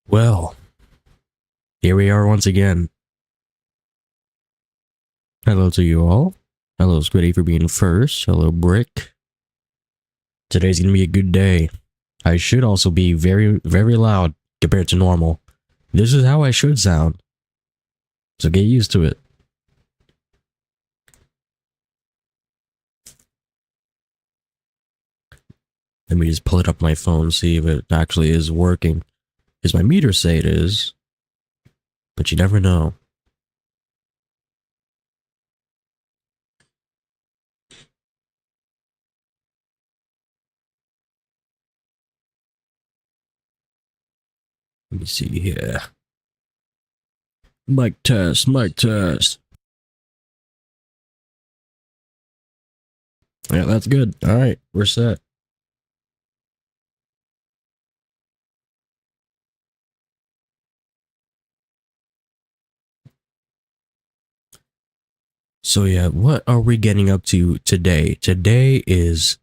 Well, here we are once again. Hello to you all. Hello, Squiddy, for being first. Hello, Brick. Today's gonna be a good day. I should also be very, very loud compared to normal. This is how I should sound. So get used to it. Let me just pull it up on my phone, see if it actually is working. Because my meters say it is. But you never know. Let me see here. Mic test, mic test. Yeah, that's good. Alright, we're set. So yeah, what are we getting up to today? Today is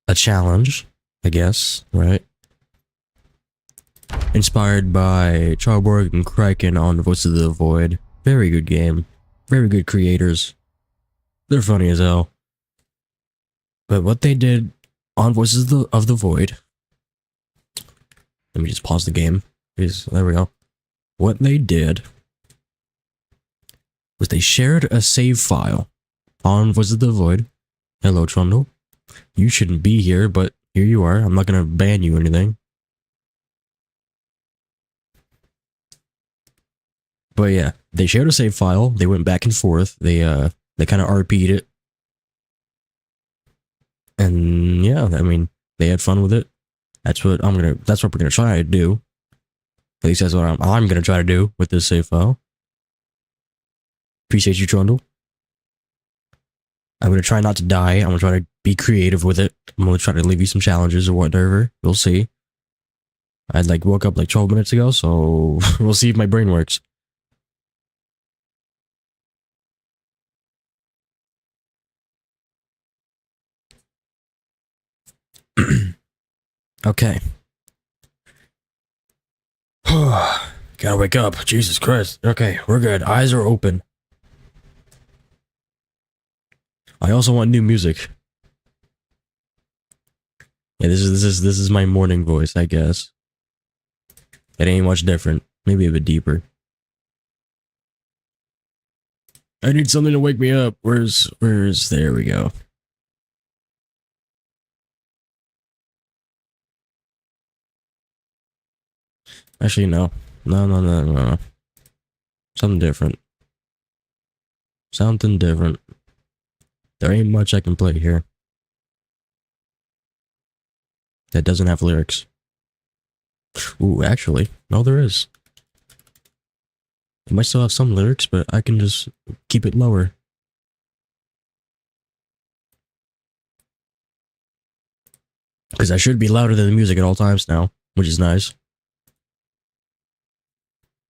a challenge, I guess, right? Inspired by Charborg and Criken on Voices of the Void. Very good game. Very good creators. They're funny as hell. But what they did on Voices of the Void... Let me just pause the game. There we go. What they did was they shared a save file on Voices of the Void. Hello, Trundle. You shouldn't be here, but here you are. I'm not gonna ban you or anything. But yeah, they shared a save file. They went back and forth. They kind of RP'd it. And yeah, I mean, they had fun with it. That's what we're gonna try to do. At least that's what I'm gonna try to do with this save file. Appreciate you, Trundle. I'm gonna try not to die. I'm gonna try to be creative with it. I'm gonna try to leave you some challenges or whatever. We'll see. I woke up like 12 minutes ago, so we'll see if my brain works. Okay. Gotta wake up. Jesus Christ. Okay, we're good. Eyes are open. I also want new music. Yeah, this is my morning voice, I guess. It ain't much different. Maybe a bit deeper. I need something to wake me up. Where's there we go. Actually, no. No. Something different. Something different. There ain't much I can play here that doesn't have lyrics. Ooh, actually, no, there is. It might still have some lyrics, but I can just keep it lower. Because I should be louder than the music at all times now, which is nice.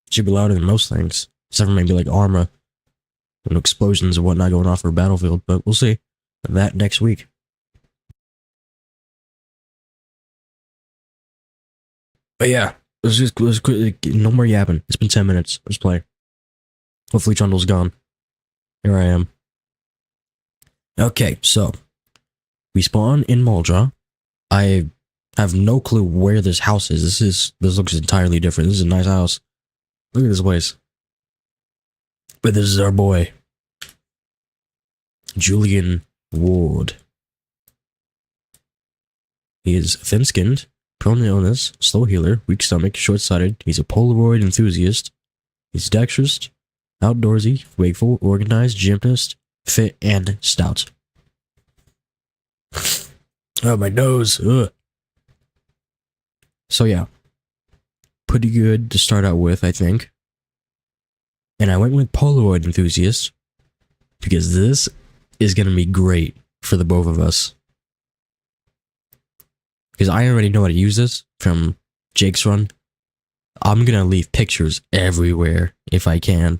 Should be louder than most things, except for maybe like armor and explosions and whatnot going off for a battlefield, but we'll see that next week. But yeah, let's quick, no more yapping. It's been 10 minutes. Let's play. Hopefully Trundle's gone. Here I am. Okay, so we spawn in Muldra. I have no clue where this house is. This looks entirely different. This is a nice house. Look at this place. But this is our boy, Julian Ward. He is thin-skinned, prone to illness, slow healer, weak stomach, short-sighted. He's a Polaroid enthusiast. He's dexterous, outdoorsy, wakeful, organized, gymnast, fit, and stout. Oh, my nose. Ugh. So yeah, pretty good to start out with, I think. And I went with Polaroid enthusiast because this is going to be great for the both of us. Because I already know how to use this from Jake's run. I'm going to leave pictures everywhere if I can.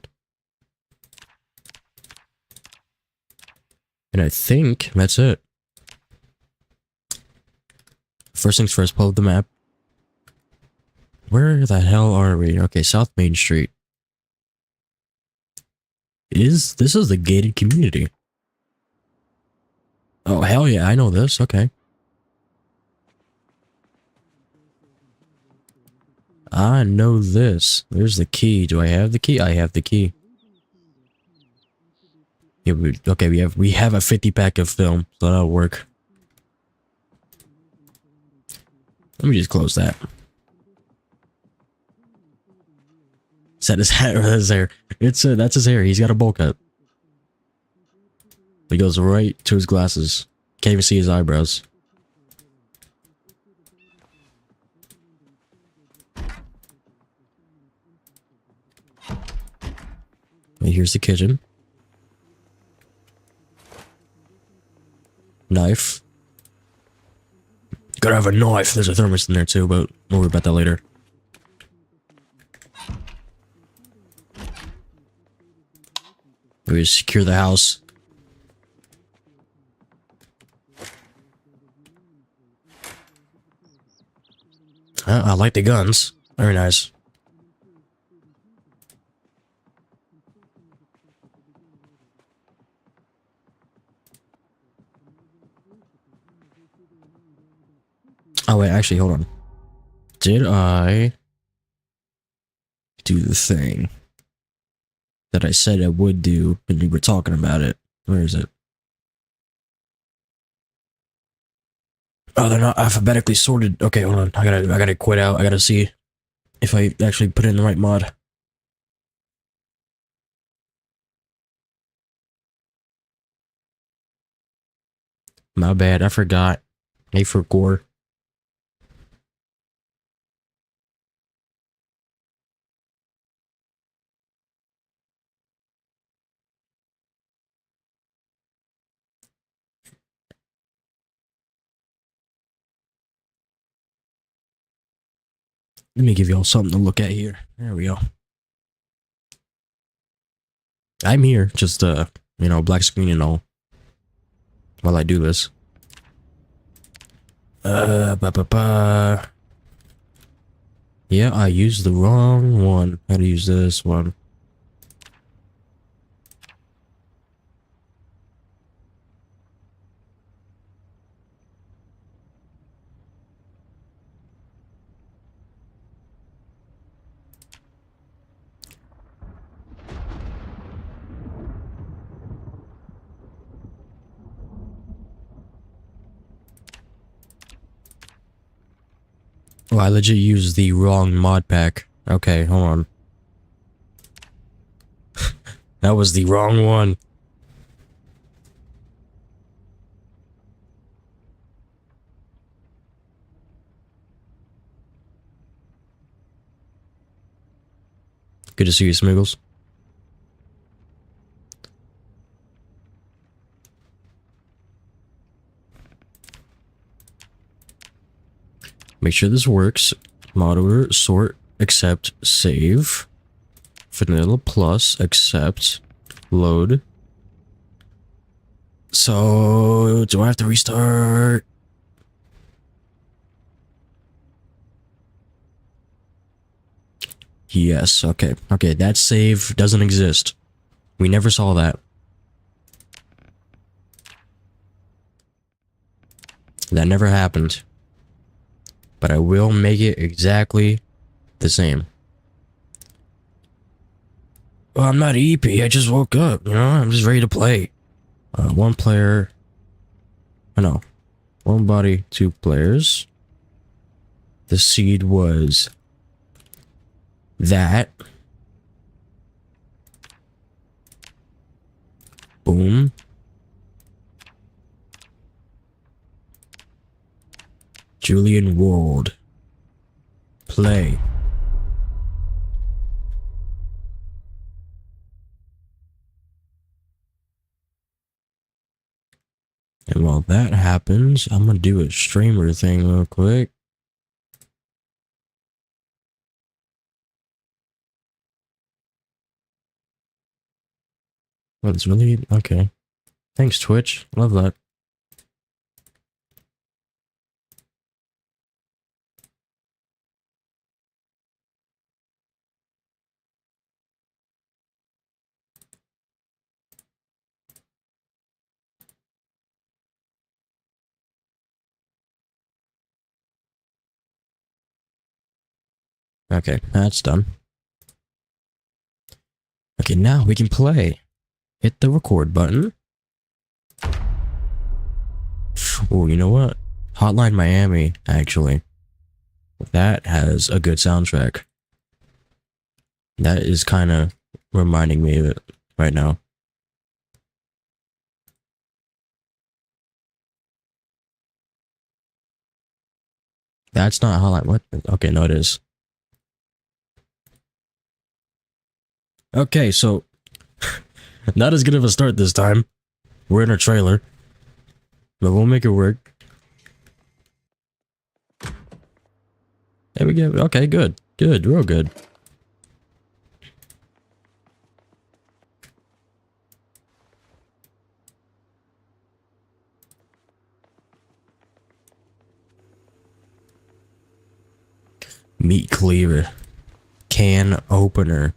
And I think that's it. First things first, pull up the map. where the hell are we? Okay, South Main Street. This is the gated community. Oh, hell yeah, I know this. Okay. I know this. There's the key. Do I have the key? I have the key. Yeah, okay, we have a 50 pack of film, so that'll work. Let me just close that. Is that his hat or his hair? That's his hair. He's got a bowl cut. It goes right to his glasses. Can't even see his eyebrows. And here's the kitchen. Knife. Gotta have a knife. There's a thermos in there too, but we'll worry about that later. We just secure the house. I like the guns. Very nice. Oh wait, actually, hold on. Did I do the thing that I said I would do when we were talking about it? Where is it? Oh, they're not alphabetically sorted. Okay, hold on. I gotta quit out. I gotta see if I actually put in the right mod. My bad. I forgot. A for gore. Let me give y'all something to look at here. There we go. I'm here, just you know, black screen and all. While I do this. Yeah, I used the wrong one. How to use this one? Oh, I legit used the wrong mod pack. Okay, hold on. That was the wrong one. Good to see you, Smiggles. Make sure this works. Mod order, sort, accept, save. Vanilla plus, accept, load. So, do I have to restart? Yes, okay. Okay, that save doesn't exist. We never saw that. That never happened. But I will make it exactly the same. Well, I'm not EP, I just woke up, you know? I'm just ready to play. One player... Oh no. One body, two players. The seed was... that. Boom. Julian Ward. Play. And while that happens, I'm gonna do a streamer thing real quick. Well, it's really... okay. Thanks, Twitch. Love that. Okay, that's done. Okay, now we can play. Hit the record button. Oh, you know what? Hotline Miami, actually. That has a good soundtrack. That is kind of reminding me of it right now. That's not Hotline. What? Okay, no, it is. Okay, so not as good of a start this time. We're in a trailer, but we'll make it work. There we go. Okay, good. Good, real good. Meat cleaver. Can opener.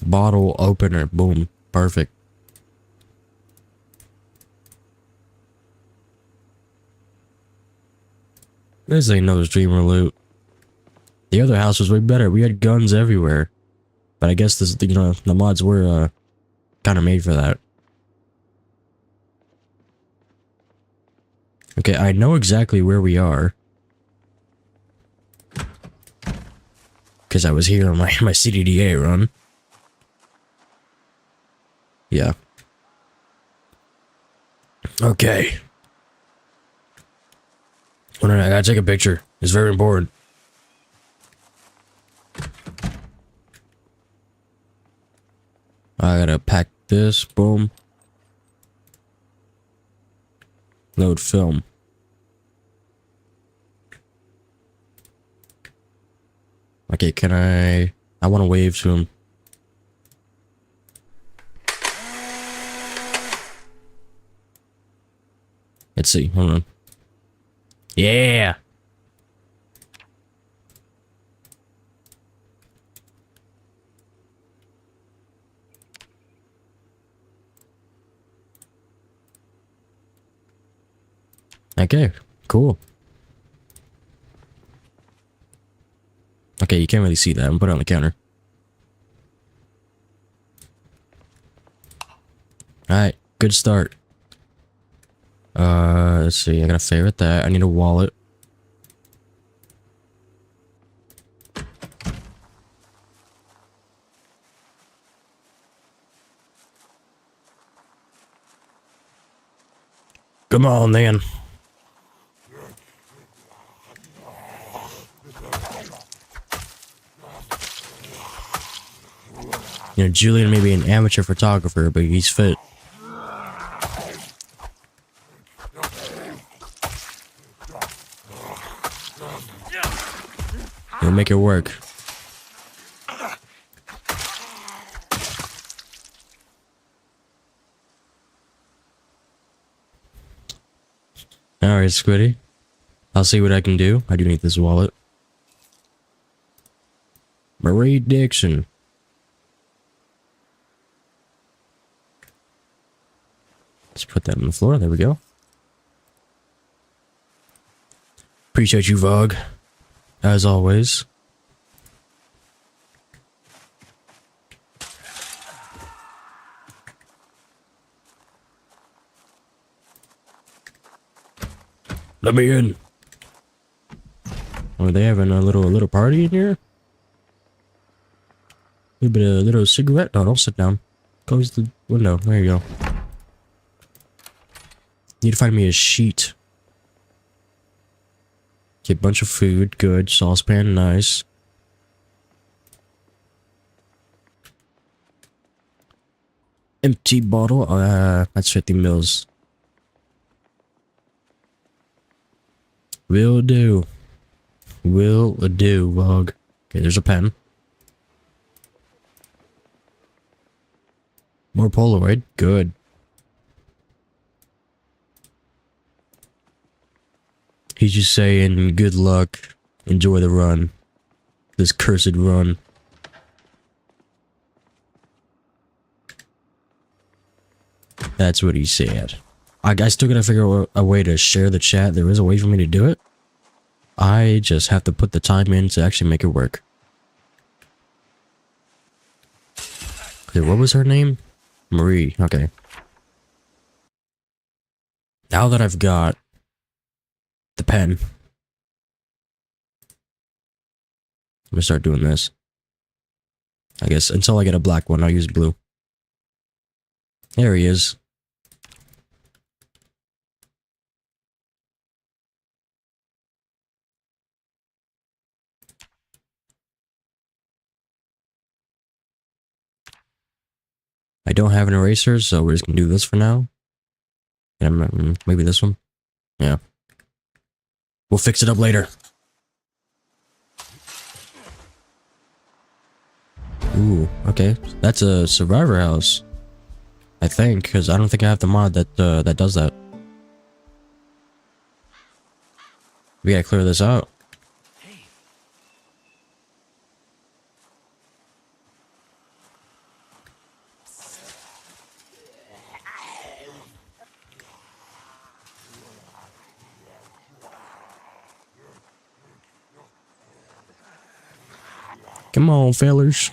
Bottle opener. Boom. Perfect. This ain't no streamer loot. The other house was way better. We had guns everywhere. But I guess this, you know, the mods were kind of made for that. Okay, I know exactly where we are. Because I was here on my CDDA run. Yeah. Okay. Hold on, I gotta take a picture. It's very important. I gotta pack this. Boom. Load film. Okay, can I want to wave to him. Let's see. Hold on. Yeah. Okay, cool. Okay, you can't really see that. I'm gonna put it on the counter. Alright, good start. Let's see. I gotta favorite that. I need a wallet. Come on, then. You know, Julian may be an amateur photographer, but he's fit. He'll make it work. Alright, Squiddy. I'll see what I can do. I do need this wallet. Marie Dixon. Let's put that on the floor. There we go. Appreciate you, Vogue. As always. Let me in. Are they having a little party in here? A little cigarette? No, don't sit down. Close the window. There you go. Need to find me a sheet. Okay, bunch of food. Good. Saucepan. Nice. Empty bottle. That's 50 mils. Will do. Will do, Vogue. Okay, there's a pen. More Polaroid. Good. He's just saying, good luck. Enjoy the run. This cursed run. That's what he said. I still gotta figure out a way to share the chat. There is a way for me to do it. I just have to put the time in to actually make it work. What was her name? Marie. Okay. Now that I've got the pen, I'm gonna start doing this. I guess until I get a black one, I'll use blue. There he is. I don't have an eraser, so we're just gonna do this for now. And maybe this one. Yeah. We'll fix it up later. Ooh, okay. That's a survivor house. I think, because I don't think I have the mod that that does that. We gotta clear this out. Come on, fellers.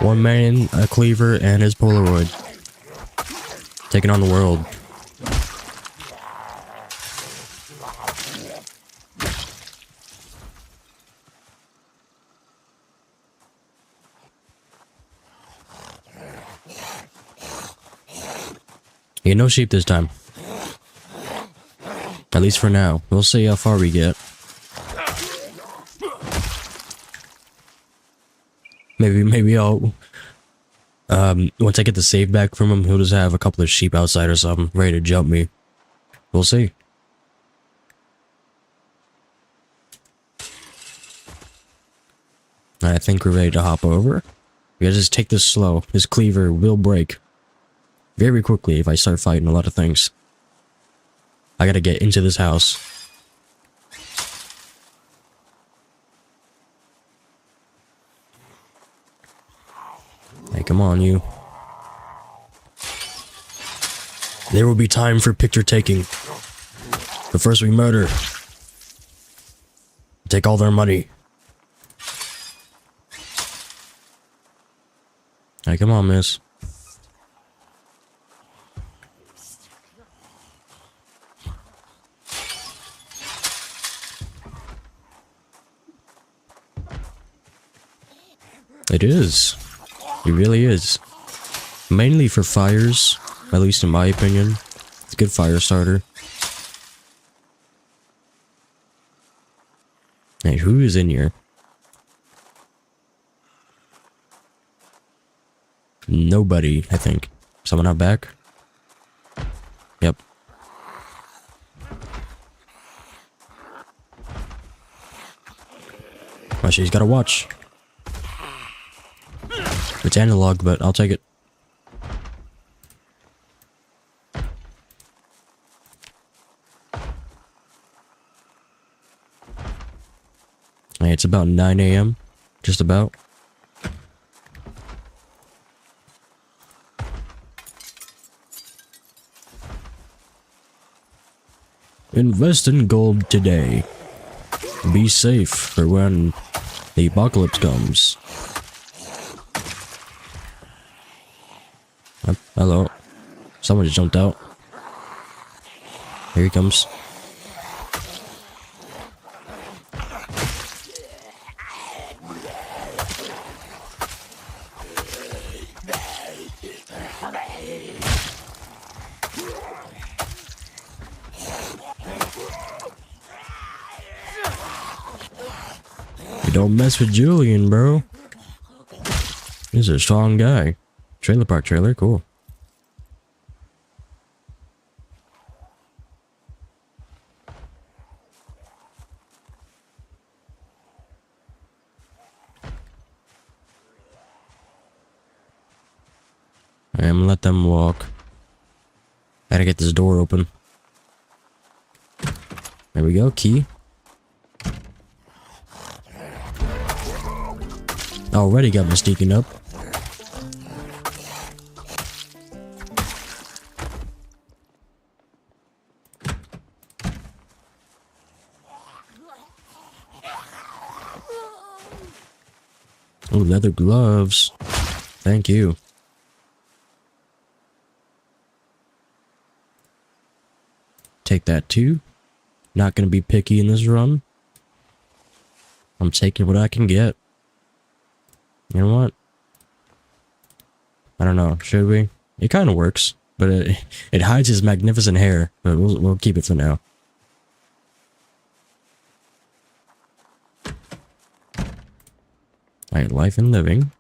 One man, a cleaver, and his Polaroid. Taking on the world. Yeah, no sheep this time. At least for now. We'll see how far we get. Maybe I'll... once I get the save back from him, he'll just have a couple of sheep outside or something, ready to jump me. We'll see. I think we're ready to hop over. We gotta just take this slow. This cleaver will break very quickly if I start fighting a lot of things. I gotta get into this house. Hey, come on, you. There will be time for picture taking. But first we murder. Take all their money. Hey, come on, miss. It is. It really is. Mainly for fires, at least in my opinion. It's a good fire starter. Hey, who is in here? Nobody, I think. Someone out back? Yep. Oh, she's got a watch. It's analog, but I'll take it. Hey, it's about 9 AM. Just about. Invest in gold today. Be safe for when the apocalypse comes. Hello. Someone just jumped out. Here he comes. You don't mess with Julian, bro. He's a strong guy. Trailer park trailer, cool. I'm gonna let them walk. Gotta get this door open. There we go, key. Already got me sneaking up. Oh, leather gloves. Thank you. Take that too. Not gonna be picky in this run. I'm taking what I can get. You know what? I don't know. Should we? It kind of works, but it hides his magnificent hair. But we'll keep it for now. Alright, life and living.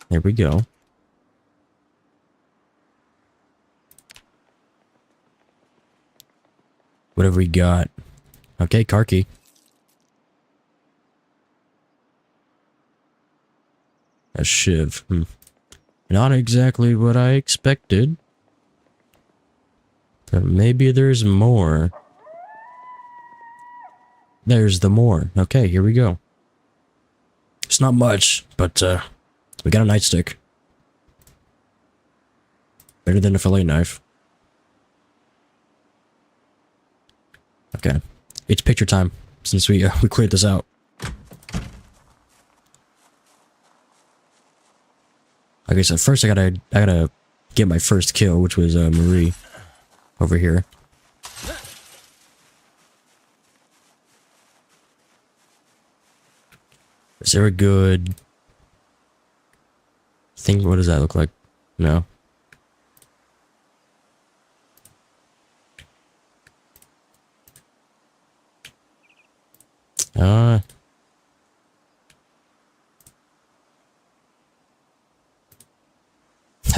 There we go. What have we got? Okay, car key. A shiv. Not exactly what I expected. But maybe there's more. There's the more. Okay, here we go. It's not much, but we got a nightstick. Better than a fillet knife. Okay, it's picture time since we cleared this out. Okay, so first I gotta get my first kill, which was Marie over here. Is there a good thing? What does that look like? No.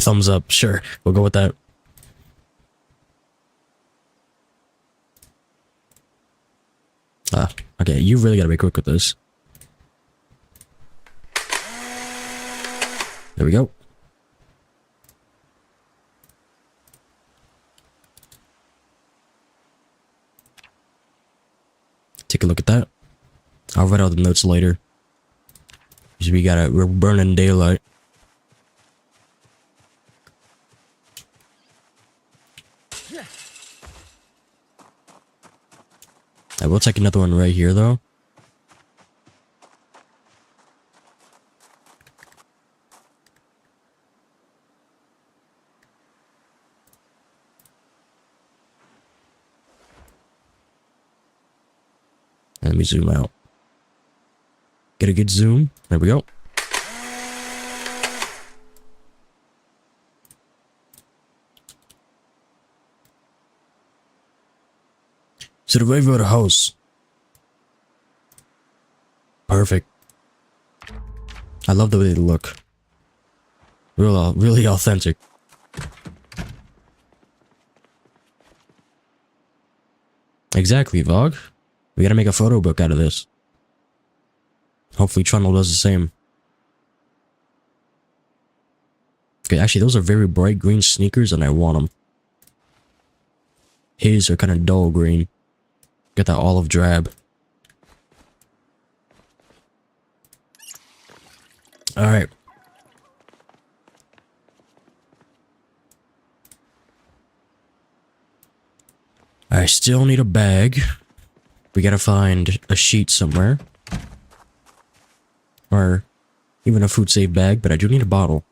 Thumbs up, sure. We'll go with that. Okay, you really gotta be quick with this. There we go. Take a look at that. I'll write out the notes later. Because we're burning daylight. I will take another one right here, though. Let me zoom out. Get a good zoom. There we go. Survivor house. Perfect. I love the way they look. Really authentic. Exactly, Vog. We gotta make a photo book out of this. Hopefully Trundle does the same. Okay, actually those are very bright green sneakers and I want them. His are kind of dull green. Get that olive drab. Alright. I still need a bag. We gotta find a sheet somewhere. Or even a food safe bag, but I do need a bottle.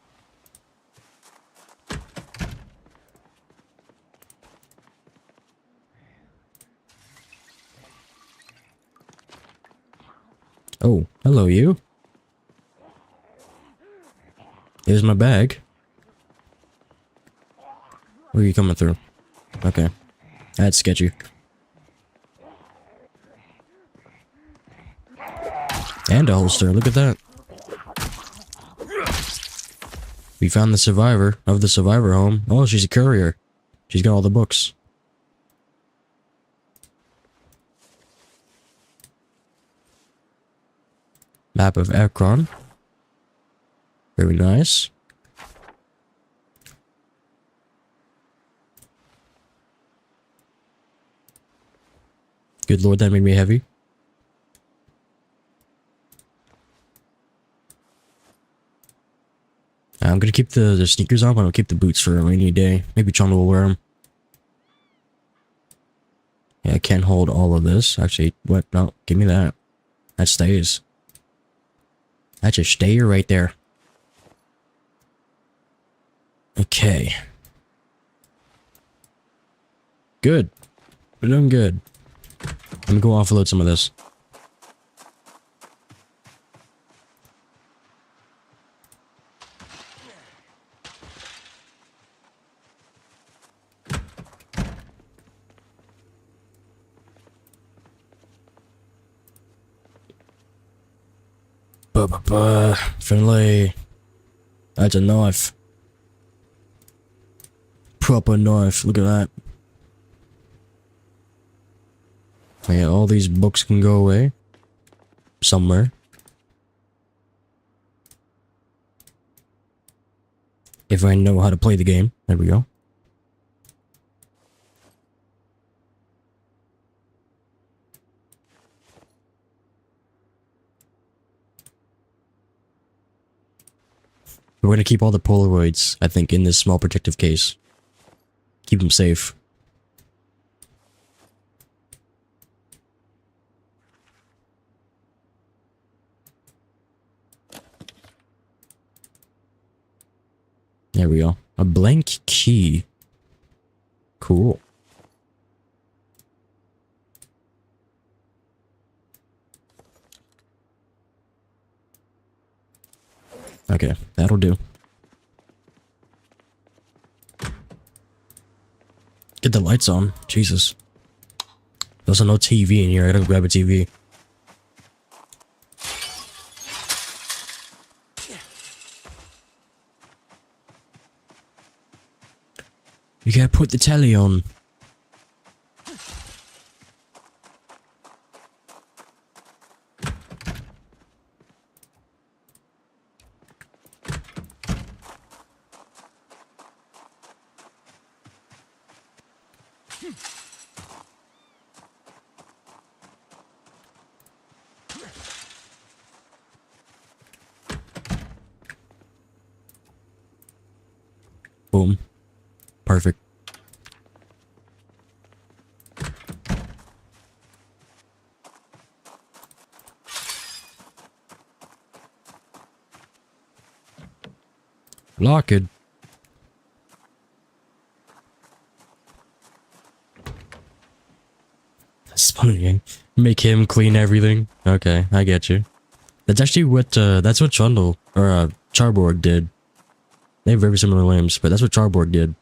Oh, hello you. Here's my bag. Where are you coming through? Okay. That's sketchy. And a holster, look at that. We found the survivor of the survivor home. Oh, she's a courier. She's got all the books. Map of Akron. Very nice. Good lord, that made me heavy. I'm gonna keep the sneakers on, but I'll keep the boots for a rainy day. Maybe Chong will wear them. Yeah, I can't hold all of this. Actually, what? No, give me that. That stays. That should stay right there. Okay. Good. We're doing good. Let me go offload some of this. Finlay. That's a knife. Proper knife. Look at that. Yeah, all these books can go away. Somewhere. If I know how to play the game. There we go. We're gonna keep all the Polaroids, I think, in this small protective case. Keep them safe. There we go. A blank key. Cool. Okay, that'll do. Get the lights on. Jesus. There's no TV in here. I gotta grab a TV. You gotta put the telly on. Boom. Perfect. Lock it. Funny. Make him clean everything. Okay, I get you. That's actually what that's what Trundle or Charborg did. They have very similar names, but that's what Charborg did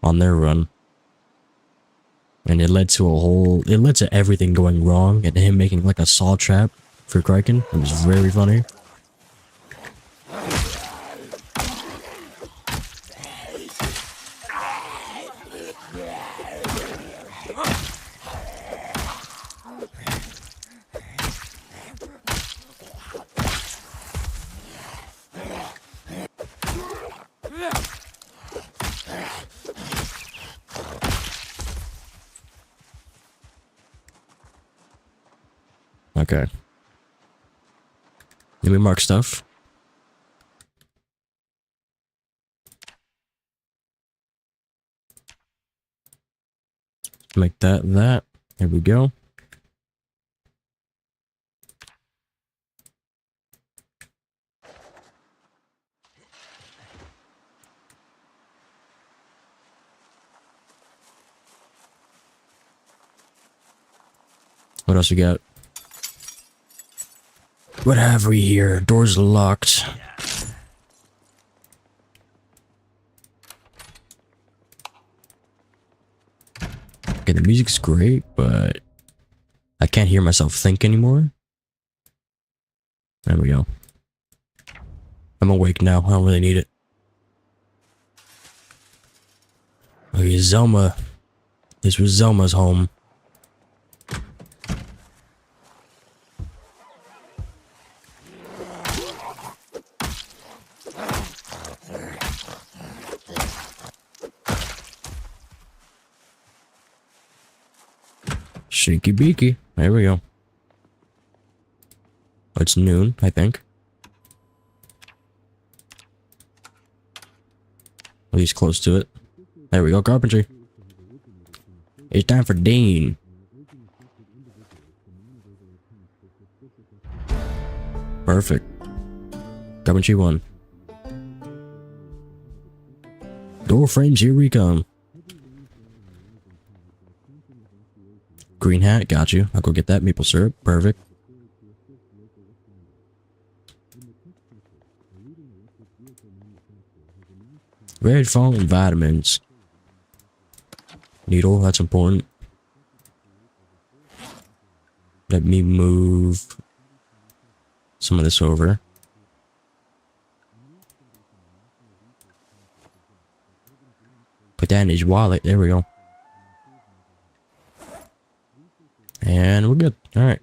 on their run. And it led to everything going wrong and him making like a saw trap for Criken. It was very funny. Okay. Let me mark stuff. Make that. There we go. What else we got? What have we here? Door's locked. Okay, the music's great, but I can't hear myself think anymore. There we go. I'm awake now. I don't really need it. Okay, Zelma. This was Zelma's home. Shaky beaky. There we go. It's noon, I think. At least close to it. There we go, carpentry. It's time for Dean. Perfect. Coming one. Door frames, here we come. Green hat, got you. I'll go get that maple syrup. Perfect. Red phone and vitamins. Needle, that's important. Let me move some of this over. Put that in his wallet. There we go. And we're good. Alright.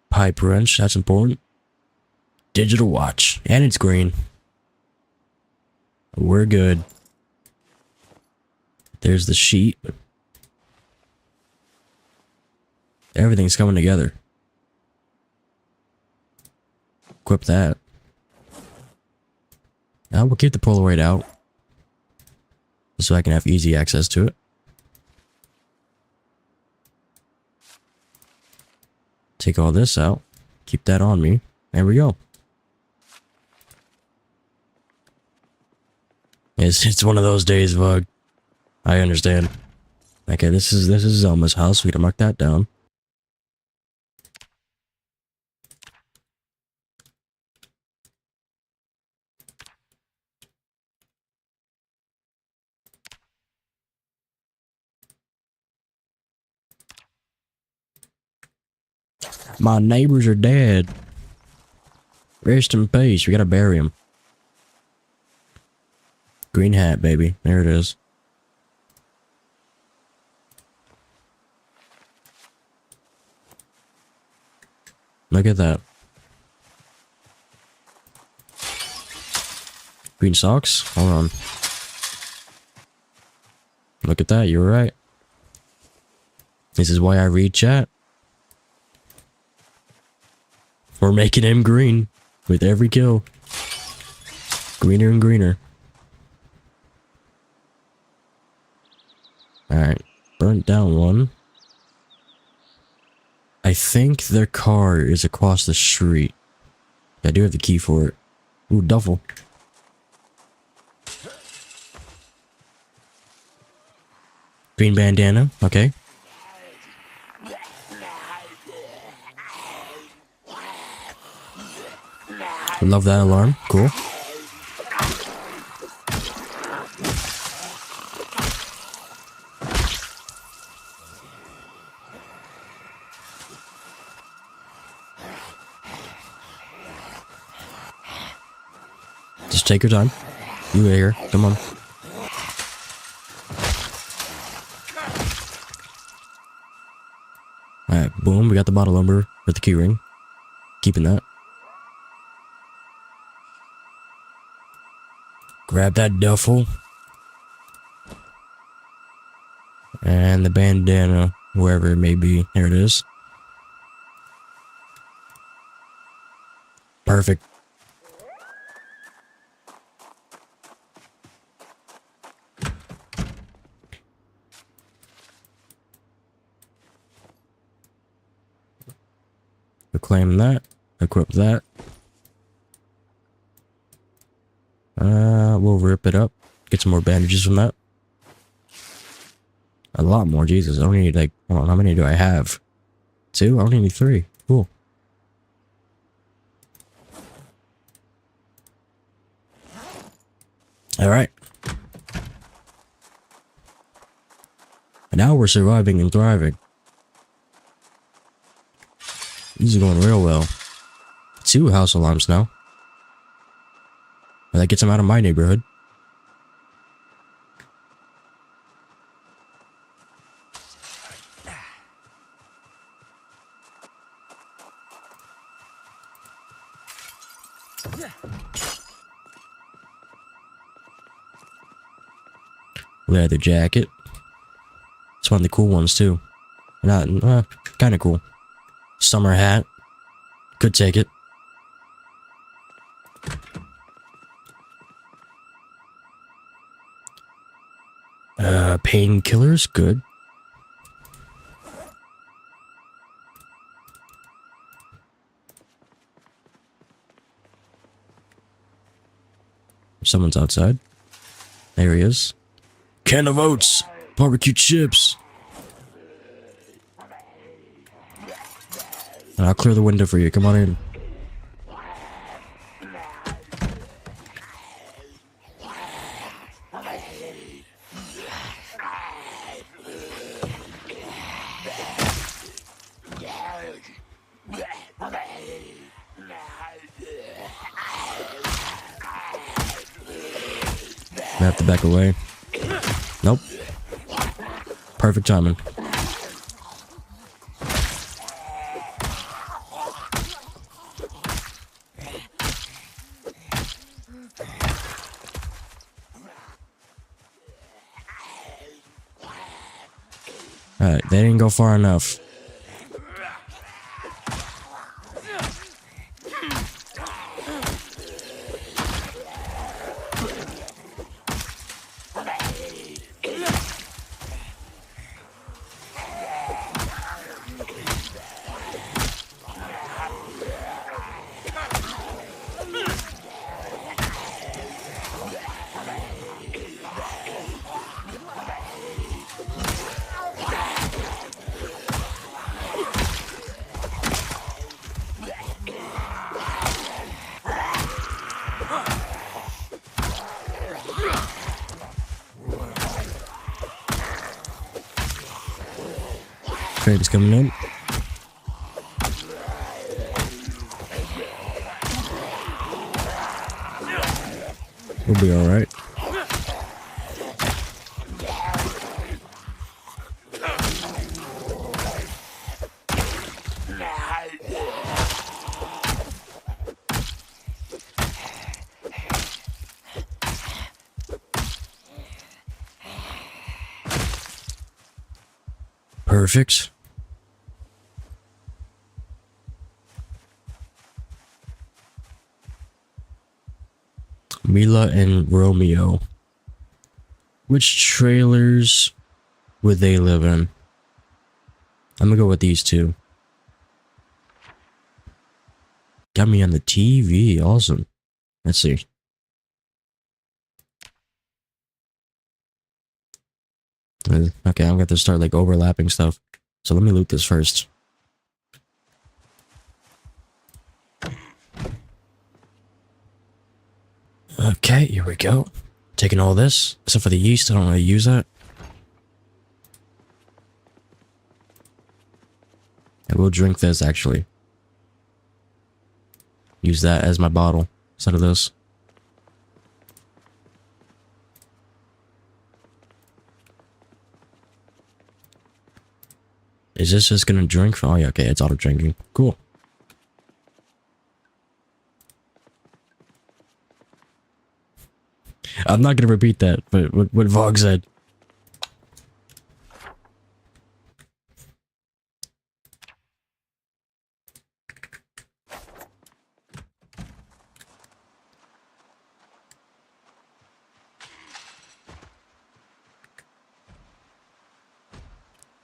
Pipe wrench, that's important. Digital watch. And it's green. We're good. There's the sheet. Everything's coming together. Equip that. Now we'll keep the Polaroid out, so I can have easy access to it. Take all this out. Keep that on me. There we go. It's one of those days, Vug. I understand. Okay, this is Zelma's house. We gotta mark that down. My neighbors are dead. Rest in peace. We gotta bury him. Green hat, baby. There it is. Look at that. Green socks? Hold on. Look at that. You were right. This is why I read chat. We're making him green with every kill. Greener and greener. Alright. Burnt down one. I think their car is across the street. I do have the key for it. Ooh, duffel. Green bandana. Okay. Love that alarm. Cool. Just take your time. You here. Come on. Alright, boom. We got the bottle number with the key ring. Keeping that. Grab that duffel. And the bandana, wherever it may be. There it is. Perfect. Reclaim that. Equip that. We'll rip it up. Get some more bandages from that. A lot more, Jesus. I don't need, like, hold on, how many do I have? 2? I only need 3. Cool. Alright. And now we're surviving and thriving. This is going real well. 2 house alarms now. That gets them out of my neighborhood. Leather jacket. It's one of the cool ones too. Not kind of cool. Summer hat. Could take it. Painkillers, good. Someone's outside. There he is. Can of oats! Barbecue chips! I'll clear the window for you. Come on in. I have to back away. Nope. Perfect timing. Alright, they didn't go far enough. Craig's coming in. We'll be alright. Perfect. Mila and Romeo. Which trailers would they live in? I'm gonna go with these two. Got me on the TV. Awesome. Let's see. Okay, I'm gonna have to start like overlapping stuff. So let me loot this first. Okay, here we go. Taking all this, except for the yeast. I don't really use that. I will drink this actually. Use that as my bottle instead of this. Is this just gonna drink? Oh yeah, okay, it's auto drinking. Cool. I'm not gonna repeat that, but what Vog said.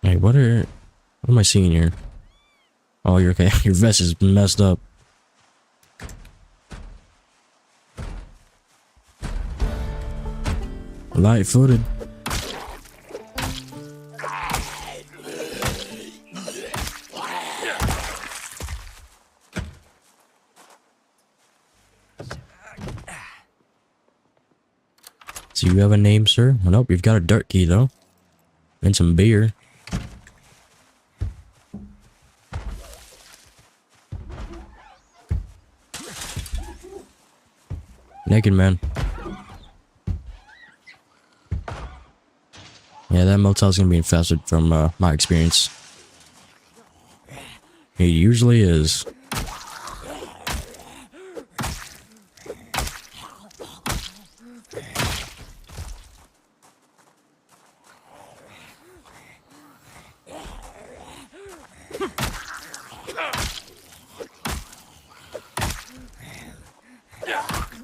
Hey, what am I seeing here? Oh, you're okay. Your vest is messed up. Light-footed. So you have a name, sir? Oh, nope, you've got a dirt key, though. And some beer. Naked man. Yeah, that motel's gonna be infested from my experience. It usually is.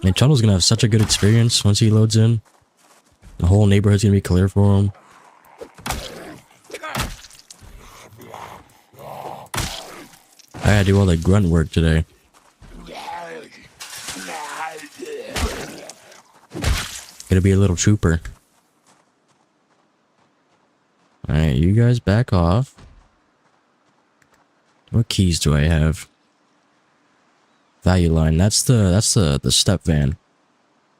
And Chunnel's gonna have such a good experience once he loads in. The whole neighborhood's gonna be clear for him. I gotta do all the grunt work today. Gonna be a little trooper. Alright, you guys back off. What keys do I have? Value line. That's the step van.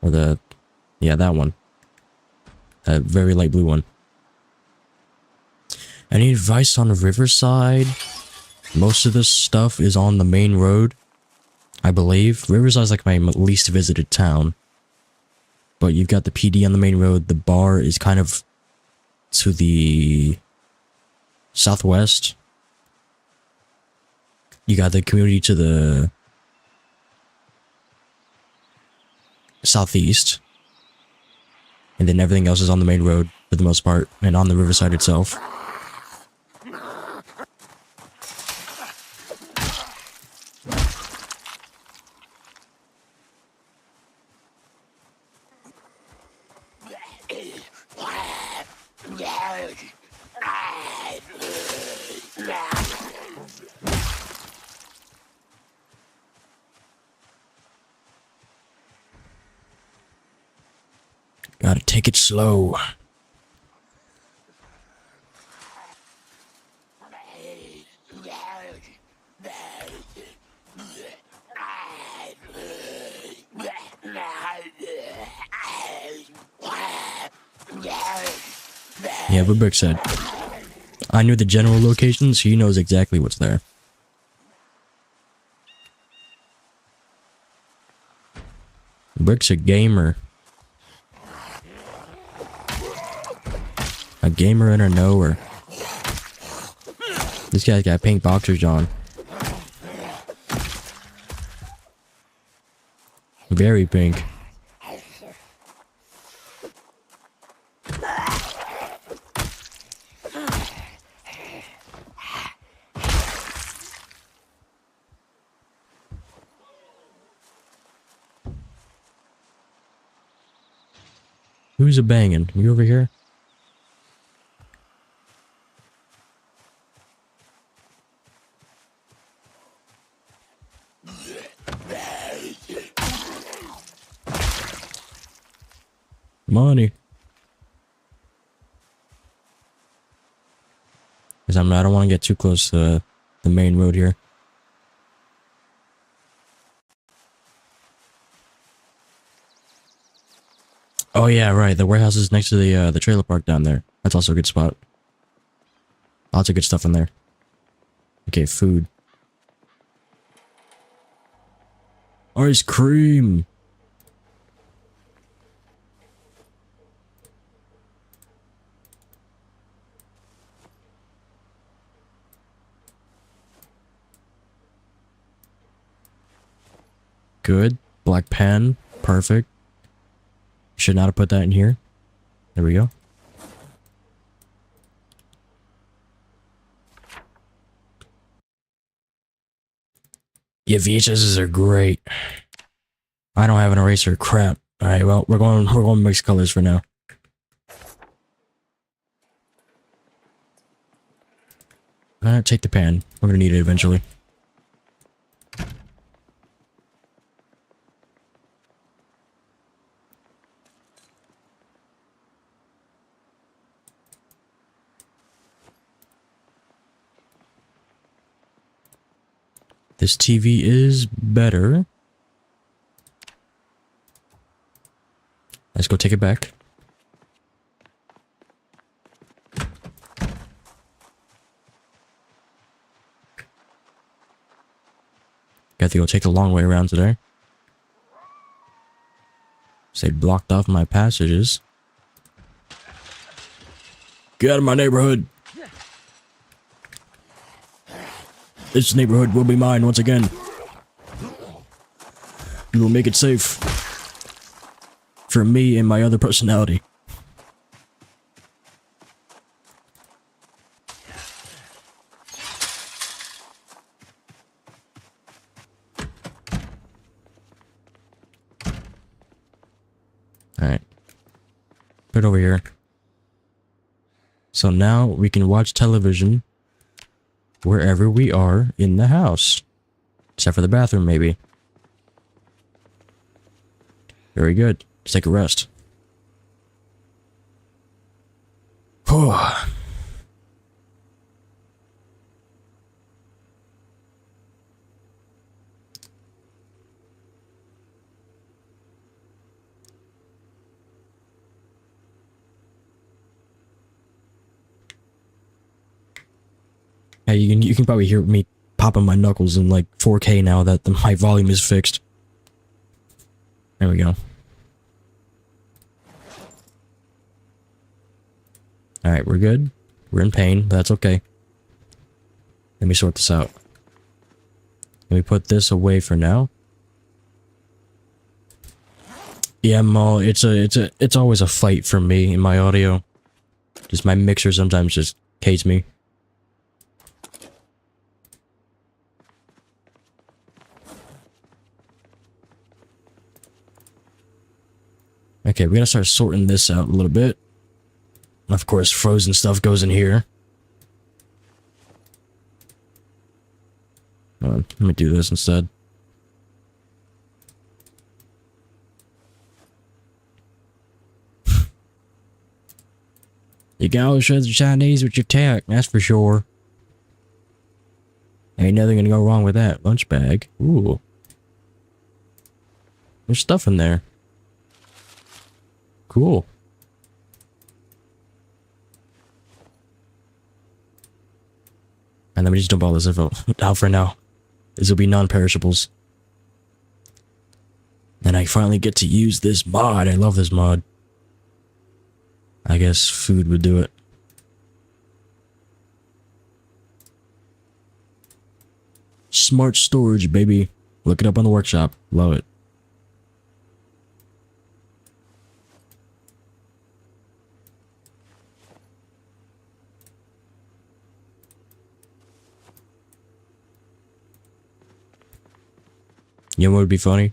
Or the, yeah, that one. That very light blue one. Any advice on Riverside? Most of this stuff is on the main road, I believe. Riverside's like my least visited town. But you've got the PD on the main road. The bar is kind of to the southwest. You got the community to the southeast. And then everything else is on the main road for the most part, and on the riverside itself. Gotta take it slow. Yeah, what Brick said. I knew the general locations, he knows exactly what's there. Brick's a gamer. A gamer and a knower. This guy's got pink boxers on. Very pink. Who's a banging? You over here? Money. Because I don't want to get too close to the main road here. Oh yeah, right. The warehouse is next to the trailer park down there. That's also a good spot. Lots of good stuff in there. Okay, food. Ice cream. Good. Black pen. Perfect. Should not have put that in here. There we go. Yeah, VHSs are great. I don't have an eraser. Crap. Alright, well, we're going mixed colors for now. Take the pan. We're gonna need it eventually. This TV is better. Let's go take it back. Got to go take the long way around today. They blocked off my passages. Get out of my neighborhood! This neighborhood will be mine once again. We will make it safe. For me and my other personality. Alright. Right over here. So now we can watch television wherever we are in the house. Except for the bathroom, maybe. Very good. Let's take a rest. Whew. Hey, you can probably hear me popping my knuckles in like 4K now that my volume is fixed. There we go. Alright, we're good. We're in pain, but that's okay. Let me sort this out. Let me put this away for now. Yeah, Mo, it's always a fight for me in my audio. Just my mixer sometimes just hates me. Okay, we're gonna start sorting this out a little bit. Of course, frozen stuff goes in here. Hold on, let me do this instead. You can always show the Chinese with your tech, that's for sure. Ain't nothing gonna go wrong with that. Lunch bag. Ooh. There's stuff in there. Cool. And let me just dump all this info out for now. This will be non-perishables. And I finally get to use this mod. I love this mod. I guess food would do it. Smart storage, baby. Look it up on the workshop. Love it. You know what would be funny?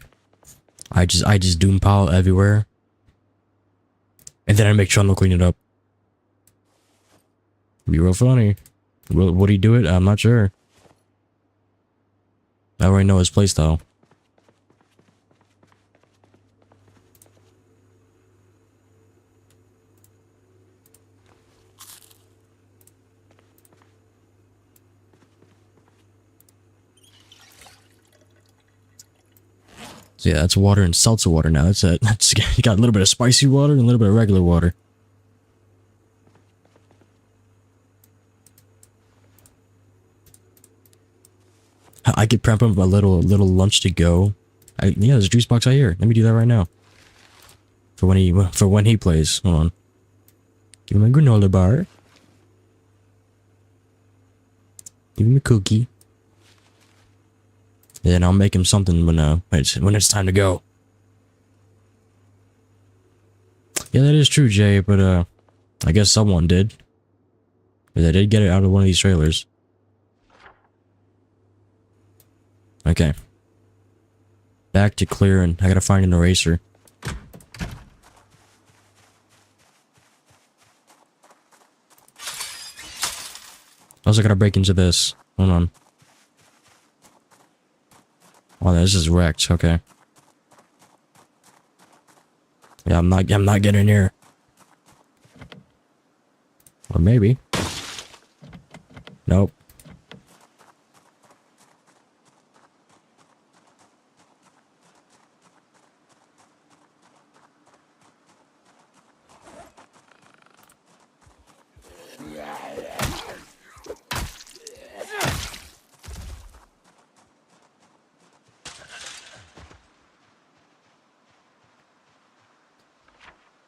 I just doom pile everywhere. And then I make Sean clean it up. It'd be real funny. Would he do it? I'm not sure. I already know his playstyle. So yeah, that's water and seltzer water now. That's you got a little bit of spicy water and a little bit of regular water. I could prep him a little lunch to go. Yeah, there's a juice box out here. Let me do that right now. For when he plays. Hold on. Give him a granola bar. Give him a cookie. Then I'll make him something when it's time to go. Yeah, that is true, Jay, but I guess someone did. But they did get it out of one of these trailers. Okay. Back to clearing. I gotta find an eraser. Also gotta break into this. Hold on. Oh, this is wrecked. Okay. Yeah, I'm not getting here. Or maybe. Nope.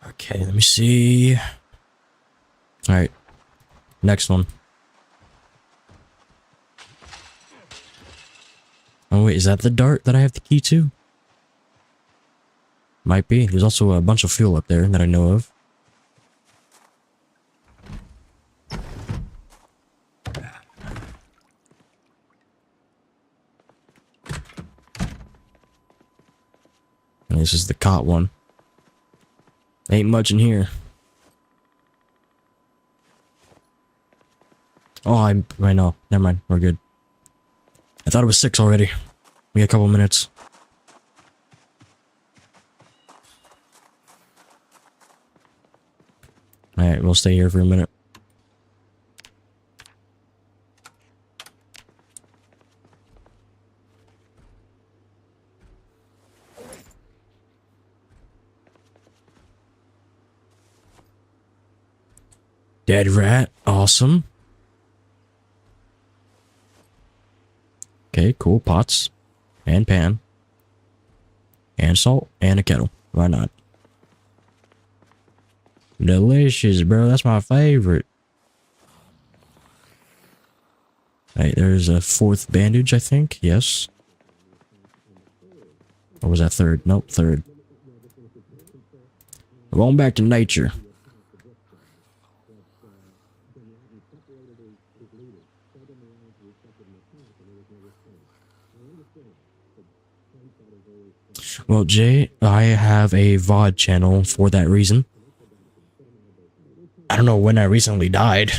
Okay, let me see. Alright. Next one. Oh wait, is that the dart that I have the key to? Might be. There's also a bunch of fuel up there that I know of. And this is the cot one. Ain't much in here. Oh, I know. Never mind. We're good. I thought it was 6 already. We got a couple minutes. Alright, we'll stay here for a minute. Dead rat. Awesome. Okay, cool. Pots. And pan. And salt. And a kettle. Why not? Delicious, bro. That's my favorite. Alright, there's a 4th bandage, I think. Yes. Or was that 3rd? Nope, 3rd. We're going back to nature. Well, Jay, I have a VOD channel for that reason. I don't know when I recently died.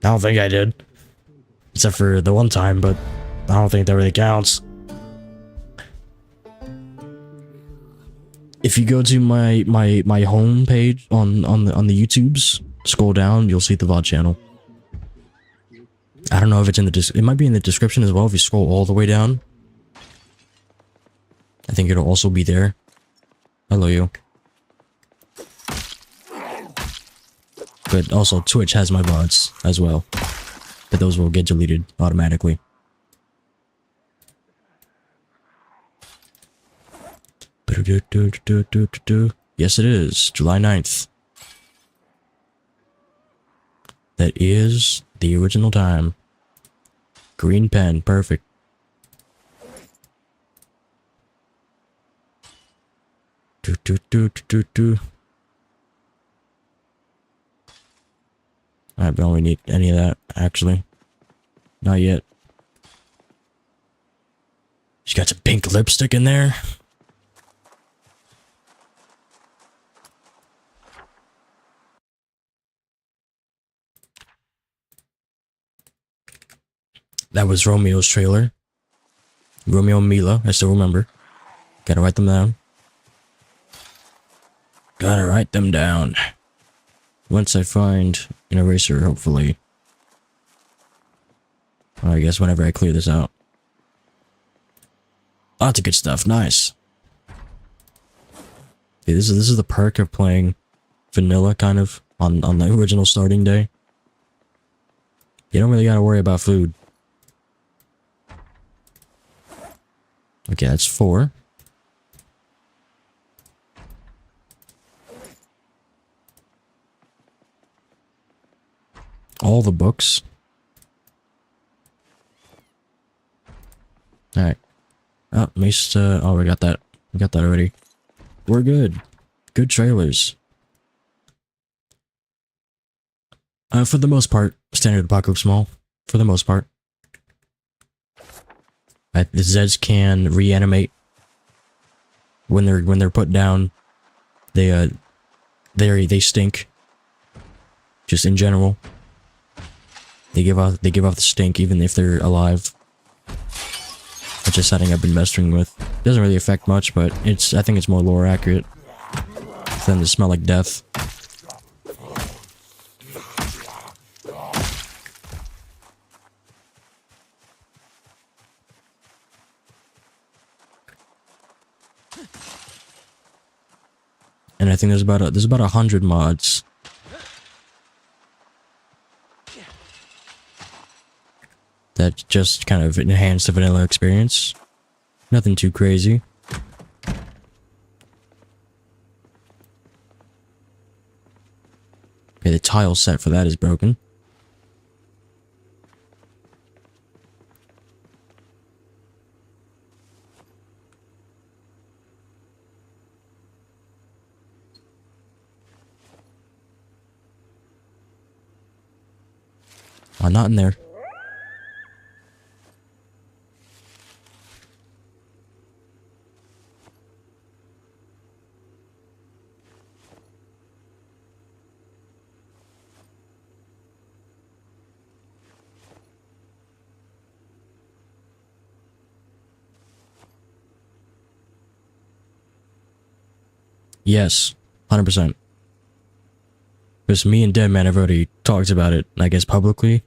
I don't think I did. Except for the one time, but I don't think that really counts. If you go to my home page on the YouTubes, scroll down, you'll see the VOD channel. I don't know if it's in the it might be in the description as well if you scroll all the way down. I think it'll also be there. Hello, you. But also, Twitch has my VODs as well. But those will get deleted automatically. Yes, it is. July 9th. That is the original time. Green pen. Perfect. I don't really need any of that, actually. Not yet. She got some pink lipstick in there. That was Romeo's trailer. Romeo and Mila, I still remember. Gotta write them down. Gotta write them down. Once I find an eraser, hopefully. Well, I guess whenever I clear this out. Lots of good stuff. Nice. Yeah, this is the perk of playing vanilla, kind of, on the original starting day. You don't really gotta worry about food. Okay, that's 4. All the books. Alright. Oh, Mace, oh, we got that. We got that already. We're good. Good trailers. For the most part, standard Apocalypse Mall. For the most part. The Zeds can reanimate when they're put down. They stink. Just in general. They give off the stink even if they're alive. Which is setting I've been messing with. Doesn't really affect much, but I think it's more lore accurate than to smell like death. And I think there's about 100 mods. That just kind of enhance the vanilla experience. Nothing too crazy. Okay, the tile set for that is broken. Oh, not in there. Yes, 100%. Because me and Deadman have already talked about it, I guess publicly.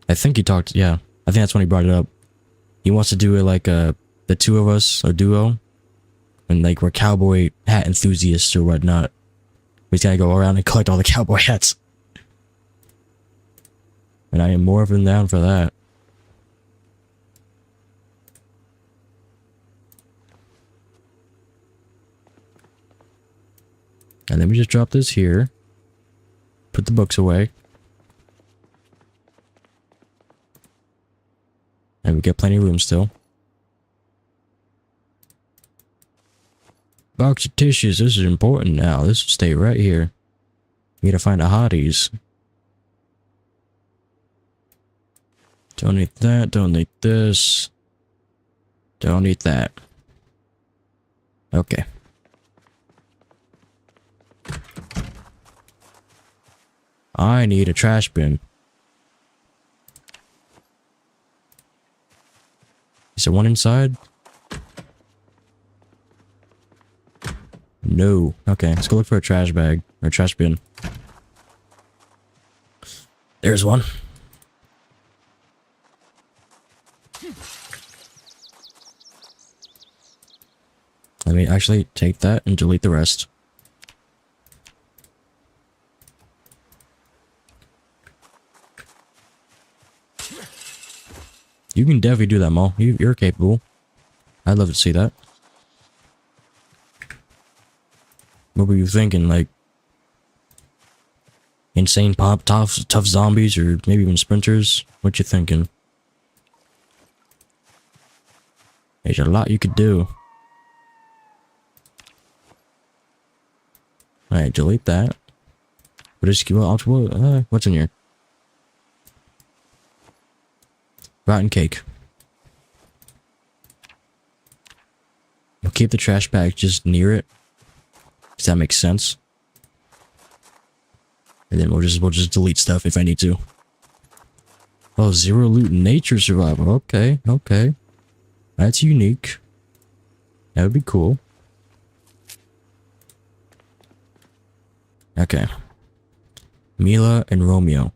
I think he talked, yeah. I think that's when he brought it up. He wants to do it like the two of us, a duo. And like we're cowboy hat enthusiasts or whatnot. We just gotta go around and collect all the cowboy hats. And I am more than down for that. And then we just drop this here. Put the books away. And we got plenty of room still. Box of tissues, this is important now. This will stay right here. We gotta find the hotties. Don't need that, don't need this. Don't need that. Okay. I need a trash bin. Is there one inside? No. Okay, let's go look for a trash bag or a trash bin. There's one. Let me actually take that and delete the rest. You can definitely do that, Mo. You're capable. I'd love to see that. What were you thinking? Like insane pop tough zombies or maybe even sprinters? What you thinking? There's a lot you could do. Alright, delete that. What's in here? Rotten cake. We'll keep the trash bag just near it. Does that make sense? And then we'll just delete stuff if I need to. Oh, zero loot nature survival. Okay, okay. That's unique. That would be cool. Okay. Mila and Romeo.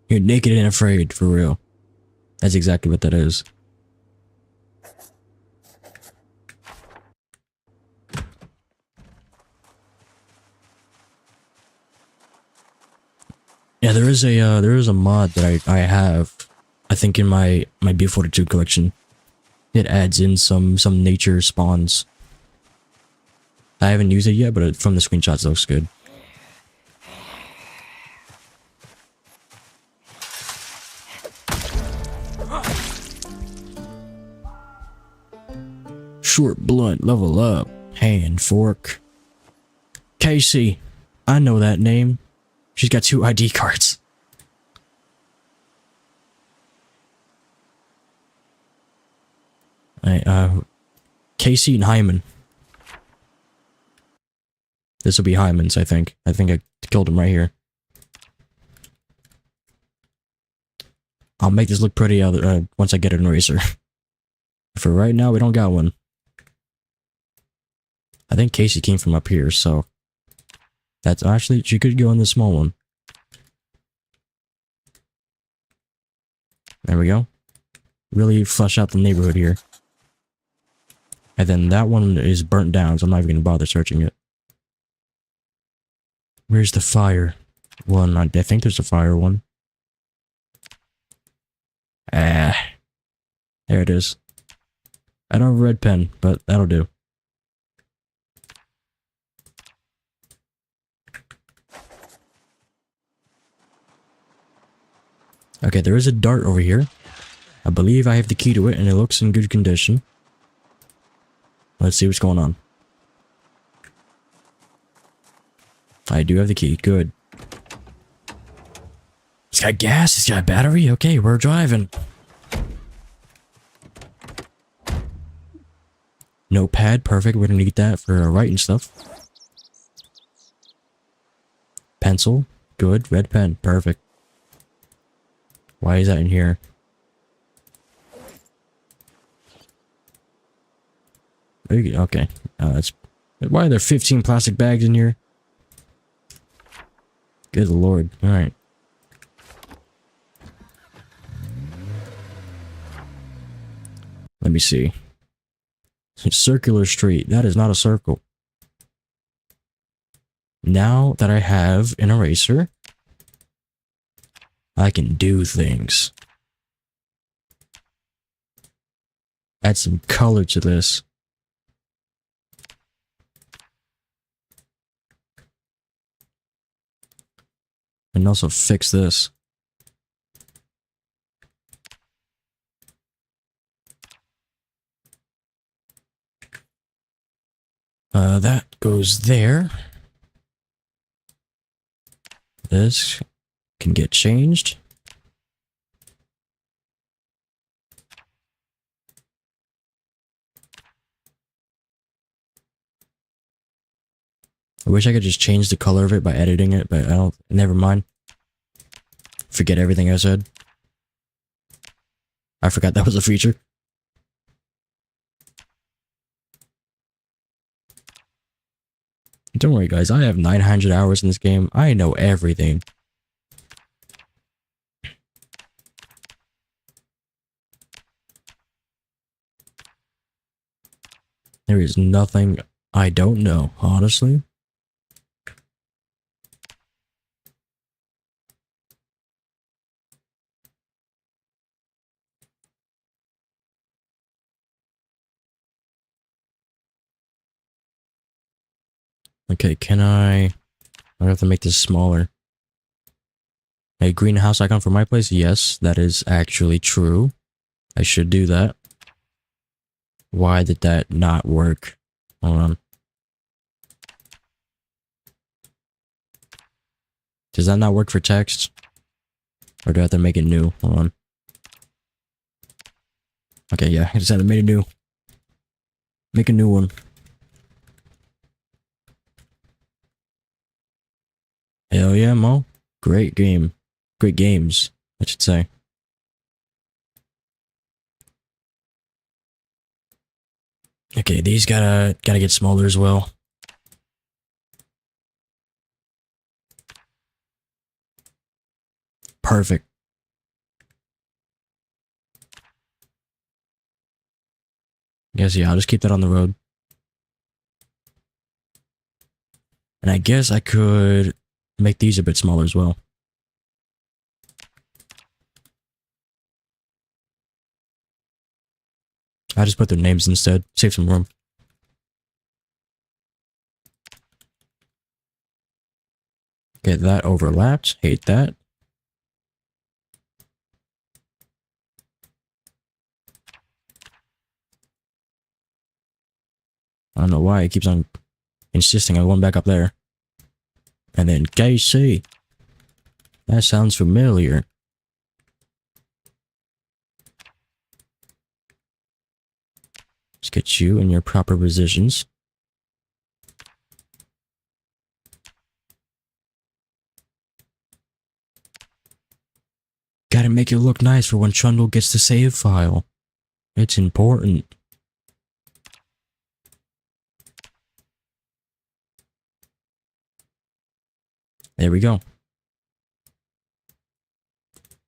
You're naked and afraid, for real. That's exactly what that is. Yeah, there is a mod that I have, I think in my B42 collection. It adds in some nature spawns. I haven't used it yet, but from the screenshots it looks good. Short blunt, level up. Hand, fork. Casey. I know that name. She's got 2 ID cards. Casey and Hyman. This will be Hyman's, I think. I think I killed him right here. I'll make this look pretty once I get an eraser. For right now, we don't got one. I think Casey came from up here, so... That's actually, she could go in the small one. There we go. Really flush out the neighborhood here. And then that one is burnt down, so I'm not even going to bother searching it. Where's the fire one? I think there's a fire one. Ah. There it is. I don't have a red pen, but that'll do. Okay, there is a dart over here. I believe I have the key to it, and it looks in good condition. Let's see what's going on. I do have the key. Good. It's got gas. It's got a battery. Okay, we're driving. Notepad. Perfect. We're gonna need that for writing stuff. Pencil. Good. Red pen. Perfect. Why is that in here? Okay. That's... Why are there 15 plastic bags in here? Good lord. Alright. Let me see. Circular street. That is not a circle. Now that I have an eraser, I can do things. Add some color to this. And also fix this. That goes there. This can get changed. I wish I could just change the color of it by editing it, but I don't... Never mind. Forget everything I said. I forgot that was a feature. Don't worry, guys. I have 900 hours in this game. I know everything. There is nothing I don't know, honestly. Okay, can I have to make this smaller. A greenhouse icon for my place? Yes, that is actually true. I should do that. Why did that not work? Hold on. Does that not work for text? Or do I have to make it new? Hold on. Okay, yeah, I just had to make it new. Make a new one. Hell yeah, Mo. Great game. Great games, I should say. Okay, these gotta get smaller as well. Perfect. Guess yeah, I'll just keep that on the road. And I guess I could make these a bit smaller as well. I just put their names instead, save some room. Okay, that overlapped. Hate that. I don't know why it keeps on insisting on going back up there. And then KC. That sounds familiar. Let's get you in your proper positions. Gotta make it look nice for when Trundle gets the save file. It's important. There we go.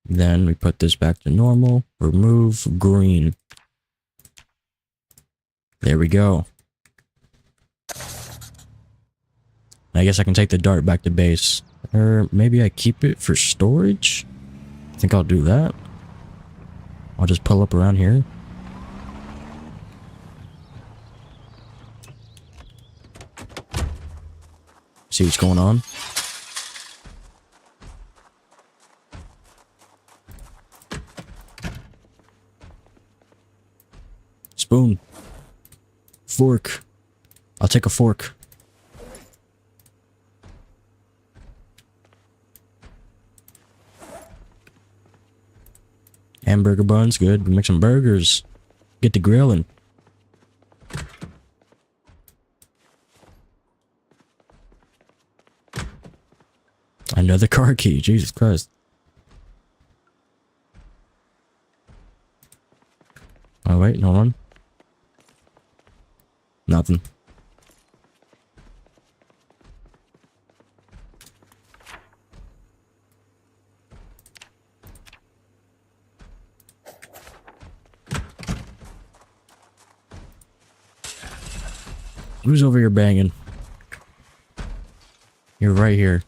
Then we put this back to normal. Remove green. There we go. I guess I can take the dart back to base. Or maybe I keep it for storage? I think I'll do that. I'll just pull up around here. See what's going on. Spoon. Fork. I'll take a fork. Hamburger buns, good. We make some burgers. Get the grilling. Another car key. Jesus Christ. Oh, wait. Hold on. Nothing. Who's over here banging? You're right here.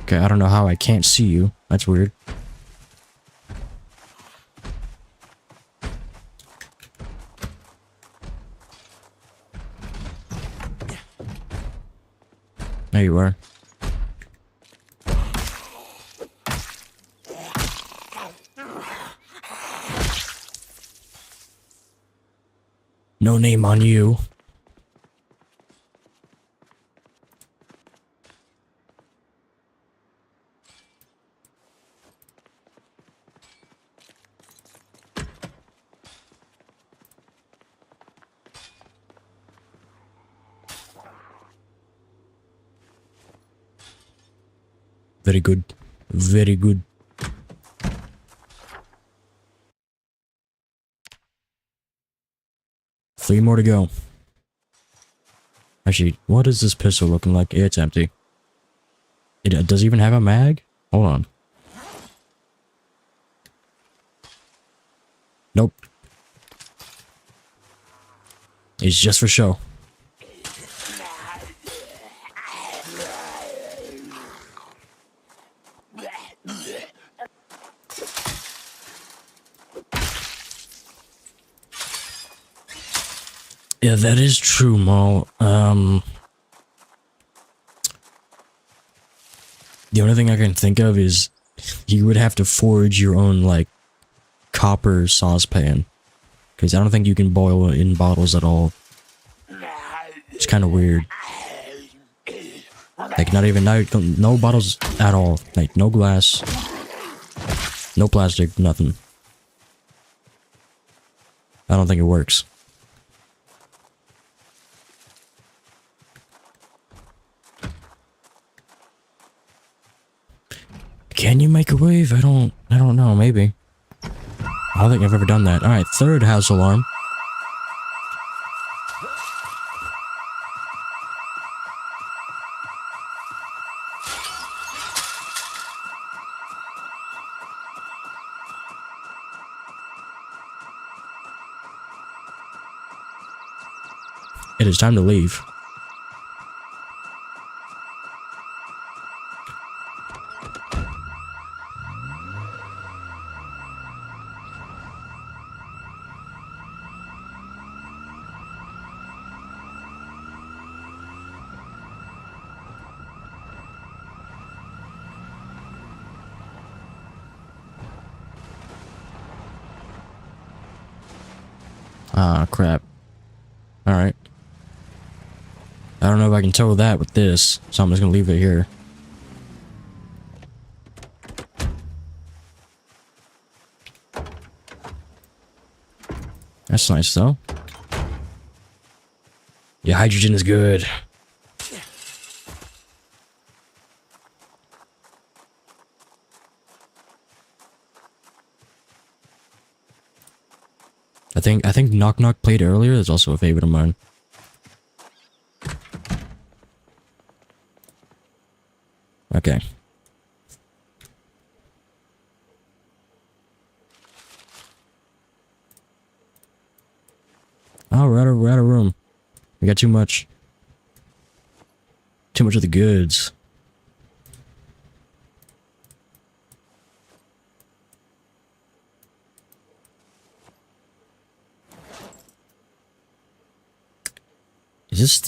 Okay, I don't know how I can't see you. That's weird. There you are. No name on you. Very good. Very good. Three more to go. Actually, what is this pistol looking like? It's empty. It does even have a mag? Hold on. Nope. It's just for show. Yeah, that is true, Mo. The only thing I can think of is you would have to forge your own, like, copper saucepan. Because I don't think you can boil in bottles at all. It's kind of weird. Like, not even, no bottles at all. Like, no glass. No plastic, nothing. I don't think it works. Can you microwave? I don't know, maybe. I don't think I've ever done that. Alright, third house alarm. It is time to leave. Ah, crap. Alright. I don't know if I can tow that with this, so I'm just gonna leave it here. That's nice, though. Yeah, hydrogen is good. I think Knock Knock played earlier. Is also a favorite of mine. Okay. Oh, we're out of room. We got too much. Too much of the goods.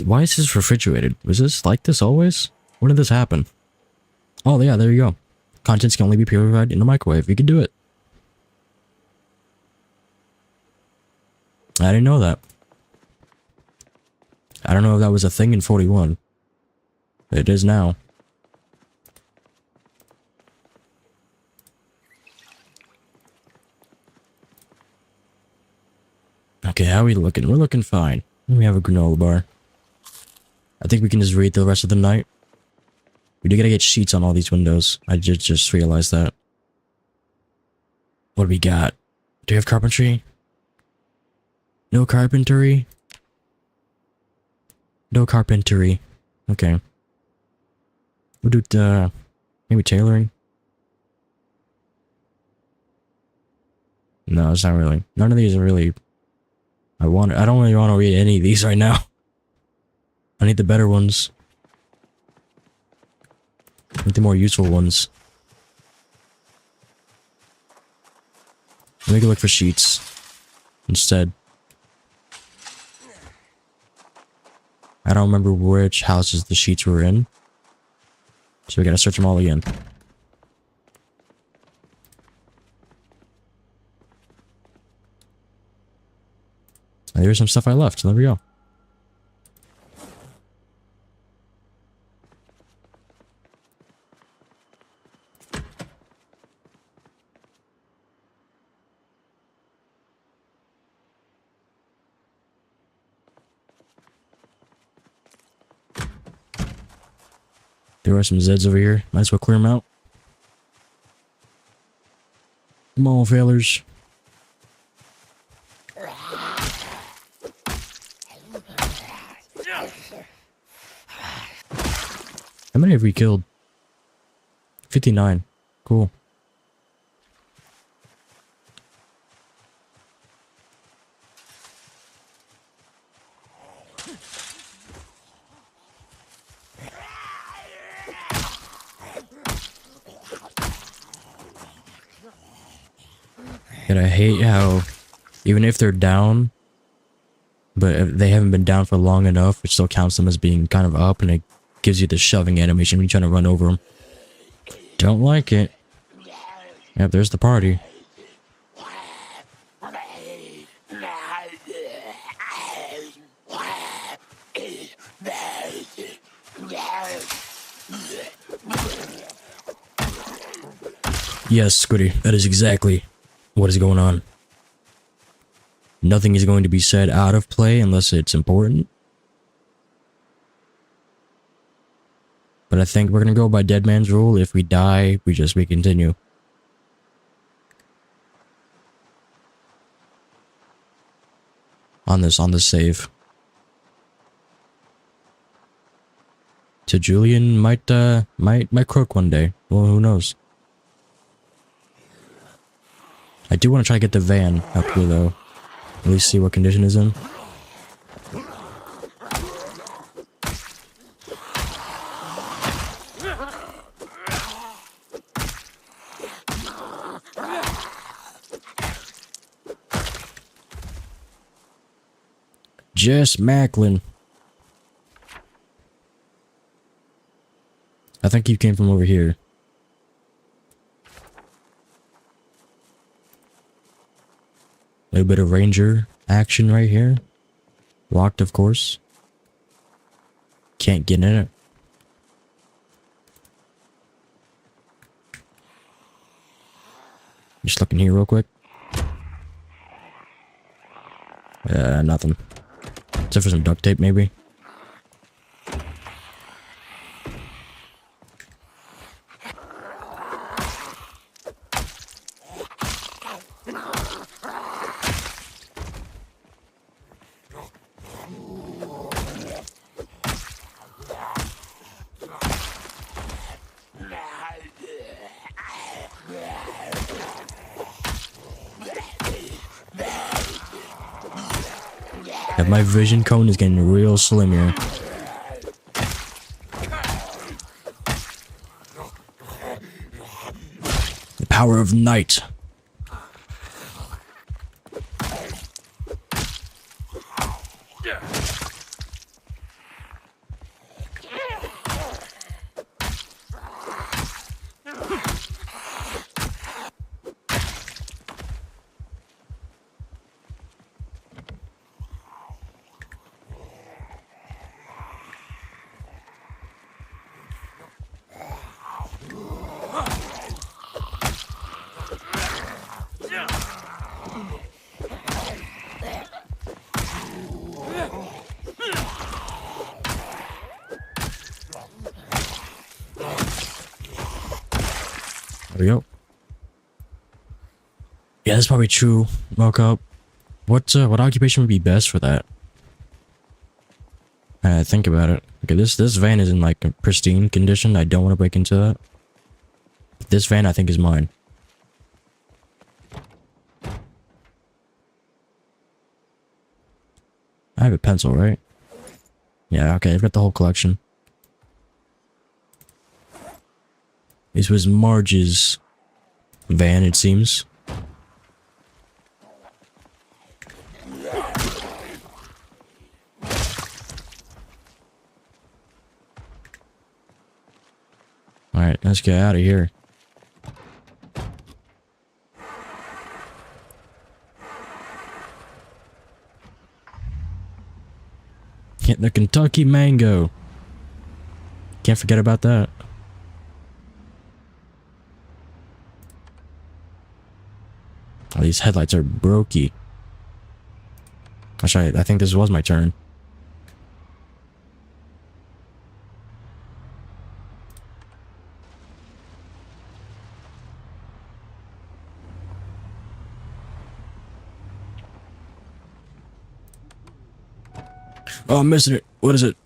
Why is this refrigerated? Was this like this always? When did this happen? Oh yeah, there you go. Contents can only be purified in the microwave. You can do it. I didn't know that. I don't know if that was a thing in 41. It is now. Okay, how are we looking? We're looking fine. We have a granola bar. I think we can just read the rest of the night. We do gotta get sheets on all these windows. I just realized that. What do we got? Do we have carpentry? No carpentry? No carpentry. Okay. We'll do maybe tailoring. No, it's not really. None of these are really. I don't really want to read any of these right now. I need the better ones. I need the more useful ones. Let me go look for sheets instead. I don't remember which houses the sheets were in. So we gotta search them all again. There's some stuff I left, so there we go. There are some Zeds over here. Might as well clear them out. Come on, failers. How many have we killed? 59. Cool. And I hate how, even if they're down, but if they haven't been down for long enough, it still counts them as being kind of up, and it gives you the shoving animation when you're trying to run over them. Don't like it. Yep, there's the party. Yes, Squiddy, that is exactly what is going on. Nothing is going to be said out of play unless it's important. But I think we're gonna go by Dead Man's rule. If we die, we continue. On this save. To Julian might croak one day. Well, who knows? I do want to try to get the van up here though. At least see what condition it's in. Jess Macklin. I think he came from over here. A little bit of ranger action right here. Locked, of course. Can't get in it. Just looking here real quick. Nothing. Except for some duct tape, maybe. Yeah, my vision cone is getting real slim here. The power of night. There we go. Yeah, that's probably true. Woke up. What occupation would be best for that? Think about it. Okay, this van is in like a pristine condition. I don't want to break into that. This van I think is mine. I have a pencil, right? Yeah, okay, I've got the whole collection. This was Marge's van, it seems. Alright, let's get out of here. Get the Kentucky mango. Can't forget about that. Oh, these headlights are brokey. Actually, I think this was my turn. Oh, I'm missing it. What is it?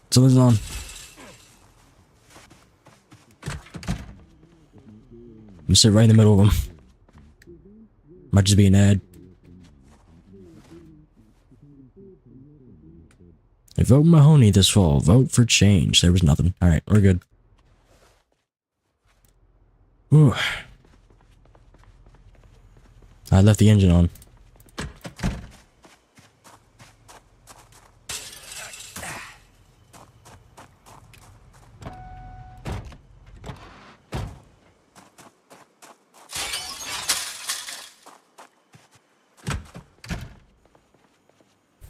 Something's on. I'm gonna sit right in the middle of them. Might just be an ad. I vote Mahoney this fall. Vote for change. There was nothing. Alright, we're good. Ooh. I left the engine on.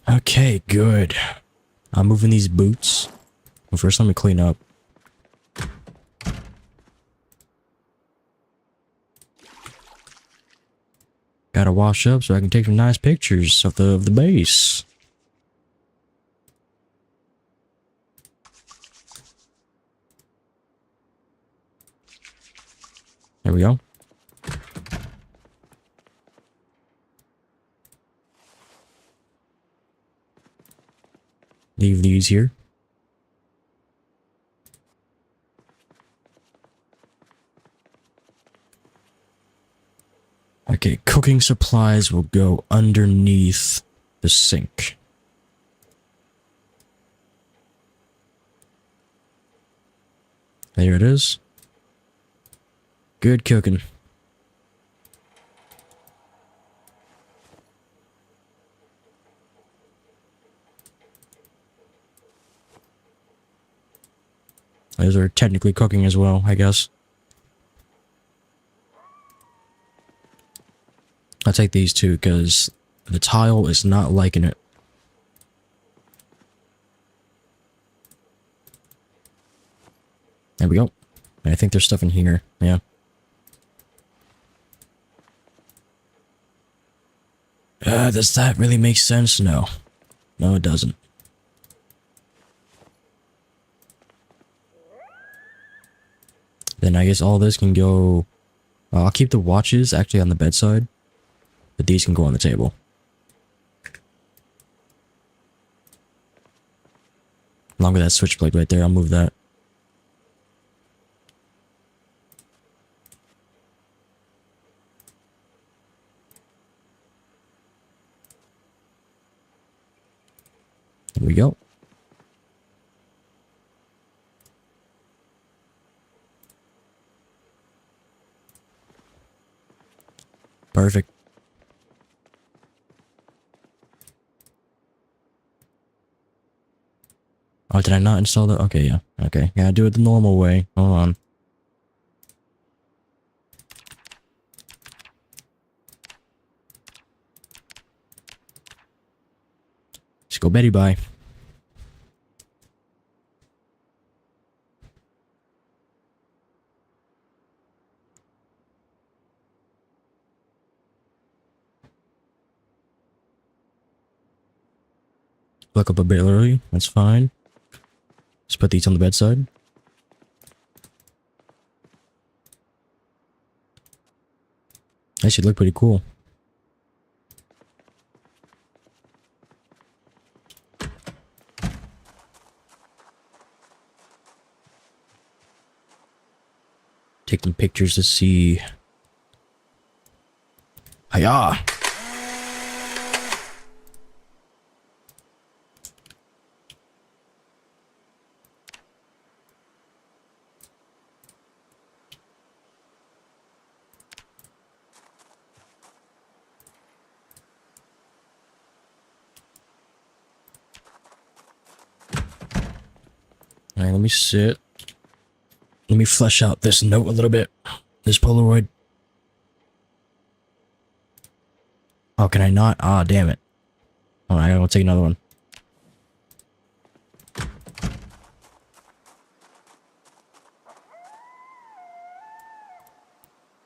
Okay, good. I'm moving these boots. Well, first, let me clean up. Gotta wash up so I can take some nice pictures of the base. There we go. Leave these here. Okay, cooking supplies will go underneath the sink. There it is. Good cooking. Those are technically cooking as well, I guess. I'll take these two because the tile is not liking it. There we go. I think there's stuff in here. Yeah. Does that really make sense? No. No, it doesn't. Then I guess all this can go... I'll keep the watches actually on the bedside. But these can go on the table. Along with that switchblade right there, I'll move that. There we go. Perfect. Oh, did I not install that? Okay, yeah. Okay, gotta do it the normal way. Hold on. Let's go Betty bye. Look up a bit early. That's fine. Let's put these on the bedside. That should look pretty cool. Taking pictures to see. Hiya! Alright, let me sit. Let me flesh out this note a little bit. This Polaroid. Oh, can I not? Ah, damn it. Hold on, I gotta go take another one.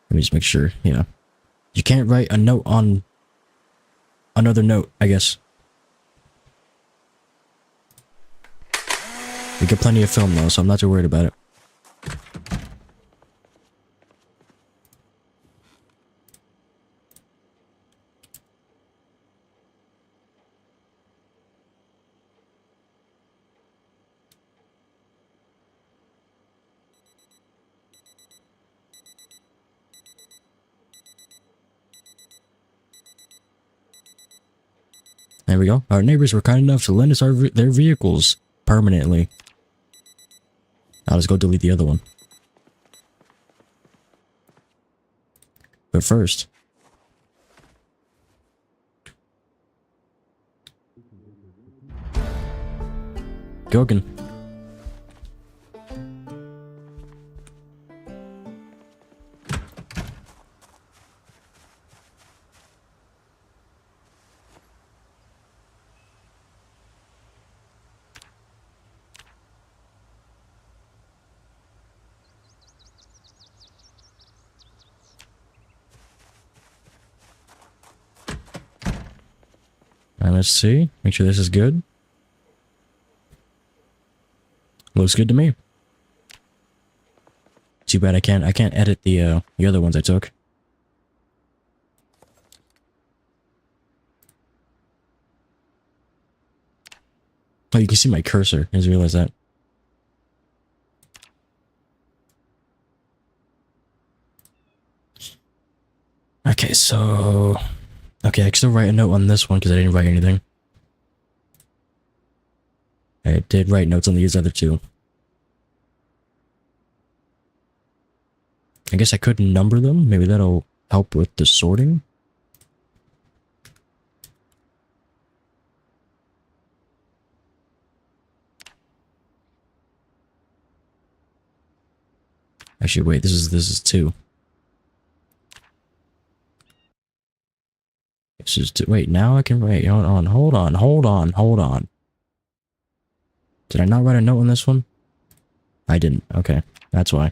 Let me just make sure, yeah. You can't write a note on another note, I guess. We get plenty of film though, so I'm not too worried about it. There we go. Our neighbors were kind enough to lend us their vehicles permanently. Now let's go delete the other one. But first, Gogan. Let's see. Make sure this is good. Looks good to me. Too bad I can't edit the other ones I took. Oh, you can see my cursor. I just realized that. Okay, so... Okay, I can still write a note on this one because I didn't write anything. I did write notes on these other two. I guess I could number them. Maybe that'll help with the sorting. Actually, wait, this is two. This is two. Wait, now I can write. Hold on. Did I not write a note on this one? I didn't. Okay, that's why.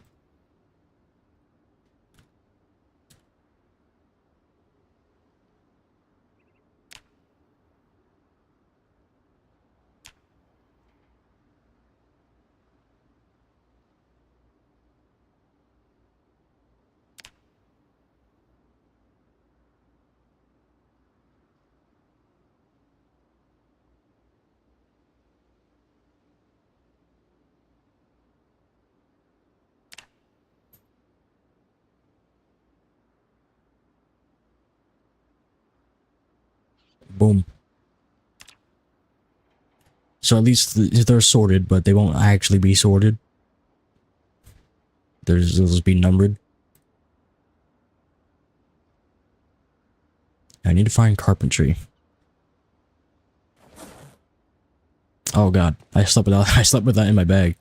Boom. So at least they're sorted, but they won't actually be sorted. They'll just be numbered. I need to find carpentry. Oh god, I slept with that in my bag.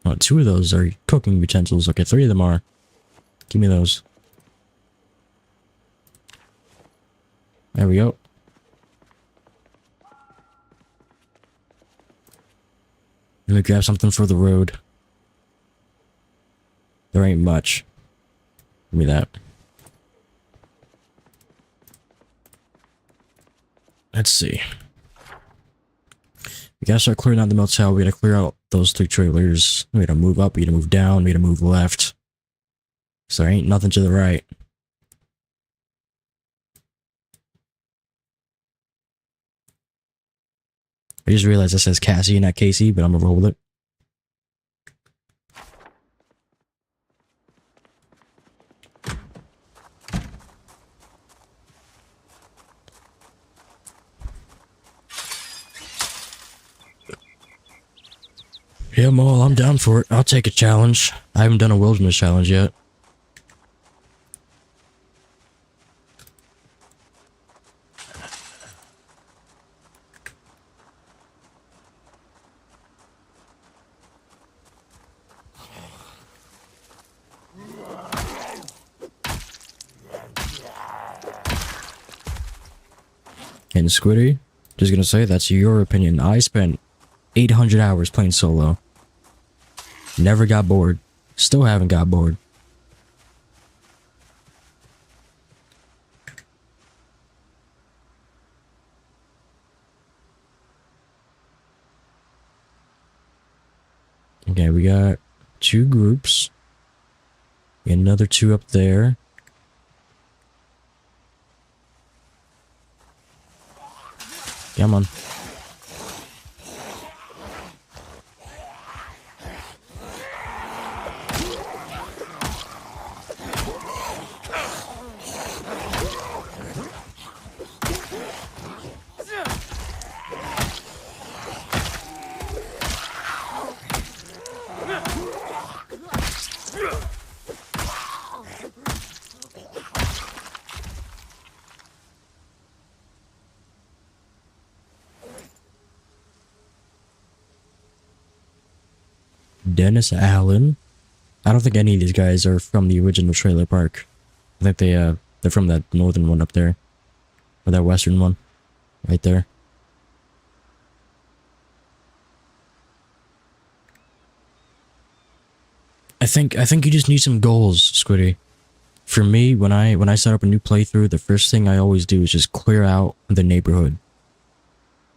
Oh, two of those are cooking utensils. Okay, three of them are. Give me those. There we go. Let me grab something for the road. There ain't much. Give me that. Let's see. We gotta start clearing out the motel. We gotta clear out those 3 trailers. We gotta move up. We gotta move down. We gotta move left. So there ain't nothing to the right. I just realized it says Cassie, not Casey, but I'm gonna roll with it. Yeah, Mole, I'm down for it. I'll take a challenge. I haven't done a wilderness challenge yet. And Squiddy, just gonna say that's your opinion. I spent 800 hours playing solo. Never got bored. Still haven't got bored. Okay, we got 2 groups. Another 2 up there. Come on. Dennis Allen. I don't think any of these guys are from the original trailer park. I think they're from that northern one up there. Or that western one. Right there. I think you just need some goals, Squiddy. For me, when I start up a new playthrough, the first thing I always do is just clear out the neighborhood.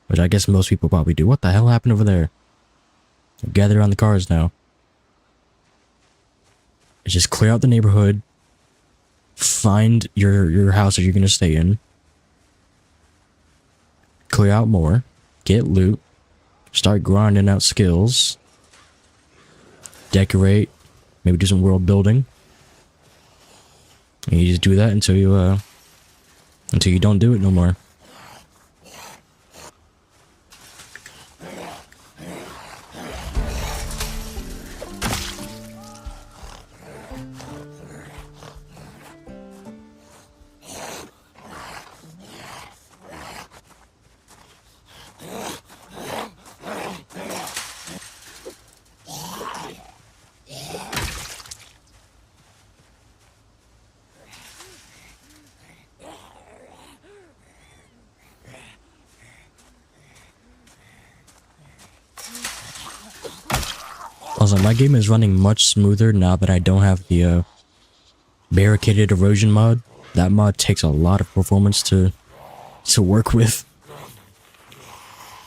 Which I guess most people probably do. What the hell happened over there? Gather around the cars now. Just clear out the neighborhood. Find your house that you're gonna stay in. Clear out more. Get loot. Start grinding out skills. Decorate. Maybe do some world building. And you just do that until you don't do it no more. Also, my game is running much smoother now that I don't have the barricaded erosion mod. That mod takes a lot of performance to work with,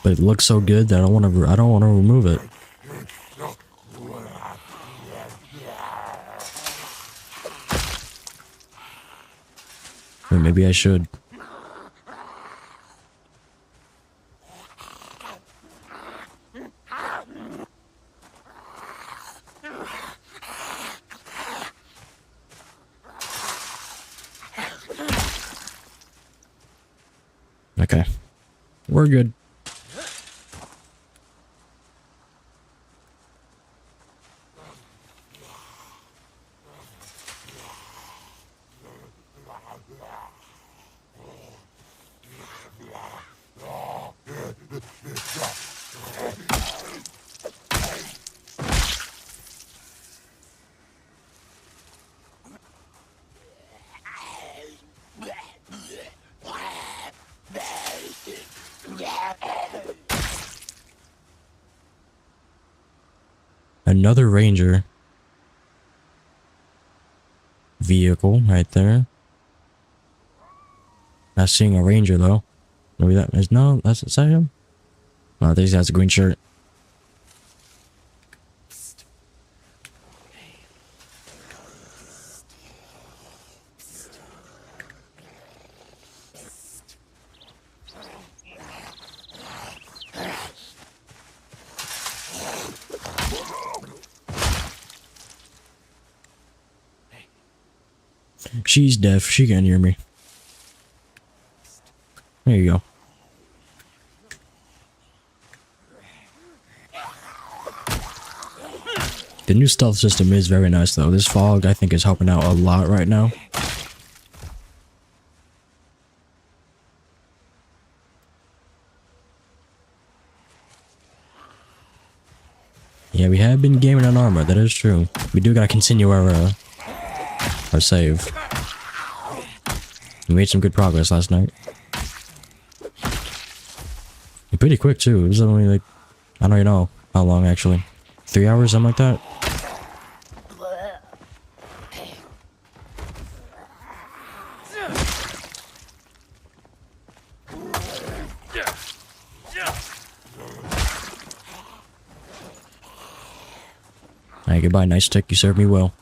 but it looks so good that I don't want to remove it. Or maybe I should. Okay. We're good. Another ranger vehicle right there. Not seeing a ranger though. Maybe that is no. Is that him? No, I think he has a green shirt. She's deaf. She can't hear me. There you go. The new stealth system is very nice though. This fog I think is helping out a lot right now. Yeah, we have been gaming on armor, that is true. We do gotta continue our save. We made some good progress last night. And pretty quick too. It was only like, I don't even know how long actually. 3 hours, something like that. Alright, goodbye, nice stick. You served me well.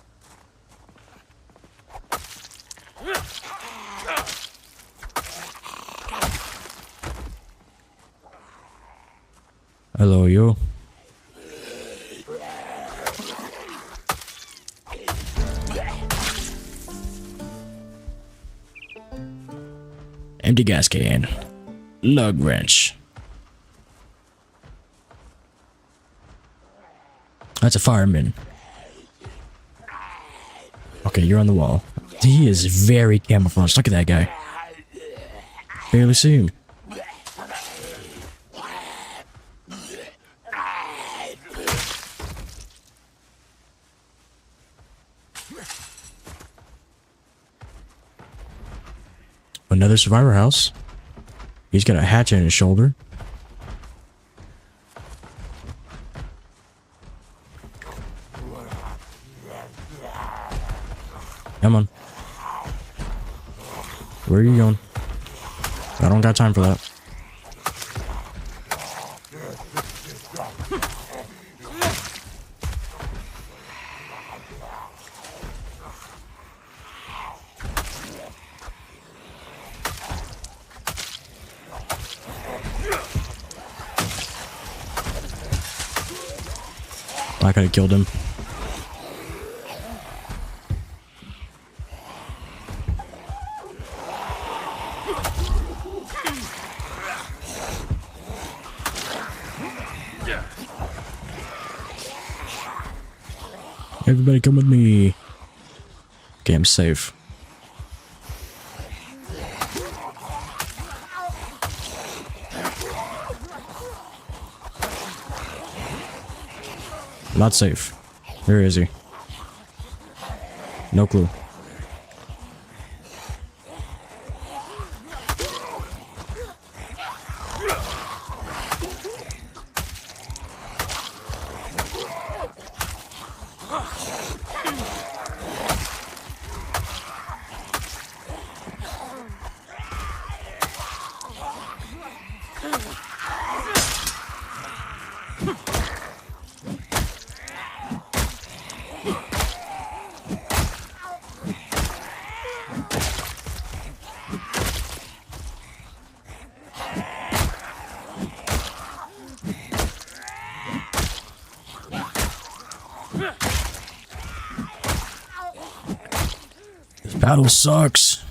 Hello, you. Empty gas can. Lug wrench. That's a fireman. Okay, you're on the wall. He is very camouflaged. Look at that guy. Barely see him. Another survivor house. He's got a hatchet in his shoulder. Come on. Where are you going? I don't got time for that. I could have killed him. Everybody come with me. Okay, I'm safe. Not safe. Where is he? No clue. This battle sucks.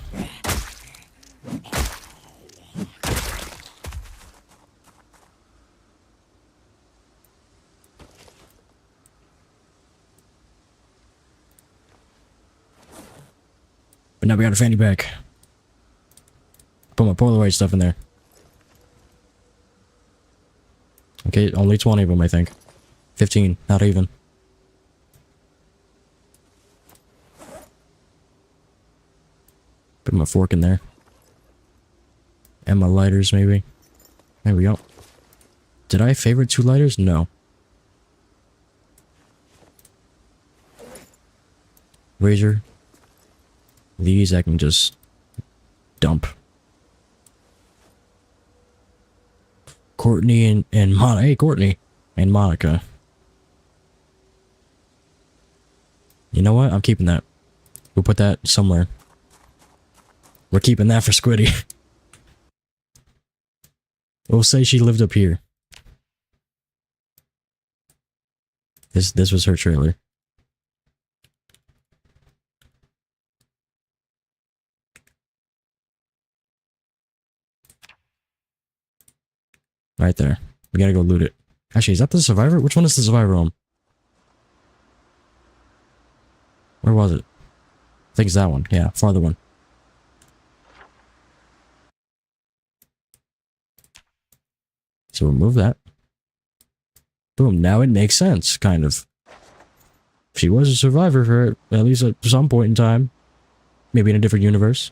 But now we got a fanny pack. Put my Polaroid stuff in there. Okay, only 20 of them, I think. 15, not even. Put my fork in there. And my lighters, maybe. There we go. Did I favorite 2 lighters? No. Razor. These I can just dump. Courtney and Monica. Hey, Courtney and Monica. You know what? I'm keeping that. We'll put that somewhere. We're keeping that for Squiddy. We'll say she lived up here. This was her trailer. Right there. We gotta go loot it. Actually, is that the survivor? Which one is the survivor room? Where was it? I think it's that one. Yeah, farther one. So we'll move that. Boom, now it makes sense, kind of. She was a survivor for at least at some point in time. Maybe in a different universe.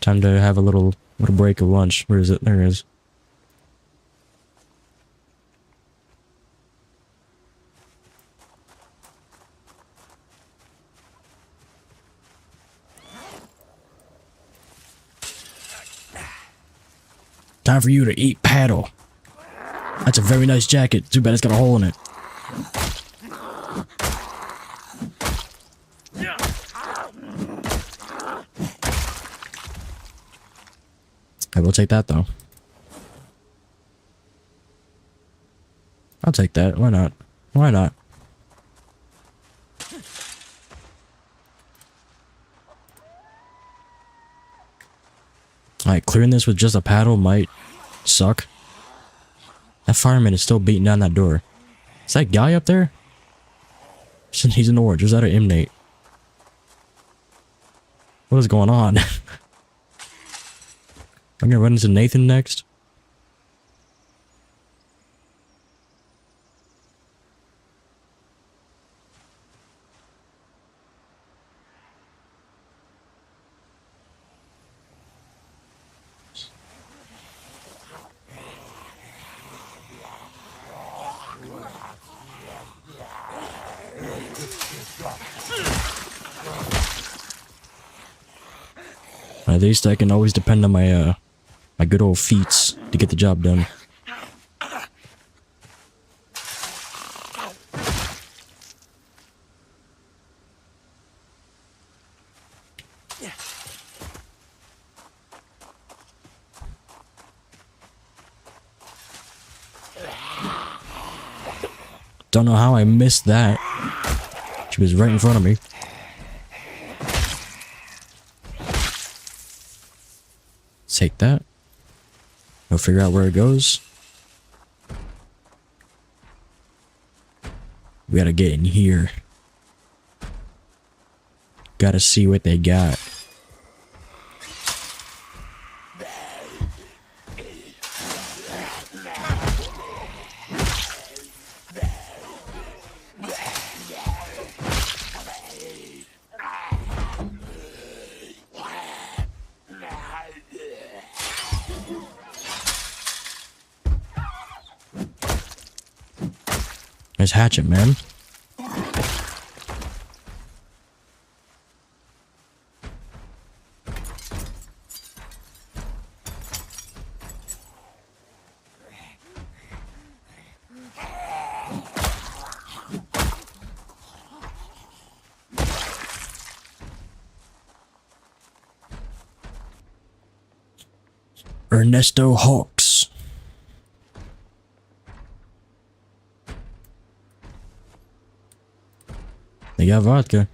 Time to have a little break of lunch. Where is it? There it is. Time for you to eat paddle. That's a very nice jacket. Too bad it's got a hole in it. I will take that though. I'll take that. Why not? Why not? Alright, clearing this with just a paddle might suck. That fireman is still beating down that door. Is that guy up there? He's an orange. Is that an M-Nate? What is going on? I'm gonna run into Nathan next. At least I can always depend on my my good old feats to get the job done. Don't know how I missed that. She was right in front of me. Take that. We'll figure out where it goes. We gotta get in here. Gotta see what they got. Nice hatchet, man. Ernesto Hawks. They got vodka.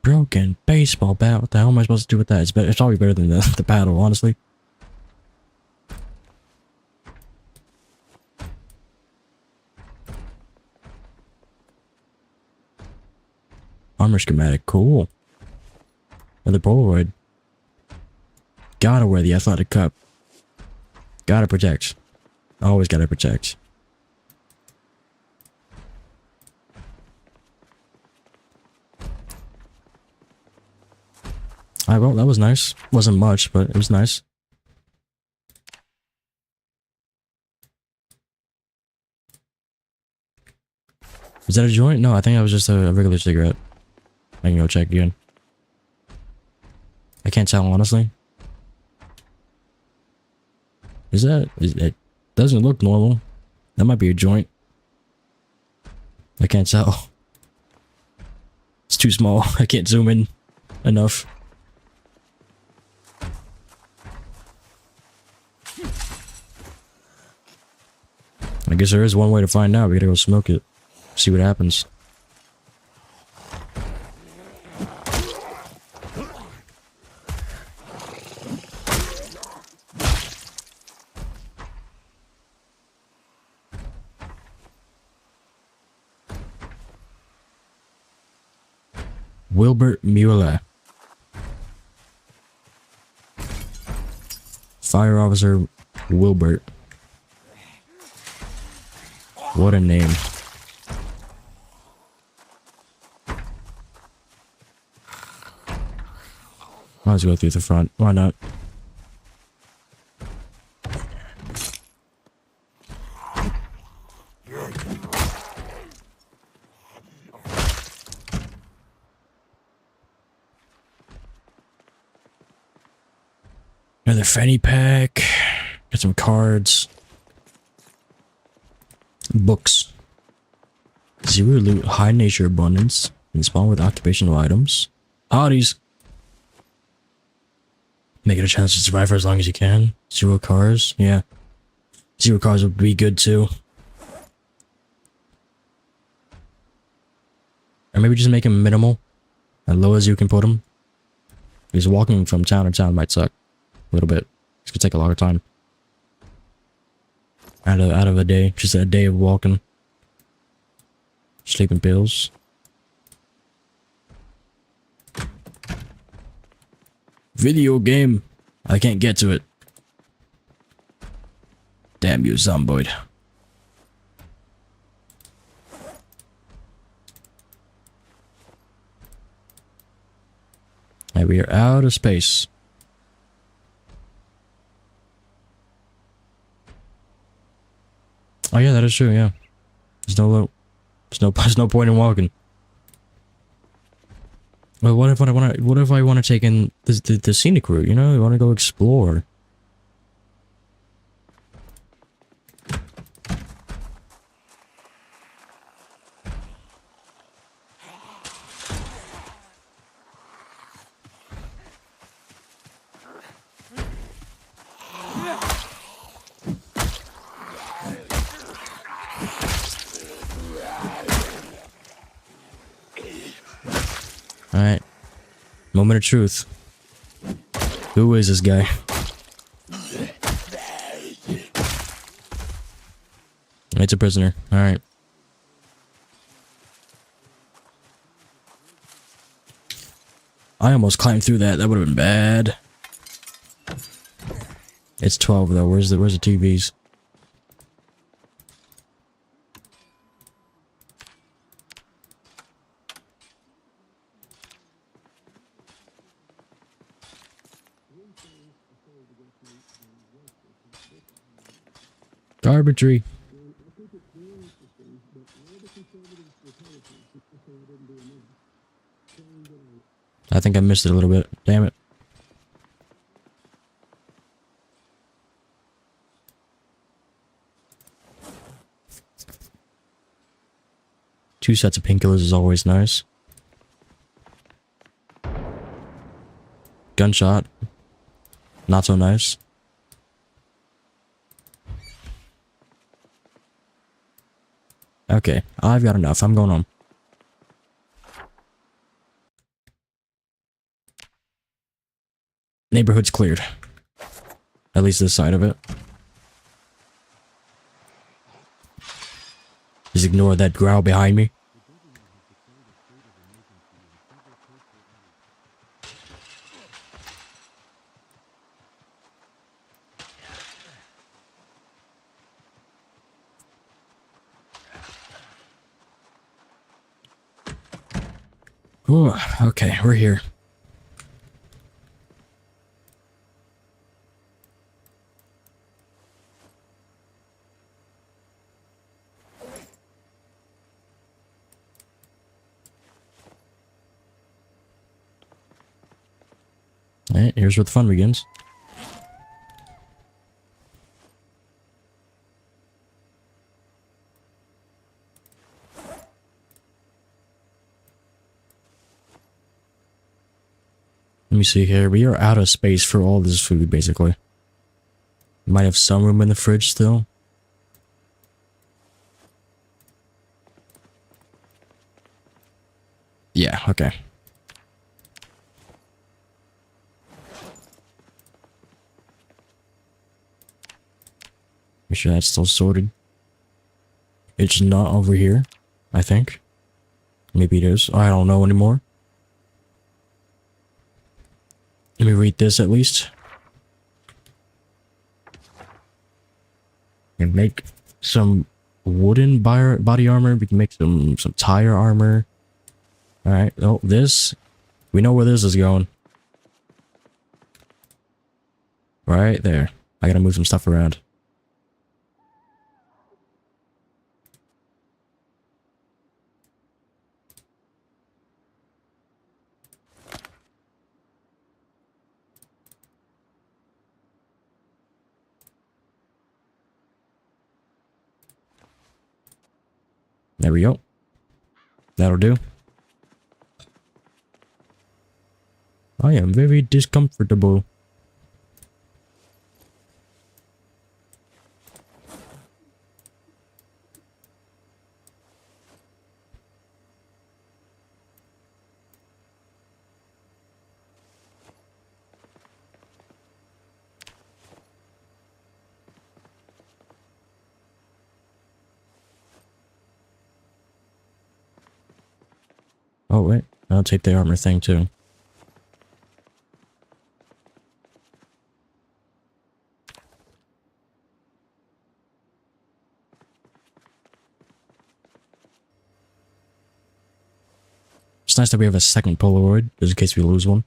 Broken baseball bat. What the hell am I supposed to do with that? It's probably better than the paddle, honestly. Armor schematic, cool. Another Polaroid. Gotta wear the athletic cup. Gotta protect. Always gotta protect. Alright, well, that was nice. Wasn't much, but it was nice. Is that a joint? No, I think that was just a regular cigarette. I can go check again. I can't tell, honestly. It doesn't look normal. That might be a joint. I can't tell. It's too small. I can't zoom in enough. I guess there is one way to find out. We gotta go smoke it. See what happens. Wilbert Mueller. Fire Officer Wilbert. What a name. Let's go through the front. Why not? Another fanny pack. Got some cards. Books. Zero loot, high nature abundance. And spawn with occupational items. Hotties. Make it a chance to survive for as long as you can. Zero cars. Yeah. Zero cars would be good too. Or maybe just make them minimal. As low as you can put them. Because walking from town to town might suck. A little bit. It's gonna take a lot of time. Out of a day. Just a day of walking. Sleeping pills. Video game. I can't get to it. Damn you, Zomboid. And we are out of space. Oh yeah, that is true, yeah. There's no point in walking. But what if I wanna take in the scenic route, you know? I wanna go explore. Alright. Moment of truth. Who is this guy? It's a prisoner. Alright. I almost climbed through that. That would have been bad. It's 12 though. Where's the TVs? Carpentry. I think I missed it a little bit. Damn it. Two sets of painkillers is always nice. Gunshot. Not so nice. Okay, I've got enough. I'm going home. Neighborhood's cleared. At least this side of it. Just ignore that growl behind me. Ooh, okay, we're here. Alright, here's where the fun begins. Let me see here. We are out of space for all this food, basically. Might have some room in the fridge still. Yeah, okay. Make sure that's still sorted. It's not over here, I think. Maybe it is. I don't know anymore. Let me read this at least. And make some wooden body armor. We can make some tire armor. Alright, oh, this. We know where this is going. Right there. I gotta move some stuff around. There we go. That'll do. I am very discomfortable. Oh wait, I'll take the armor thing too. It's nice that we have a second Polaroid, just in case we lose one.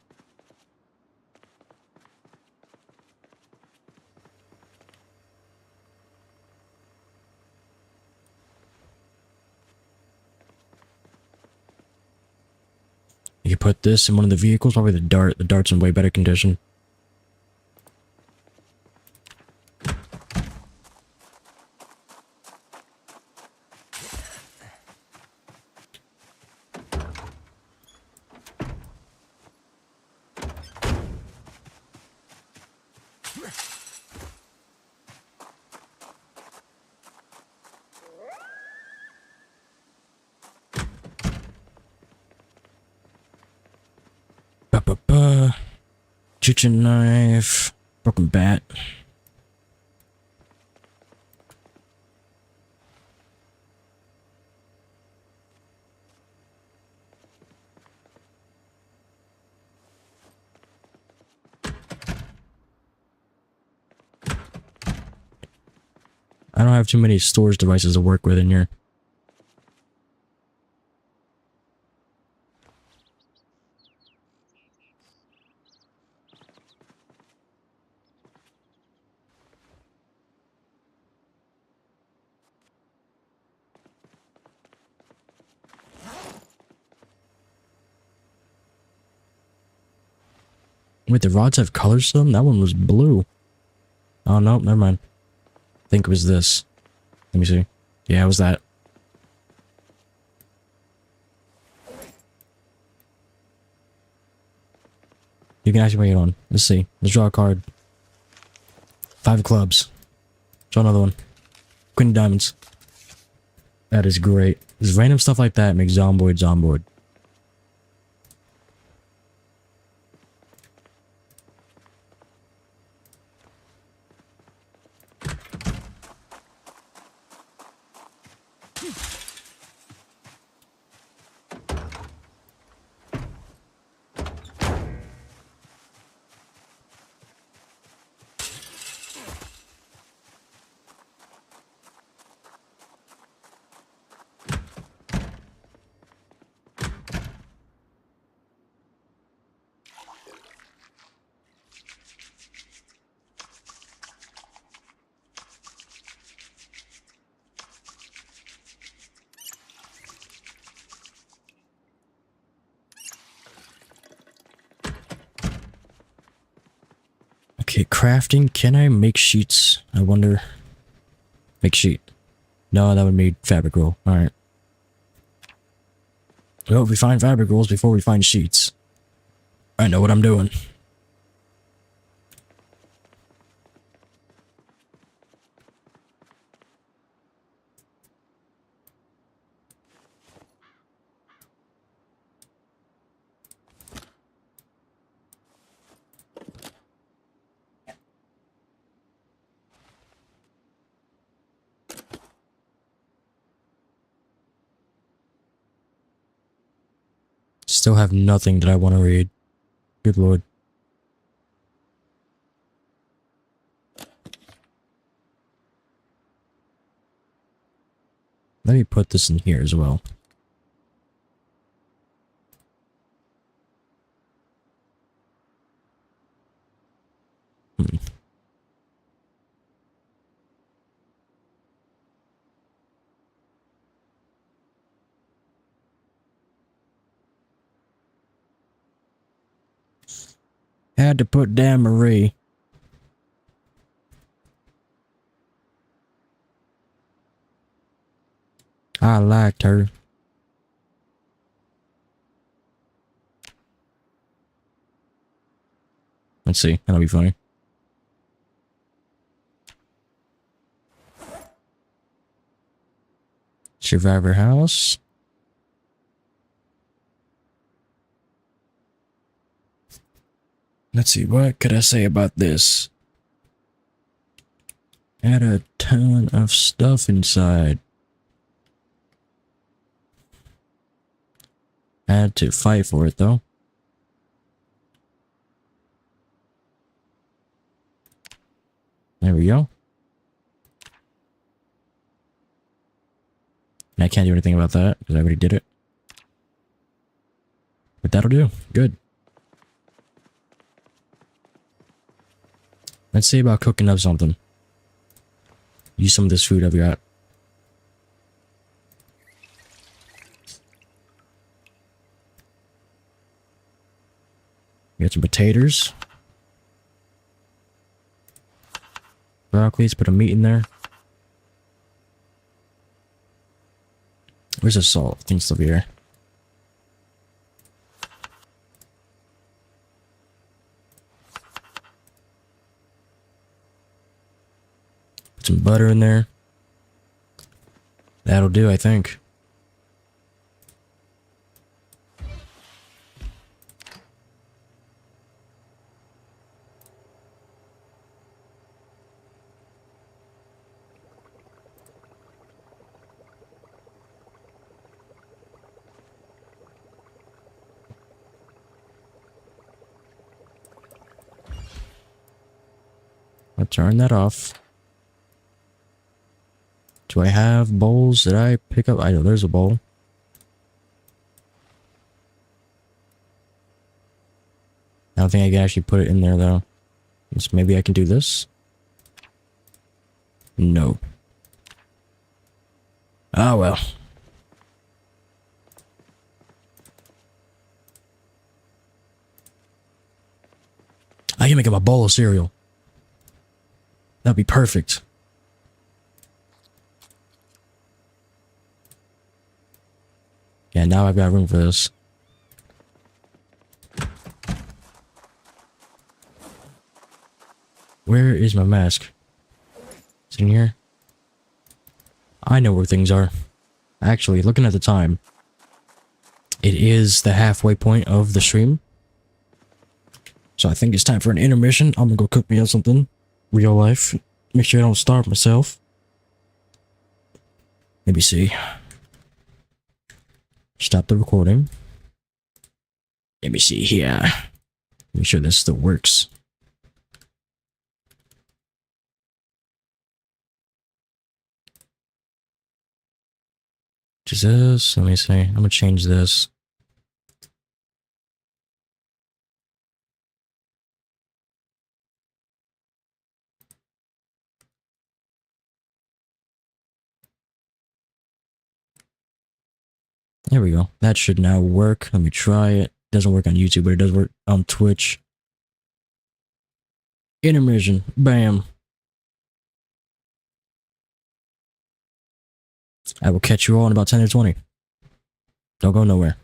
You could put this in one of the vehicles, probably the Dart. The Dart's in way better condition. Kitchen knife, broken bat. I don't have too many storage devices to work with in here. Wait, the rods have colors to them? That one was blue. Oh, no, never mind. I think it was this. Let me see. Yeah, it was that. You can activate it on. Let's see. Let's draw a card. 5 of clubs. Draw another one. Queen of diamonds. That is great. Just random stuff like that makes Zomboid Zomboid. Okay, crafting. Can I make sheets? I wonder. Make sheet. No, that would be fabric roll. Alright. Well, we find fabric rolls before we find sheets. I know what I'm doing. Still have nothing that I want to read. Good lord. Let me put this in here as well. Had to put down Marie. I liked her. Let's see. That'll be funny. Survivor house. Let's see. What could I say about this? Had a ton of stuff inside. Had to fight for it though. There we go. And I can't do anything about that because I already did it. But that'll do. Good. Let's see about cooking up something. Use some of this food I've got. We got some potatoes. Broccoli, let's put a meat in there. Where's the salt? I think it's over here. Put some butter in there. That'll do, I think. I'll turn that off. Do I have bowls that I pick up? I know there's a bowl. I don't think I can actually put it in there though. So maybe I can do this? No. Ah well. I can make up a bowl of cereal. That'd be perfect. Yeah, now I've got room for this. Where is my mask? Is it in here? I know where things are. Actually, looking at the time, it is the halfway point of the stream. So I think it's time for an intermission. I'm gonna go cook me up something. Real life. Make sure I don't starve myself. Let me see. Stop the recording. Let me see here. Make sure this still works. What is this? Let me see. I'm gonna change this. There we go. That should now work. Let me try it. Doesn't work on YouTube, but it does work on Twitch. Intermission. Bam. I will catch you all in about 10 or 20. Don't go nowhere.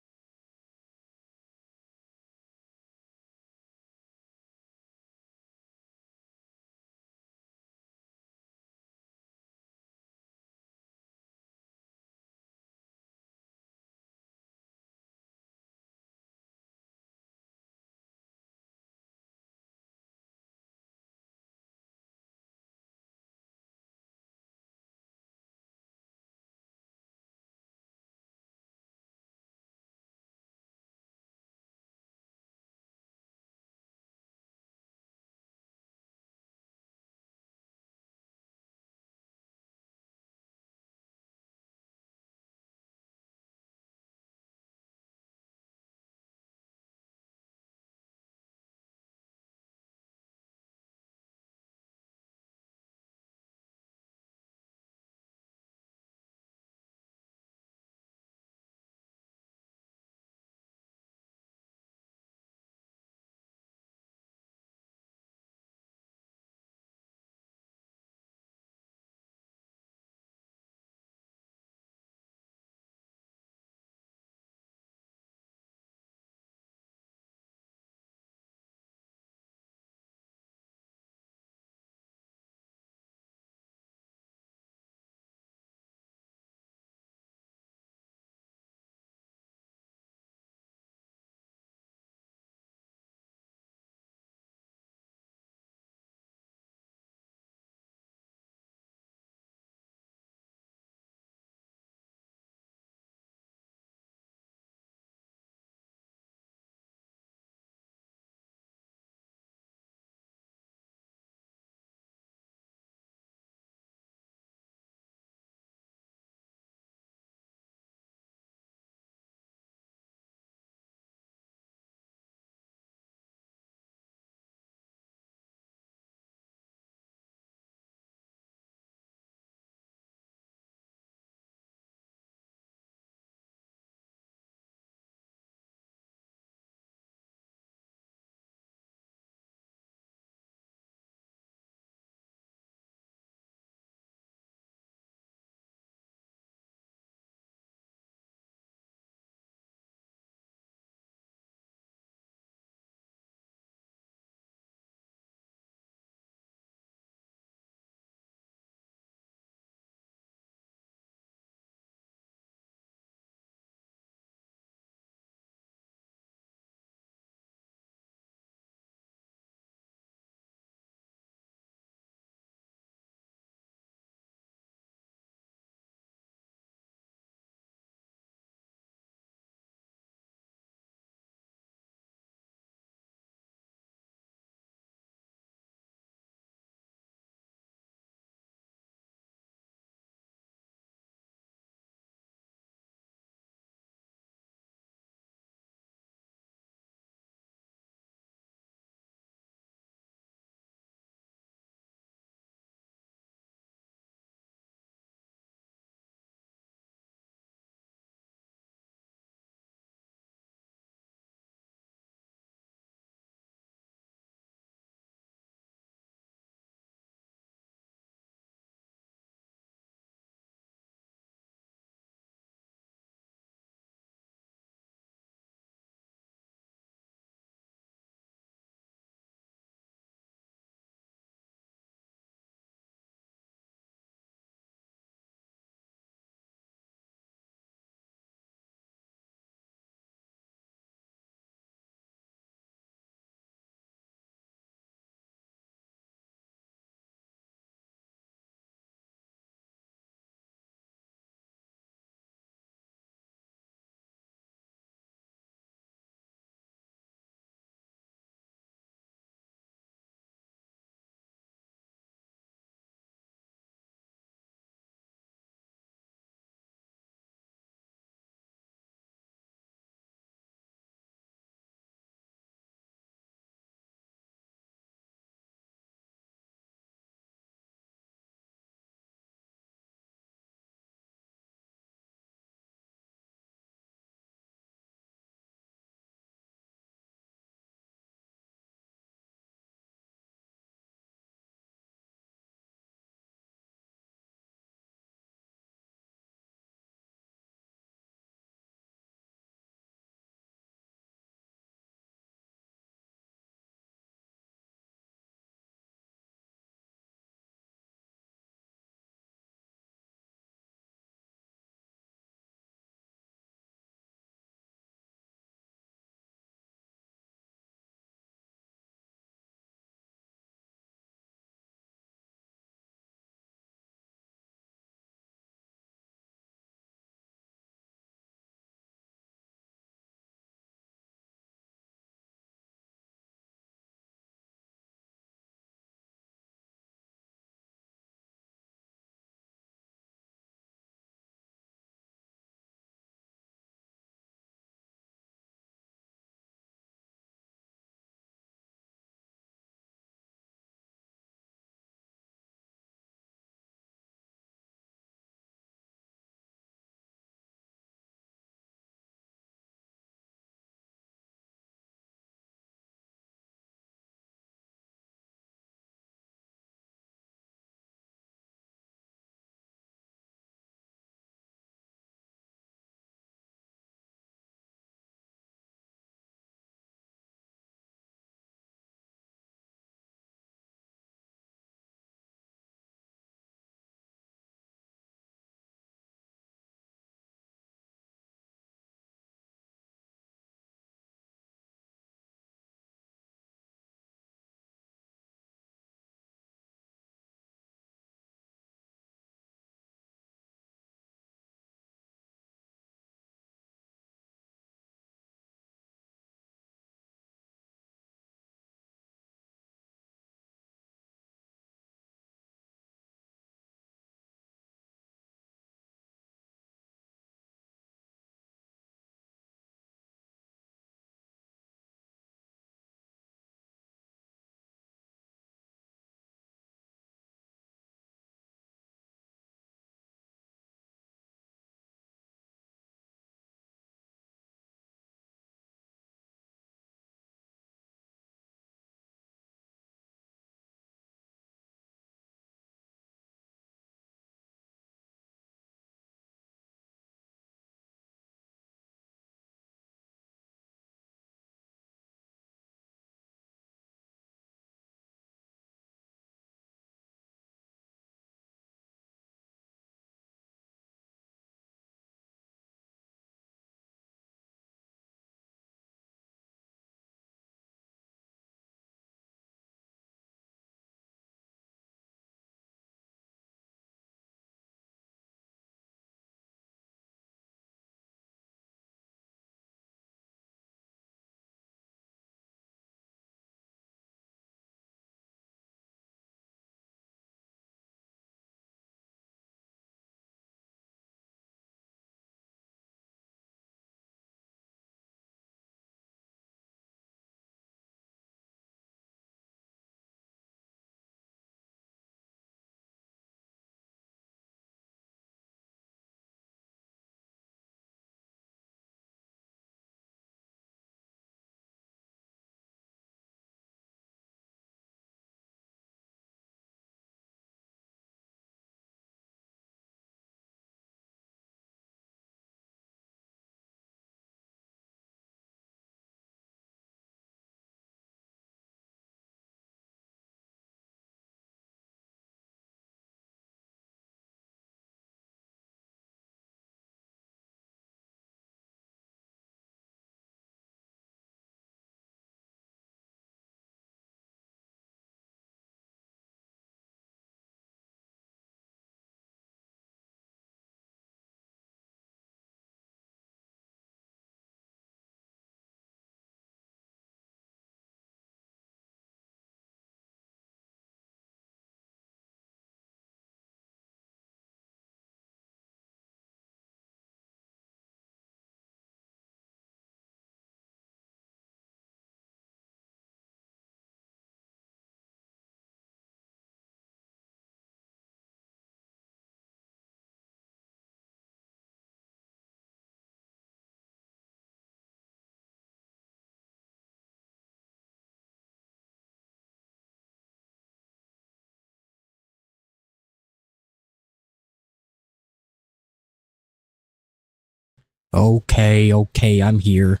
Okay, okay, I'm here.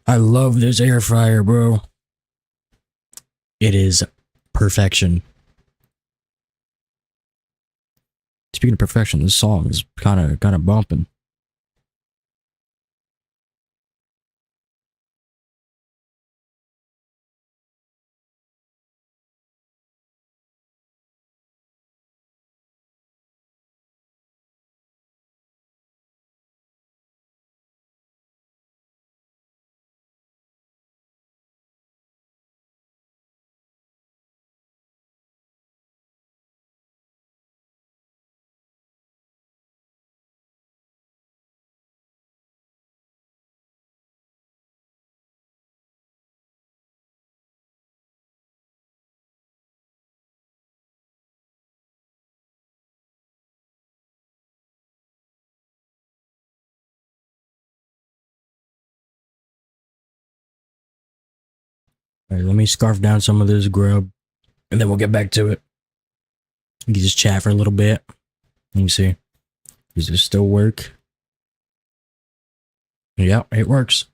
I love this air fryer, bro. It is perfection. Speaking of perfection, this song is kind of bumping. All right, let me scarf down some of this grub, and then we'll get back to it. You can just chat for a little bit. Let me see. Does this still work? Yeah, it works.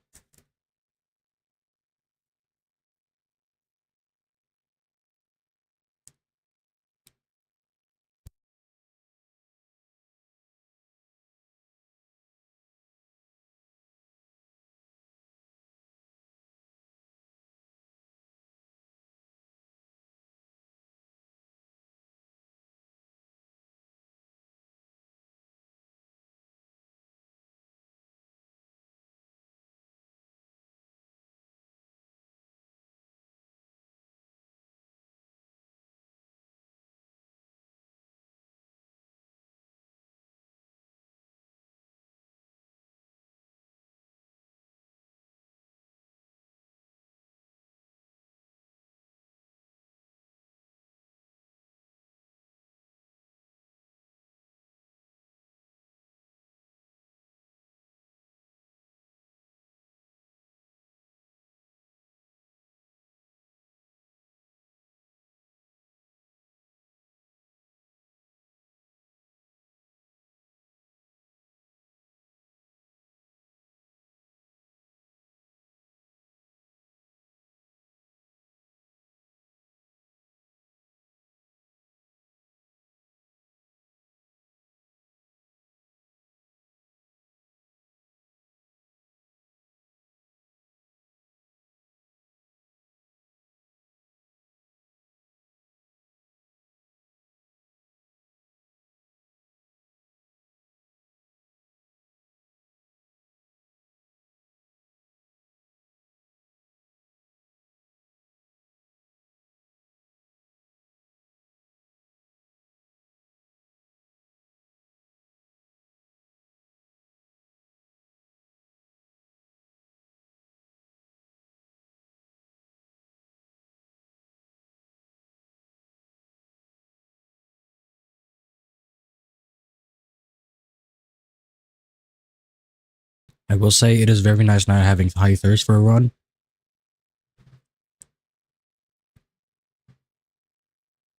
I will say it is very nice not having high thirst for a run.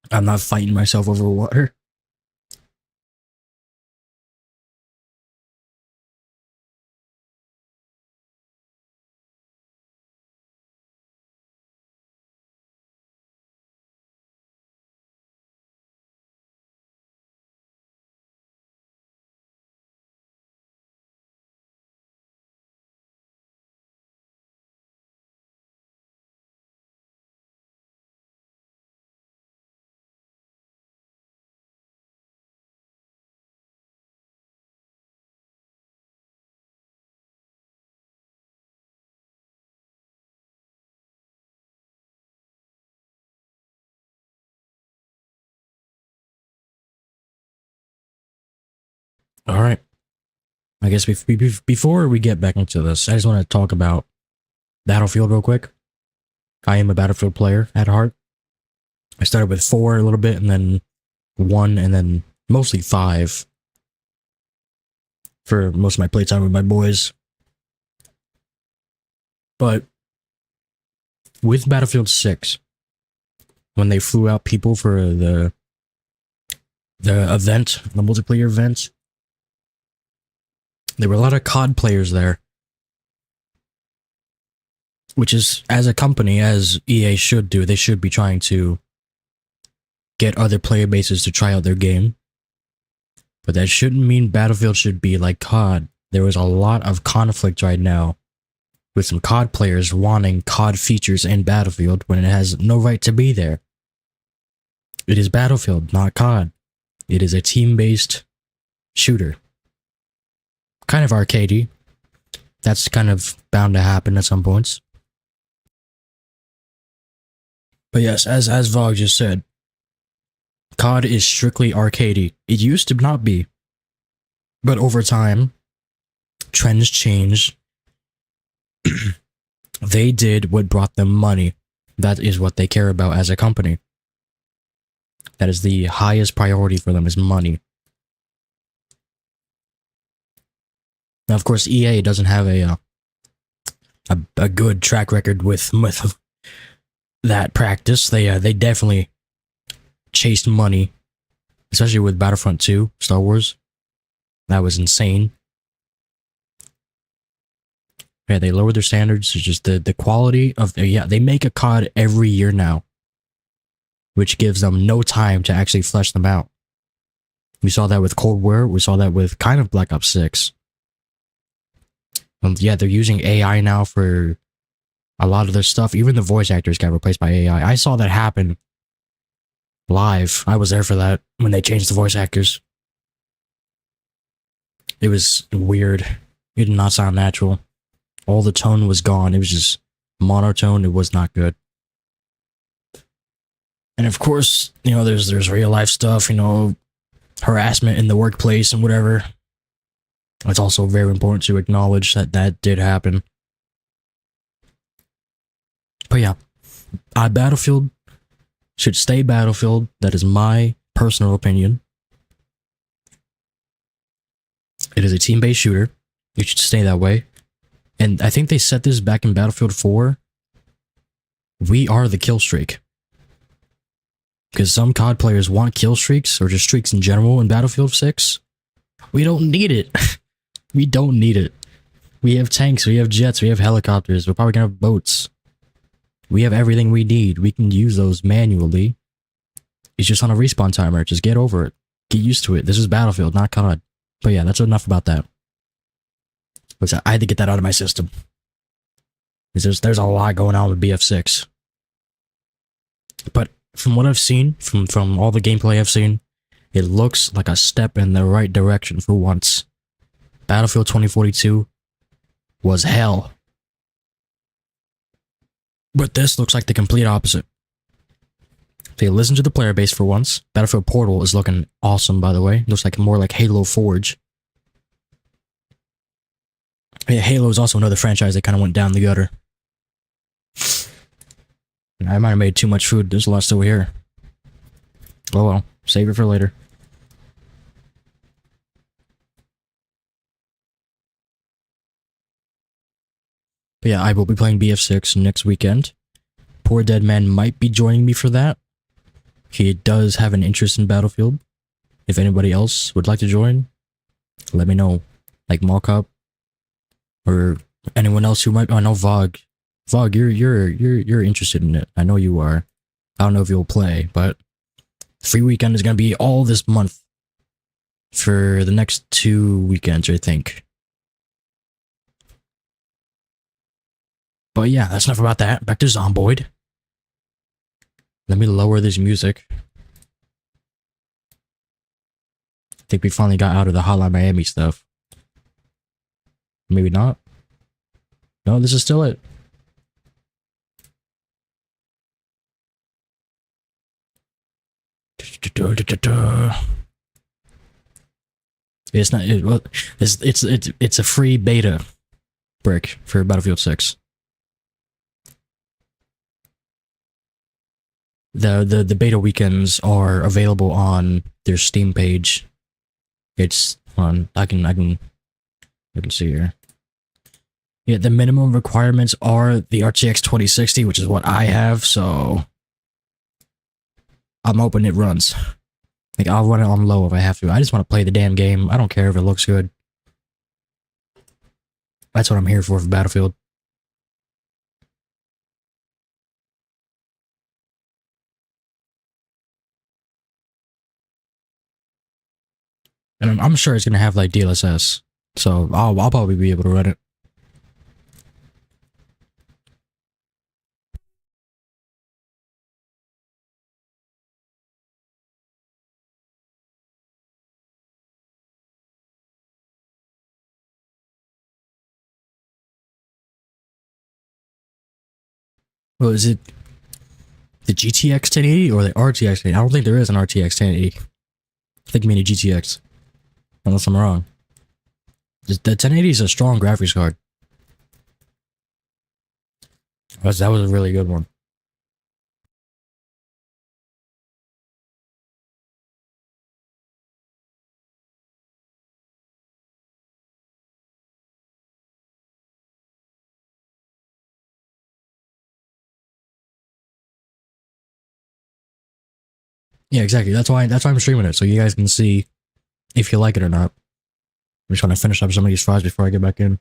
I'm not fighting myself over water. All right. I guess before we get back into this, I just want to talk about Battlefield real quick. I am a Battlefield player at heart. I started with 4 a little bit, and then 1, and then mostly 5 for most of my playtime with my boys. But with Battlefield 6, when they flew out people for the event, the multiplayer event, There were a lot of COD players there. Which is, as a company, as EA should do, they should be trying to get other player bases to try out their game. But that shouldn't mean Battlefield should be like COD. There was a lot of conflict right now with some COD players wanting COD features in Battlefield when it has no right to be there. It is Battlefield, not COD. It is a team-based shooter. Kind of arcadey. That's kind of bound to happen at some points. But yes, as Vog just said, COD is strictly arcadey. It used to not be. But over time, trends changed. They did what brought them money. That is what they care about as a company. That is the highest priority for them, is money. Now, of course, EA doesn't have a good track record with that practice. They definitely chased money, especially with Battlefront 2, Star Wars. That was insane. Yeah, they lowered their standards. It's just the quality of they make a COD every year now, which gives them no time to actually flesh them out. We saw that with Cold War. We saw that with kind of Black Ops 6. Yeah, they're using AI now for a lot of their stuff. Even the voice actors got replaced by AI. I saw that happen live. I was there for that when they changed the voice actors. It was weird. It did not sound natural. All the tone was gone. It was just monotone. It was not good. And of course, you know, there's real life stuff, you know, harassment in the workplace and whatever. It's also very important to acknowledge that that did happen. But yeah, Battlefield should stay Battlefield. That is my personal opinion. It is a team-based shooter. It should stay that way. And I think they set this back in Battlefield 4. We are the kill streak. Because some COD players want kill streaks, or just streaks in general in Battlefield 6. We don't need it. We don't need it. We have tanks, we have jets, we have helicopters, we're probably gonna have boats. We have everything we need. We can use those manually. It's just on a respawn timer. Just get over it. Get used to it. This is Battlefield, not COD. But yeah, that's enough about that. But I had to get that out of my system. There's a lot going on with BF6. But from what I've seen, from all the gameplay I've seen, it looks like a step in the right direction for once. Battlefield 2042 was hell. But this looks like the complete opposite. They listen to the player base for once. Battlefield Portal is looking awesome, by the way. Looks like more like Halo Forge. Yeah, Halo is also another franchise that kind of went down the gutter. I might have made too much food. There's a lot still here. Oh well, save it for later. But yeah, I will be playing BF6 next weekend. Poor Dead Man might be joining me for that. He does have an interest in Battlefield. If anybody else would like to join, let me know. Like Mockup, or anyone else who might. I know Vog. Vog, you're interested in it. I know you are. I don't know if you'll play, but free weekend is gonna be all this month for the next 2 weekends, I think. But yeah, that's enough about that. Back to Zomboid. Let me lower this music. I think we finally got out of the Hotline Miami stuff. Maybe not. No, this is still it. It's not. It's a free beta brick for Battlefield 6. The beta weekends are available on their Steam page. It's on. I can see here. Yeah, the minimum requirements are the RTX 2060, which is what I have, so I'm hoping it runs. Like, I'll run it on low if I have to. I just want to play the damn game. I don't care if it looks good. That's what I'm here for Battlefield. And I'm sure it's gonna have like DLSS, so I'll probably be able to run it. Well, is it the GTX 1080 or the RTX 1080? I don't think there is an RTX 1080. I think you mean a GTX, unless I'm wrong. The 1080 is a strong graphics card. That was a really good one. Yeah, exactly. That's why I'm streaming it, so you guys can see if you like it or not. I'm just trying to finish up some of these fries before I get back in.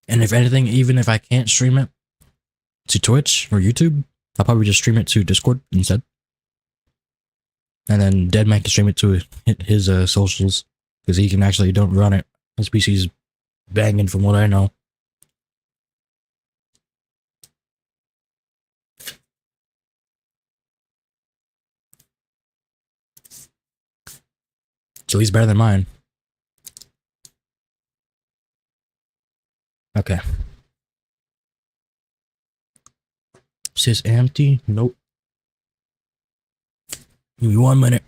And if anything, even if I can't stream it to Twitch or YouTube, I'll probably just stream it to Discord instead. And then Deadman can stream it to his socials, because he can actually don't run it. His PC's banging from what I know. So he's better than mine. Okay. Is this empty? Nope. Give me 1 minute.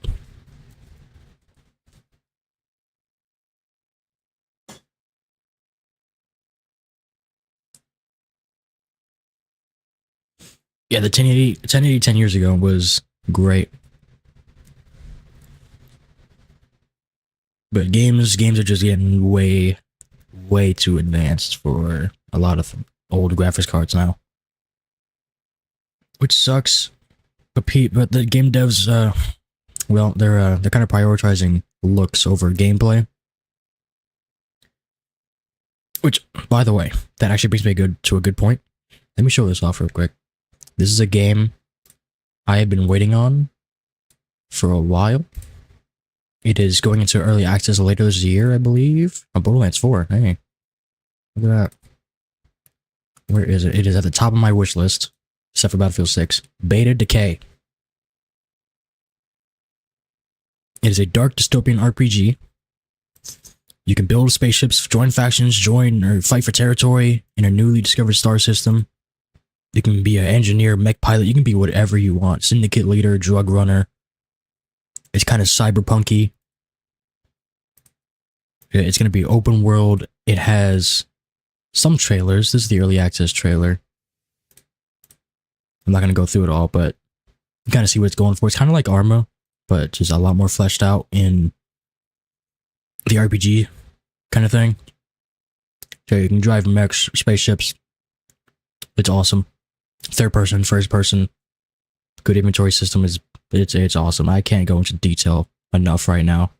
Yeah, the 1080 10 years ago was great. But games are just getting way too advanced for a lot of old graphics cards now. Which sucks. But the game devs, well, they're kind of prioritizing looks over gameplay. Which, by the way, that actually brings me to a good point. Let me show this off real quick. This is a game I have been waiting on for a while. It is going into early access later this year, I believe. Oh, Borderlands 4. Hey, look at that. Where is it? It is at the top of my wish list, except for Battlefield 6. Beta Decay. It is a dark dystopian RPG. You can build spaceships, join factions, join or fight for territory in a newly discovered star system. You can be an engineer, mech pilot. You can be whatever you want. Syndicate leader, drug runner. It's kind of cyberpunky. It's going to be open world. It has some trailers. This is the early access trailer. I'm not going to go through it all, but you kind of see what it's going for. It's kind of like Arma, but just a lot more fleshed out in the RPG kind of thing. So you can drive mechs, spaceships. It's awesome. Third person, first person. Good inventory system is it's awesome. I can't go into detail enough right now.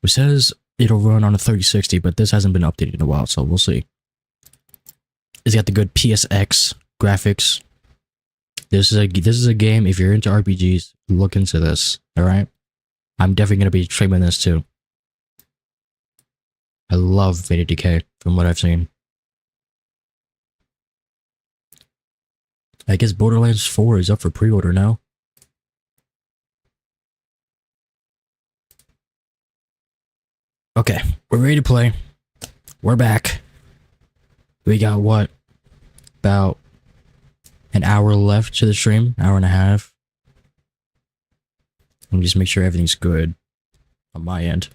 It says it'll run on a 3060, but this hasn't been updated in a while, so we'll see. It's got the good PSX graphics. This is a game. If you're into RPGs, look into this. All right, I'm definitely gonna be streaming this too. I love Beta Decay from what I've seen. I guess Borderlands 4 is up for pre-order now. Okay, we're ready to play. We're back. We got what? About an hour left to the stream, hour and a half. Let me just make sure everything's good on my end.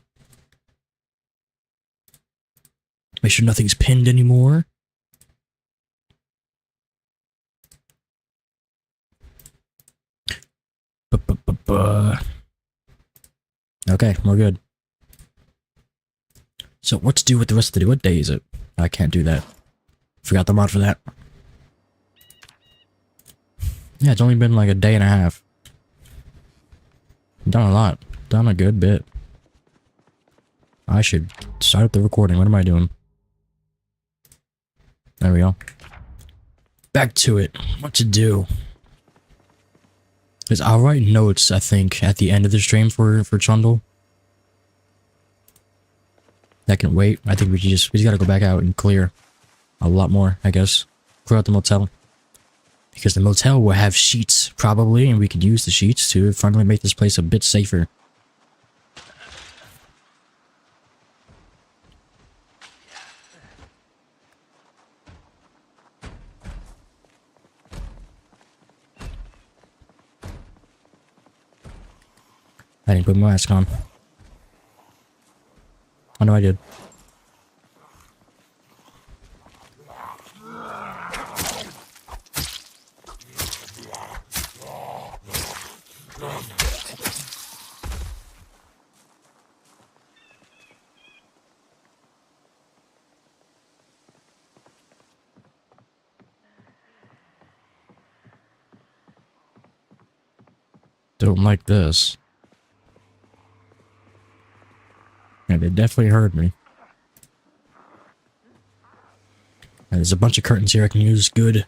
Make sure nothing's pinned anymore. Okay, we're good. So what to do with the rest of the day? What day is it? I can't do that. Forgot the mod for that. Yeah, it's only been like a day and a half. Done a lot. Done a good bit. I should start up the recording. What am I doing? There we go. Back to it. What to do? Because I'll write notes, I think, at the end of the stream for Chundle. That can wait. I think we just gotta go back out and clear a lot more, I guess. Clear out the motel. Because the motel will have sheets, probably, and we could use the sheets to finally make this place a bit safer. I didn't put my mask on. Oh no, I did. Don't like this. Yeah, they definitely heard me. And there's a bunch of curtains here I can use. Good.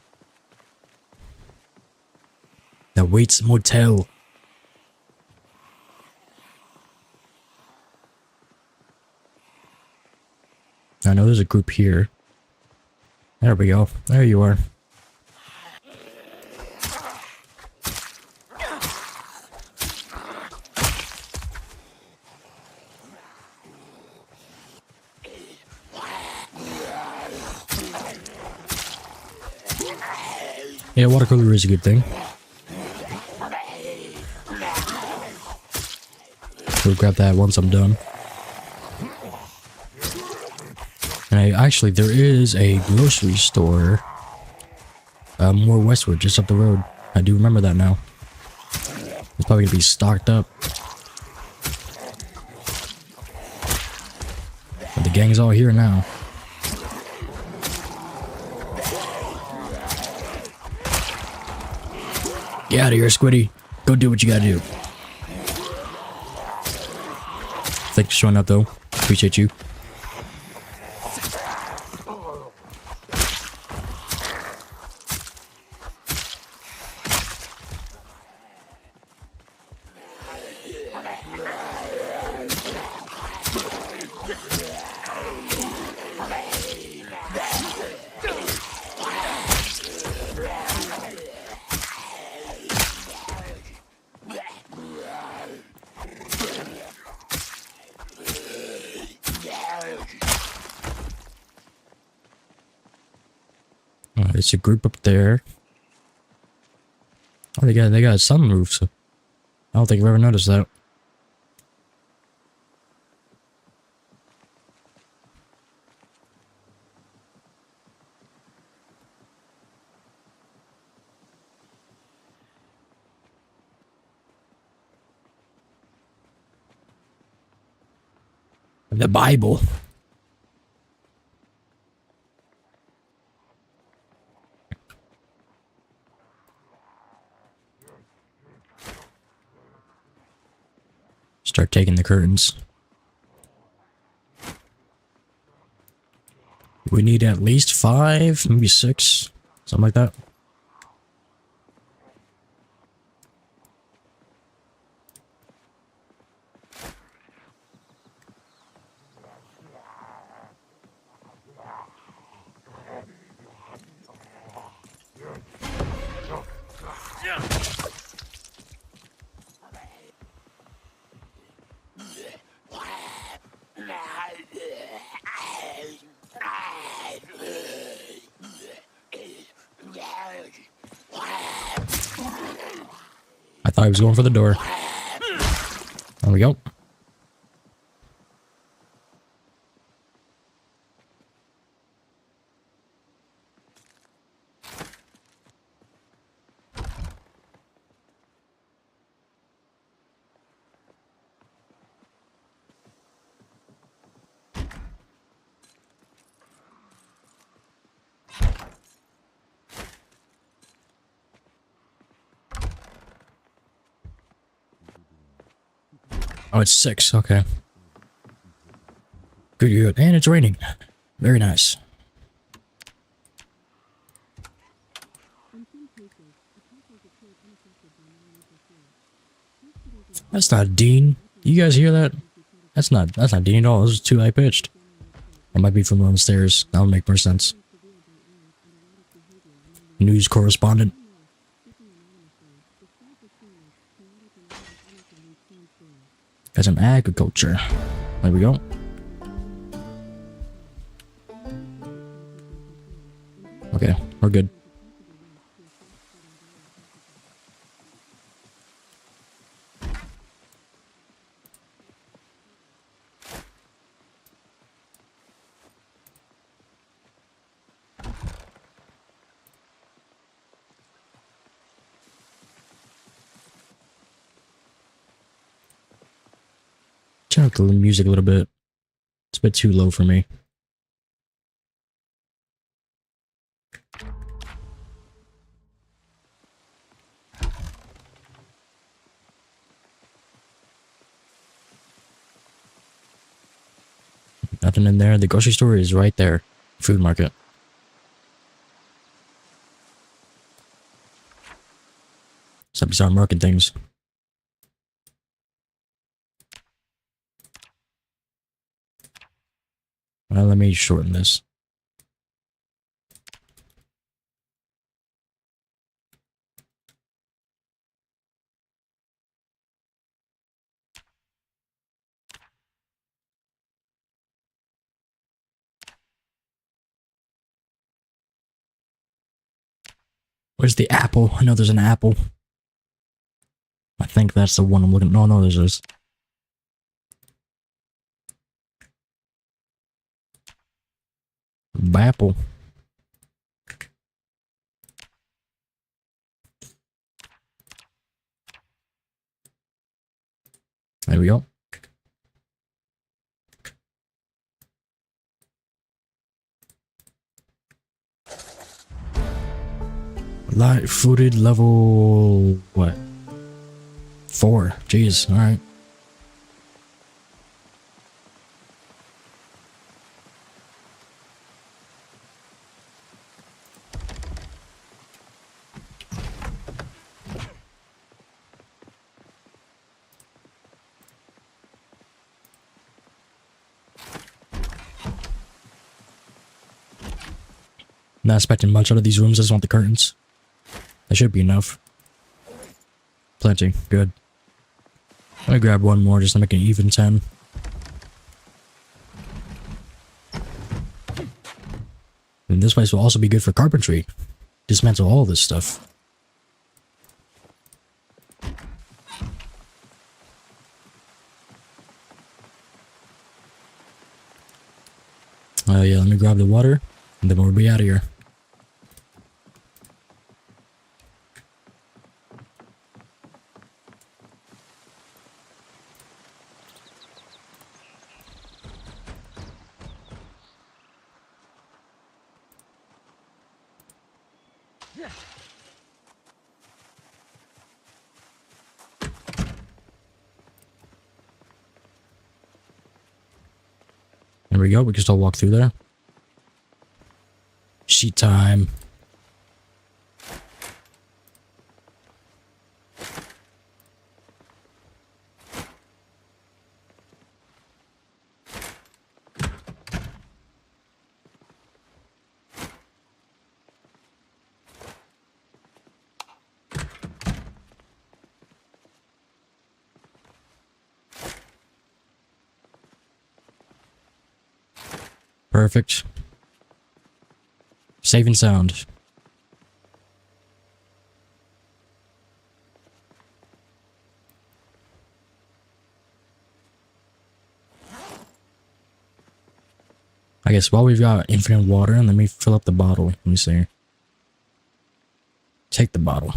The Waits Motel. I know there's a group here. There we go. There you are. Yeah, water cooler is a good thing. We'll grab that once I'm done. And actually, there is a grocery store more westward, just up the road. I do remember that now. It's probably gonna be stocked up. But the gang's all here now. Get out of here, Squiddy. Go do what you gotta do. Thanks for showing up, though. Appreciate you. There's a group up there. Oh, they got sunroofs. I don't think I've ever noticed that. The Bible. Start taking the curtains. We need at least 5, maybe 6, something like that. I thought he was going for the door. There we go. Oh, it's 6. Okay. Good, good. And it's raining. Very nice. That's not Dean. You guys hear that? That's not Dean at all. This is too high pitched. It might be from on the stairs. That would make more sense. News correspondent. Got some agriculture. There we go. Okay, we're good. Turn up the music a little bit. It's a bit too low for me. Nothing in there. The grocery store is right there. Food market. So we start marking things. Well, let me shorten this. Where's the apple? I know there's an apple. I think that's the one I'm looking. No, there's this. Apple. There we go. Light footed level what? 4. Jeez, alright. Not expecting much out of these rooms. I just want the curtains. That should be enough. Plenty. Good. I'm gonna grab one more just to make an even 10. And this place will also be good for carpentry. Dismantle all this stuff. Yeah, let me grab the water, and then we'll be out of here. There we go, we can still walk through there. Sheet time. Perfect. Safe and sound. I guess while we've got infinite water, let me fill up the bottle. Let me see. Take the bottle.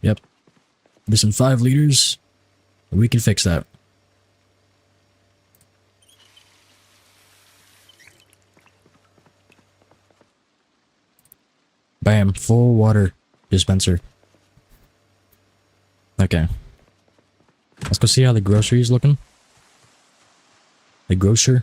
Yep. Missing 5 liters. We can fix that. Bam, full water dispenser. Okay. Let's go see how the grocery is looking. The grocer.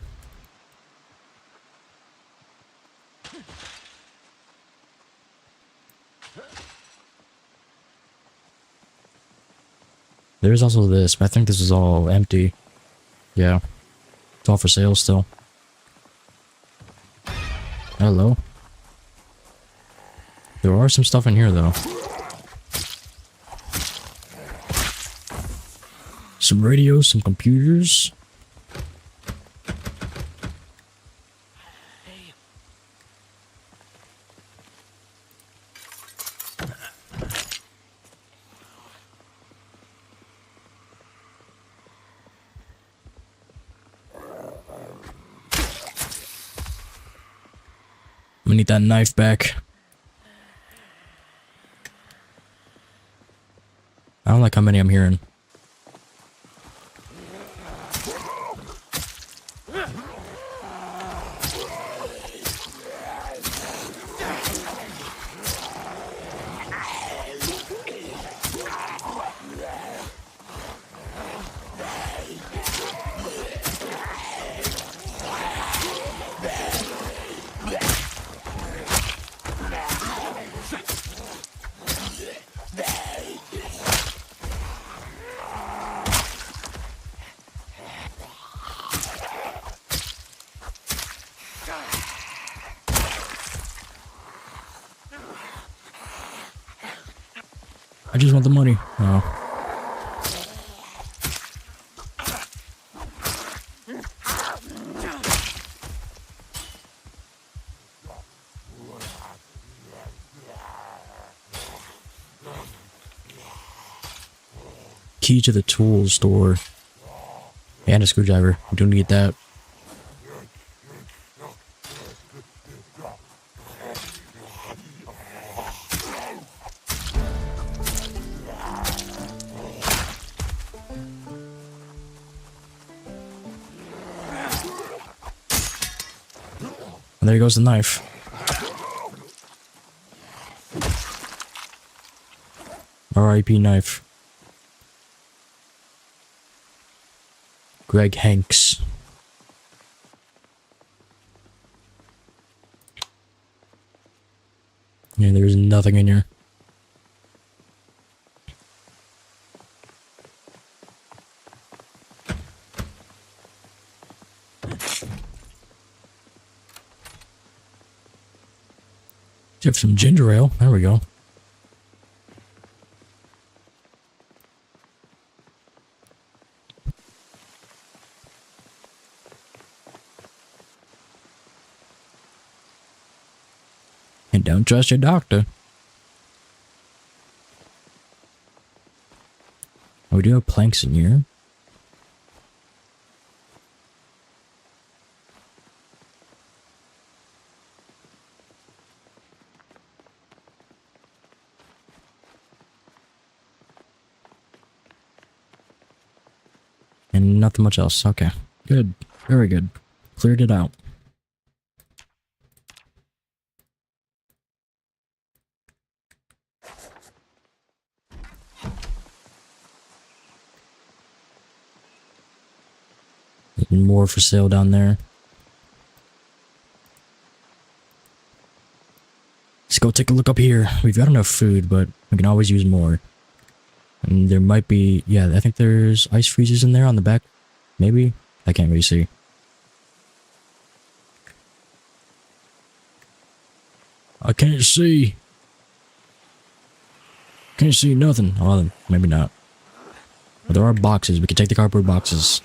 There's also this, but I think this is all empty. Yeah. It's all for sale still. Hello. There are some stuff in here though. Some radios, some computers. I need that knife back. I don't like how many I'm hearing. I just want the money. Oh. Key to the tool store. And a screwdriver. We do need that. And there goes the knife. R.I.P. knife. Greg Hanks. Yeah, there's nothing in here. Have some ginger ale. There we go. And don't trust your doctor. Oh, we do have planks in here. And nothing much else. Okay. Good. Very good. Cleared it out. More for sale down there. Let's go take a look up here. We've got enough food, but we can always use more. And there might be... yeah, I think there's ice freezers in there on the back. Maybe? I can't really see. I can't see. Can't see nothing. Oh, then maybe not. But there are boxes. We can take the cardboard boxes.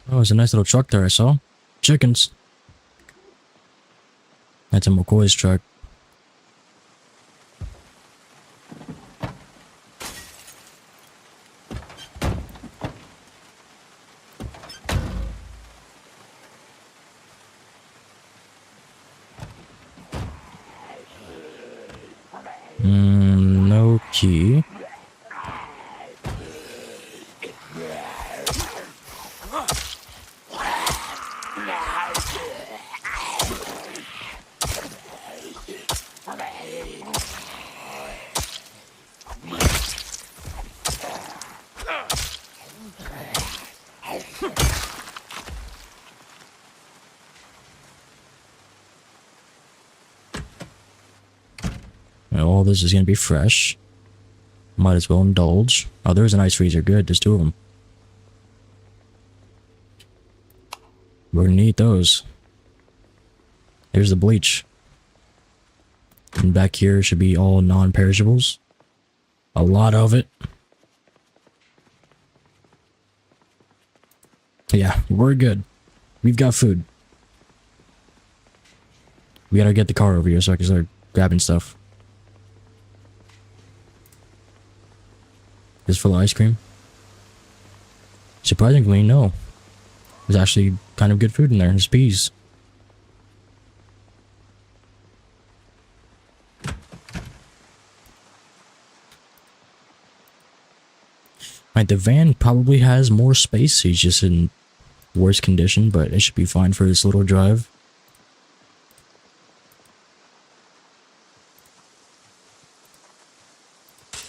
Oh, there's a nice little truck there I saw. Chickens. That's a McCoy's truck. No key. All this is gonna be fresh. Might as well indulge. Oh, there's an ice freezer. Good, there's two of them. We're gonna eat those. There's the bleach. And back here should be all non-perishables. A lot of it. Yeah, we're good. We've got food. We gotta get the car over here so I can start grabbing stuff. This full of ice cream? Surprisingly, no. There's actually kind of good food in there. There's peas. Right, the van probably has more space. He's just in worse condition, but it should be fine for this little drive.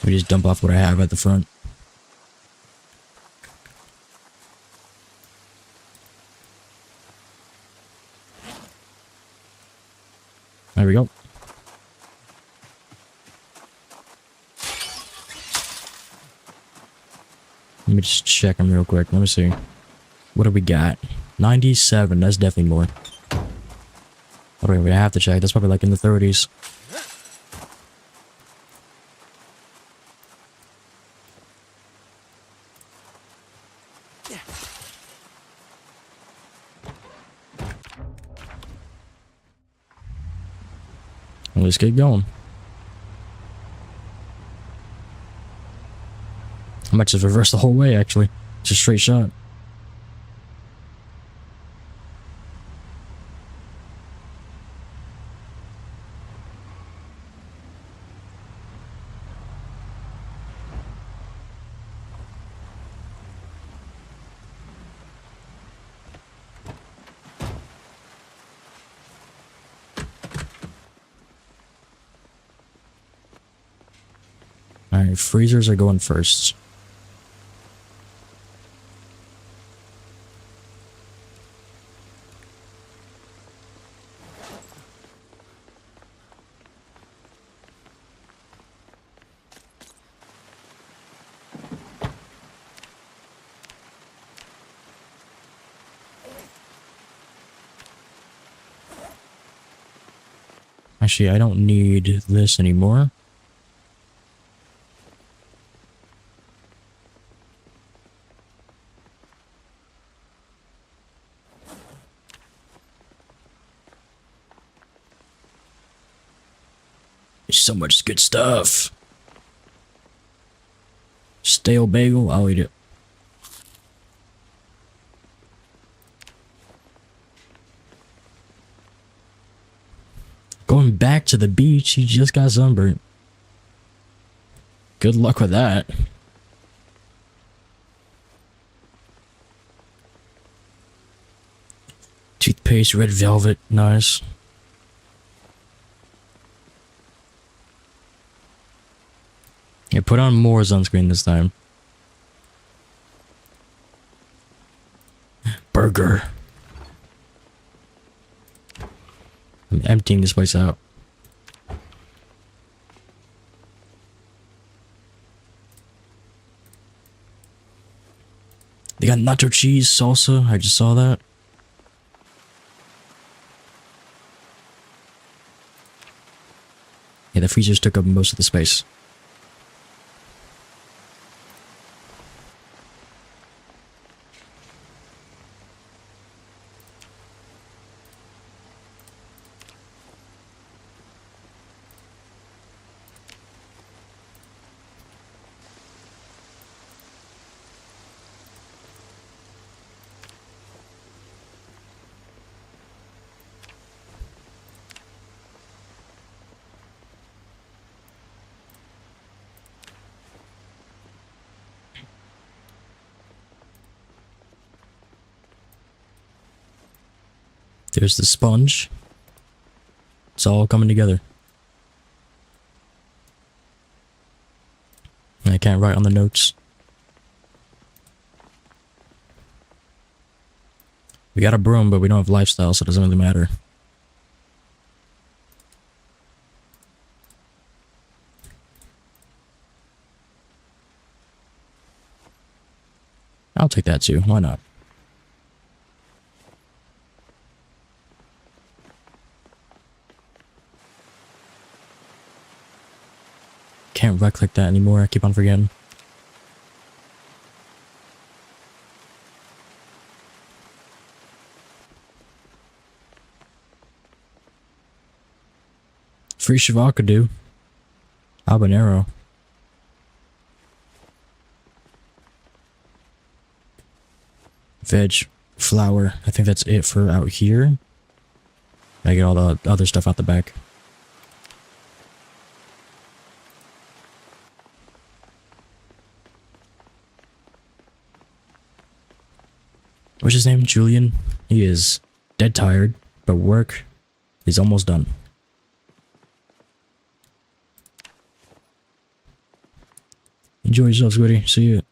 We just dump off what I have at the front. There we go. Let me just check them real quick. Let me see. What do we got? 97. That's definitely more. What do we have to check? That's probably like in the 30s. Let's get going. I might just reverse the whole way, actually. It's a straight shot. Alright, freezers are going first. Actually, I don't need this anymore. There's so much good stuff. Stale bagel, I'll eat it. Going back to the beach, he just got sunburned. Good luck with that. Toothpaste, red velvet, nice. Yeah, put on more sunscreen this time. Burger. I'm emptying this place out. They got nacho cheese, salsa. I just saw that. Yeah, the freezers took up most of the space. There's the sponge. It's all coming together. I can't write on the notes. We got a broom, but we don't have lifestyle, so it doesn't really matter. I'll take that too. Why not? Can't wreck like that anymore. I keep on forgetting. Free Shavakadu. Habanero. Veg. Flour. I think that's it for out here. I get all the other stuff out the back. What's his name? Julian? He is dead tired, but work is almost done. Enjoy yourself, Squiddy. See you.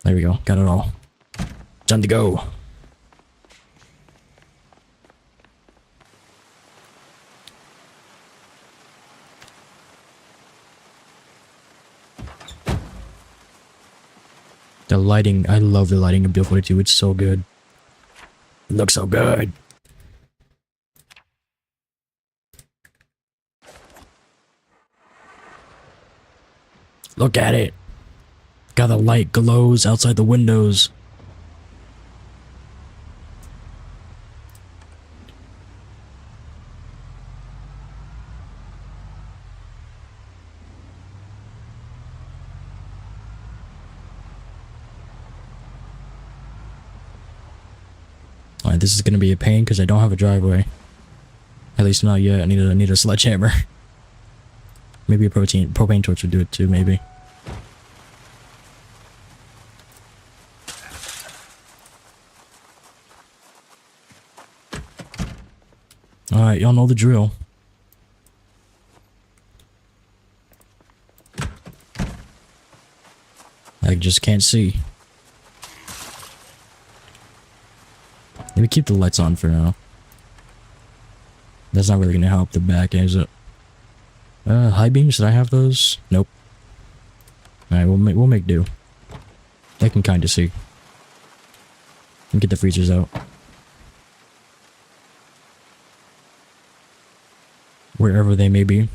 There we go. Got it all. Time to go. The lighting. I love the lighting of B42. It's so good. It looks so good. Look at it. Got the light glows outside the windows. Alright, this is gonna be a pain because I don't have a driveway. At least not yet. I need a sledgehammer. Maybe a propane torch would do it too, maybe. Alright, y'all know the drill. I just can't see. Maybe keep the lights on for now. That's not really gonna help the back, is it? High beams, did I have those? Nope. Alright, we'll make do. I can kinda see. And get the freezers out. Wherever they may be.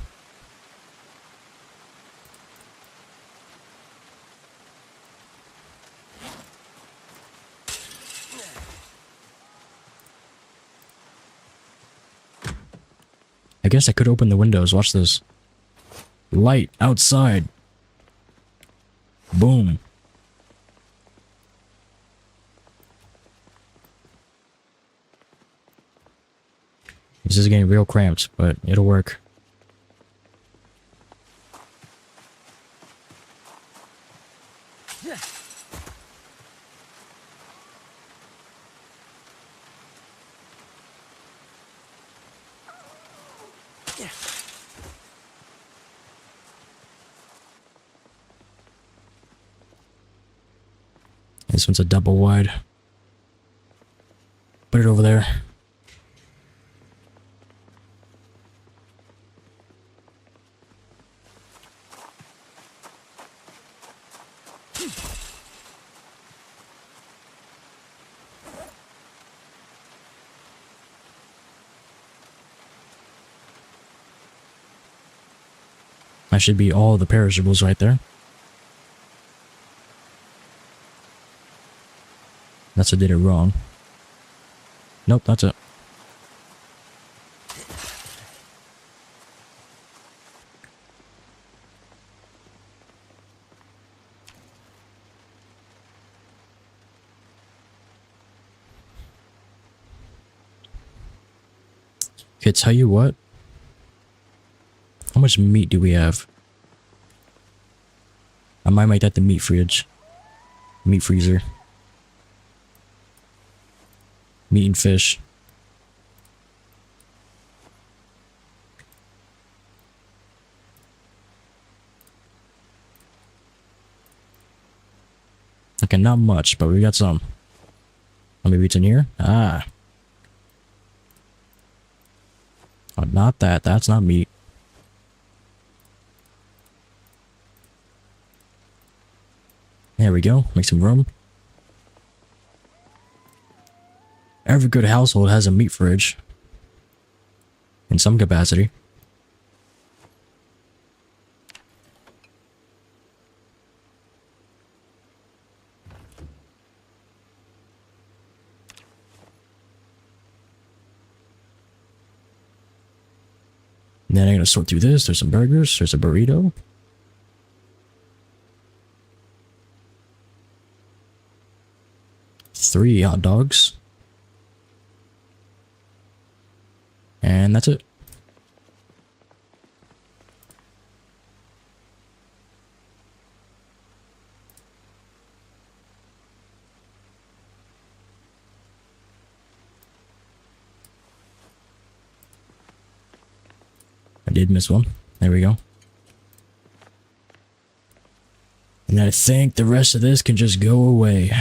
I guess I could open the windows. Watch this. Light outside. Boom. This is getting real cramped, but it'll work. This one's a double wide. Put it over there. That should be all the perishables right there. That's what did it wrong. Nope, that's it. Okay, tell you what. How much meat do we have? I might make that the meat fridge. Meat freezer. Meat and fish. Okay, not much, but we got some. Oh, maybe it's in here? Ah. Oh, not that. That's not meat. There we go. Make some room. Every good household has a meat fridge. In some capacity. And then I'm gonna sort through this. There's some burgers. There's a burrito. Three hot dogs. And that's it. I did miss one. There we go. And I think the rest of this can just go away.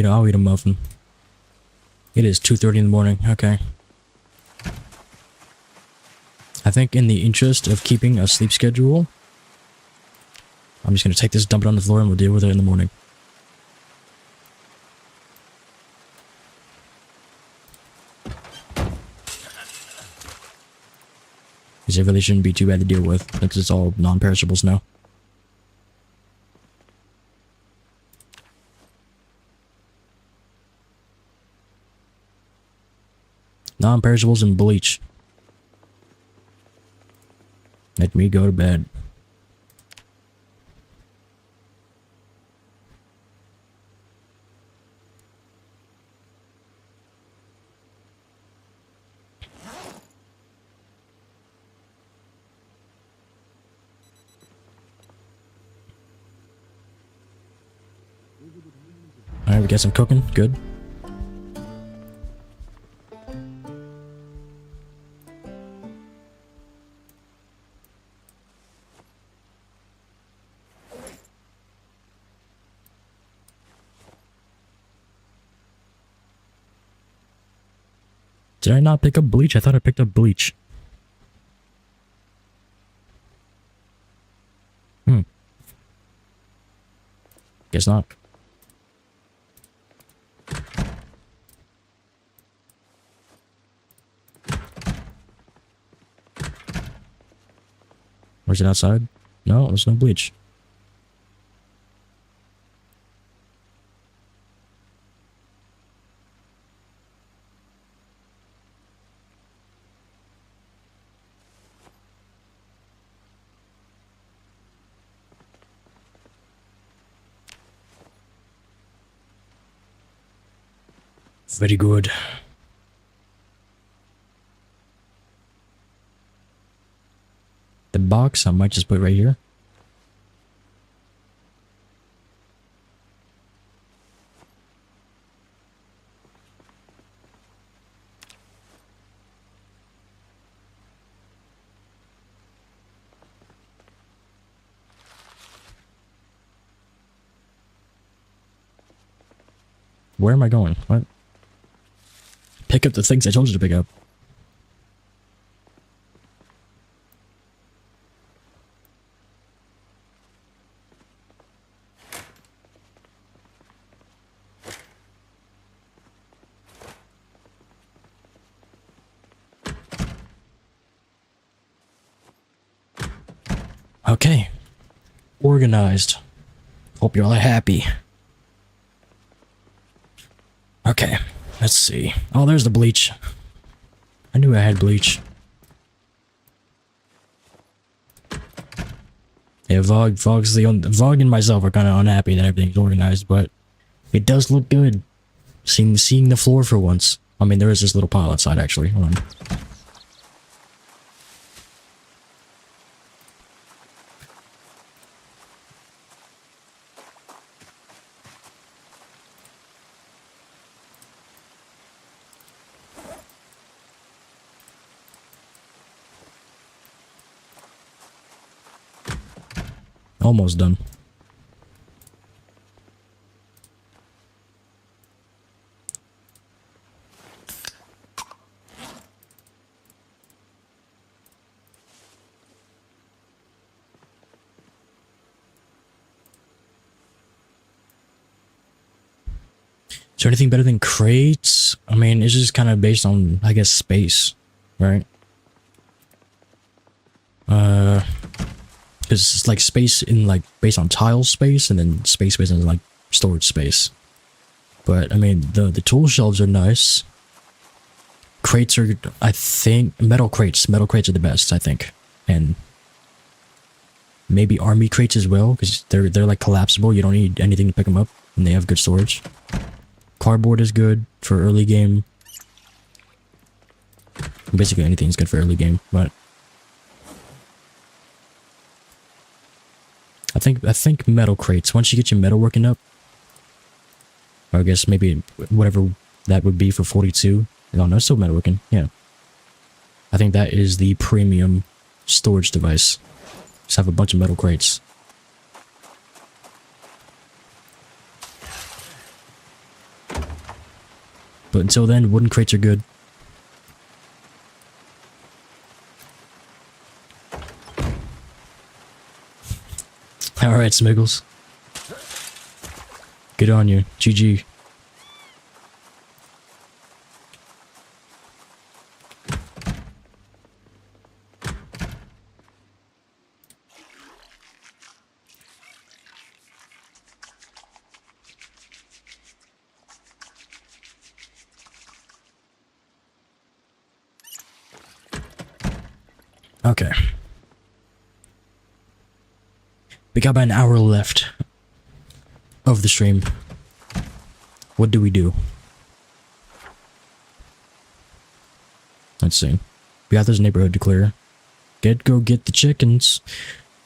I'll eat a muffin. It is 2:30 in the morning. Okay. I think in the interest of keeping a sleep schedule, I'm just going to take this, dump it on the floor, and we'll deal with it in the morning. Because it really shouldn't be too bad to deal with, since it's all non-perishables now. Non-perishables and bleach. Let me go to bed. Alright, we got some cooking. Good. Did I not pick up bleach? I thought I picked up bleach. Guess not. Where's it outside? No, there's no bleach. Very good. The box I might just put right here. Where am I going? What? Pick up the things I told you to pick up. Okay. Organized. Hope you're all happy. Okay. Let's see. Oh, there's the bleach. I knew I had bleach. Yeah, Vog and myself are kind of unhappy that everything's organized, but it does look good. Seeing the floor for once. I mean, there is this little pile outside, actually. Hold on. Almost done. Is there anything better than crates? I mean, it's just kind of based on, I guess, space, right? Because it's like space in like based on tile space, and then space based on like storage space. But I mean, the tool shelves are nice. Crates are, I think, metal crates. Metal crates are the best, I think, and maybe army crates as well, because they're like collapsible. You don't need anything to pick them up, and they have good storage. Cardboard is good for early game. Basically anything is good for early game, but I think metal crates. Once you get your metal working up, or I guess maybe whatever that would be for 42. Oh no, it's still metal working. Yeah, I think that is the premium storage device. Just have a bunch of metal crates. But until then, wooden crates are good. Alright, Smiggles. Good on you. GG. Okay. We got about an hour left of the stream. What do we do? Let's see. We got this neighborhood to clear. Go get the chickens.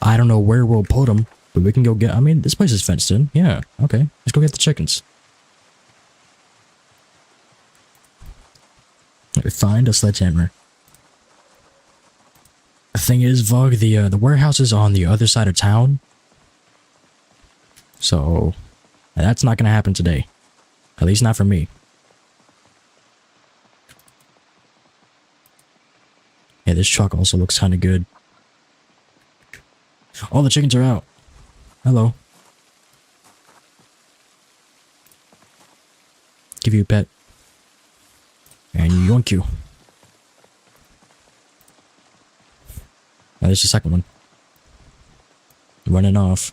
I don't know where we'll put them, but we can go get... I mean, this place is fenced in. Yeah, okay. Let's go get the chickens. Find a sledgehammer. The thing is, Vog, the warehouse is on the other side of town. So, that's not gonna happen today. At least not for me. Yeah, this truck also looks kinda good. All the chickens are out. Hello. Give you a pet. And yoink you. Now there's the second one. Running off.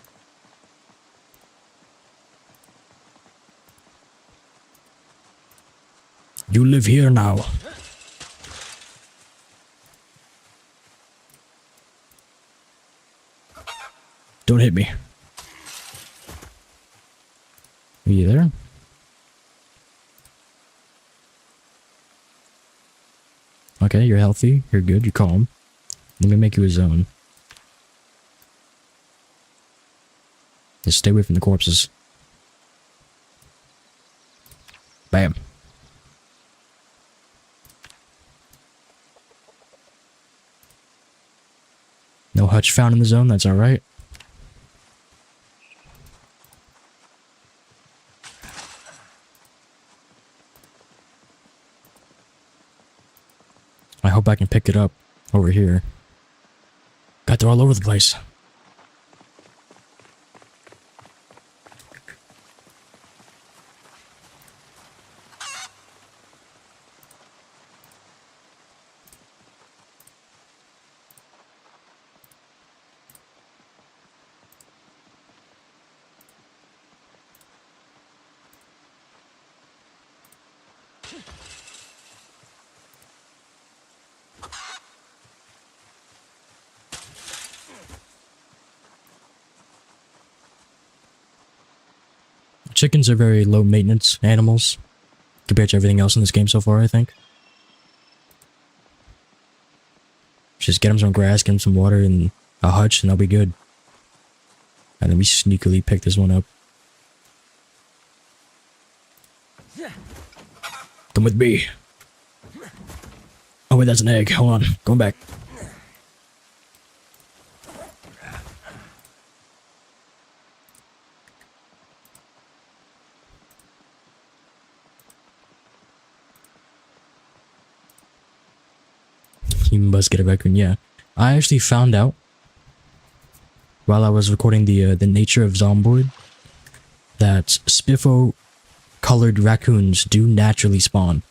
You live here now. Don't hit me. Are you there? Okay, you're healthy. You're good. You're calm. Let me make you a zone. Just stay away from the corpses. Bam. No hutch found in the zone, that's alright. I hope I can pick it up over here. God, they're all over the place. Chickens are very low maintenance animals compared to everything else in this game so far, I think. Just get them some grass, get them some water and a hutch, and they'll be good. And then we sneakily pick this one up. Come with me. Oh wait, that's an egg. Hold on. Going back. You must get a raccoon, yeah. I actually found out while I was recording the nature of Zomboid that Spiffo colored raccoons do naturally spawn.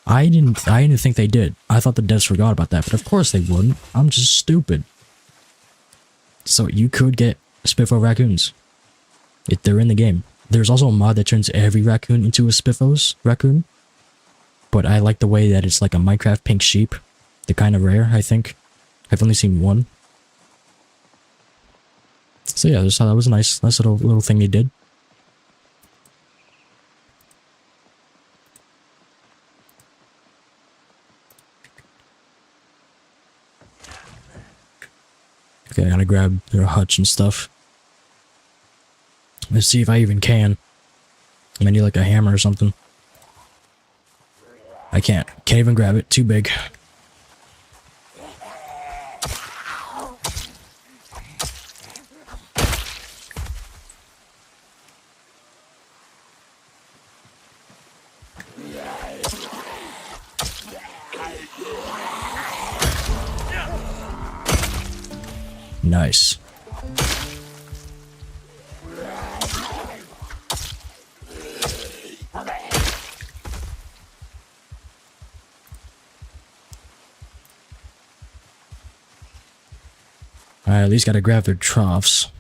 I didn't think they did. I thought the devs forgot about that, but of course they wouldn't. I'm just stupid. So you could get Spiffo raccoons if they're in the game. There's also a mod that turns every raccoon into a Spiffo's raccoon. But I like the way that it's like a Minecraft pink sheep. They're kind of rare, I think. I've only seen one. So yeah, I just thought that was a nice little thing they did. Okay, I gotta grab their hutch and stuff. Let's see if I even can. I need like a hammer or something. I can't. Can't even grab it. Too big. Nice. I at least gotta grab their troughs.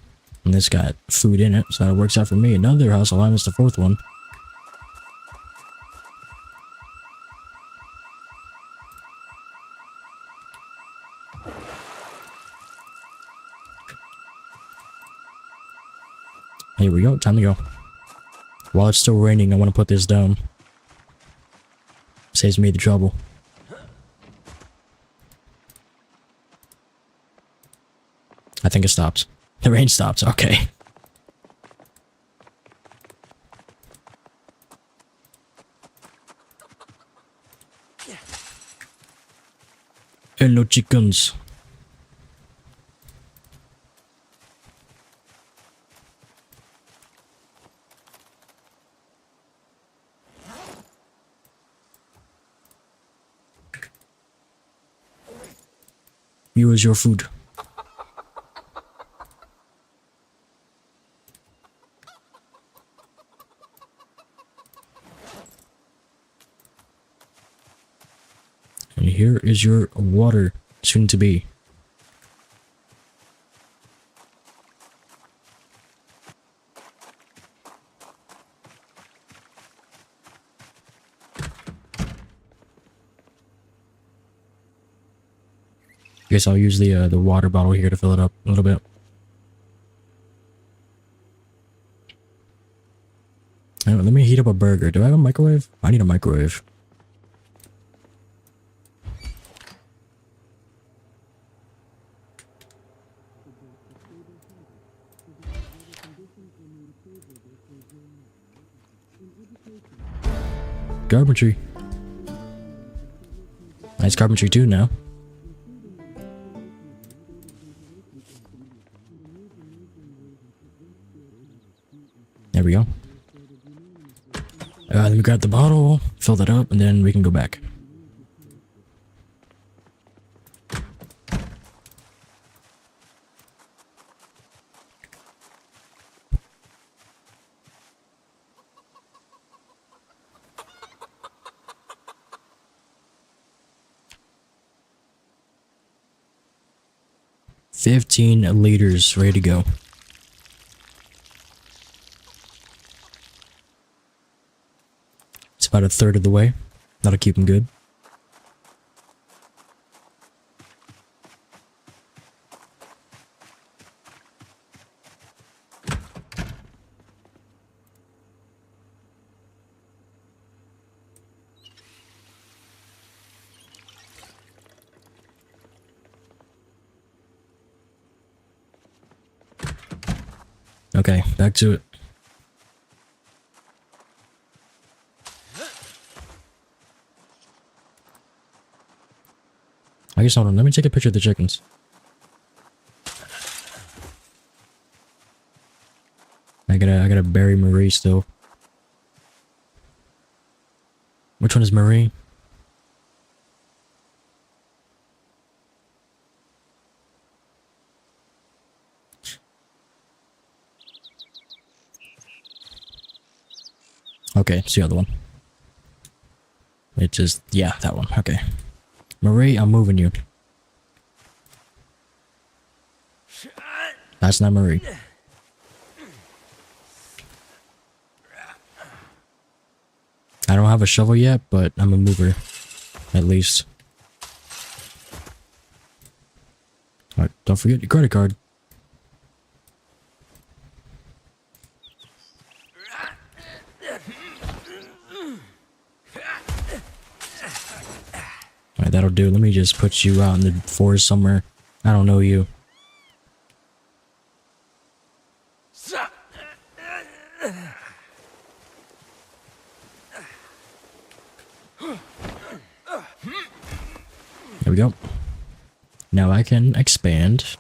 And this got food in it, so that works out for me. Another house alarm is the fourth one. Here we go, time to go. While it's still raining, I want to put this down. Saves me the trouble. I think it stops. The rain stops, okay. Hello, chickens. Here is your food. And here is your water, soon to be. I guess I'll use the water bottle here to fill it up a little bit. Anyway, let me heat up a burger. Do I have a microwave? I need a microwave. Carpentry. Nice carpentry too now. There we go. Let me grab the bottle, fill that up, and then we can go back. $15 ready to go. It's about a third of the way. That'll keep them good. Okay, back to it. I guess hold on, let me take a picture of the chickens. I gotta bury Marie still. Which one is Marie? Okay, it's the other one. It just, yeah, that one. Okay. Marie, I'm moving you. That's not Marie. I don't have a shovel yet, but I'm a mover. At least. Alright, don't forget your credit card. Alright, that'll do. Let me just put you out in the forest somewhere. I don't know you. There we go. Now I can expand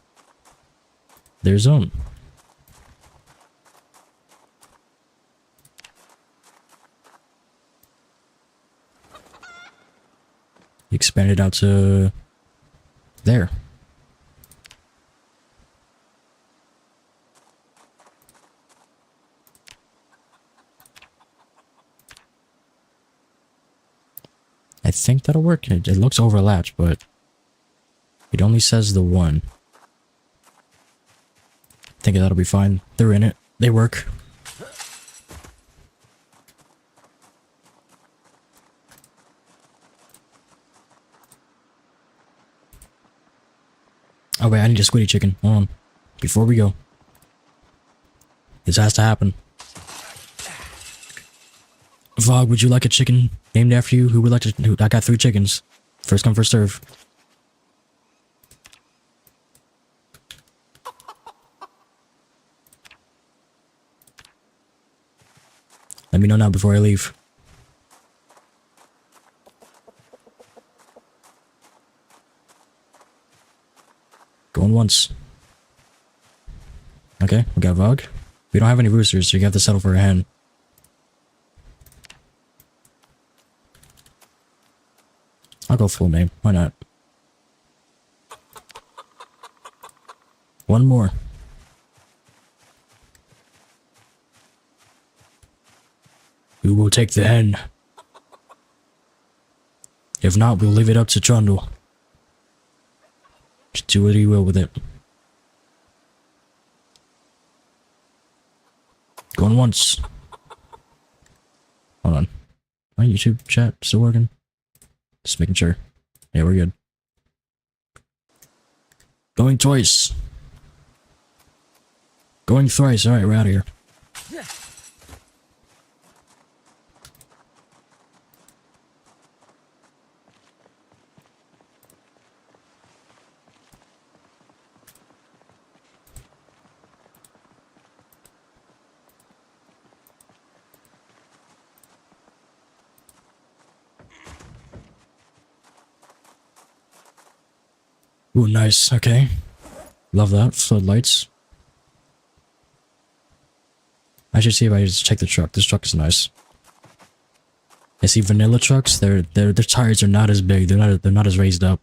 their zone. Expand it out to there. I think that'll work. It looks overlapped, but it only says the one. I think that'll be fine. They're in it. They work. Oh wait, I need a squiddy chicken. Hold on. Before we go. This has to happen. Vog, would you like a chicken named after you? Who would like to... I got 3 chickens. First come, first serve. Let me know now before I leave. Going once. Okay, we got Vog. We don't have any roosters, so you have to settle for a hen. I'll go full name. Why not? One more. We will take the hen. If not, we'll leave it up to Trundle. Just do what he will with it. Going once. Hold on. My YouTube chat still working? Just making sure. Yeah, we're good. Going twice. Going thrice. Alright, we're out of here. Ooh, nice. Okay. Love that. Floodlights. I should see if I just check the truck. This truck is nice. I see vanilla trucks. Their tires are not as big. They're not as raised up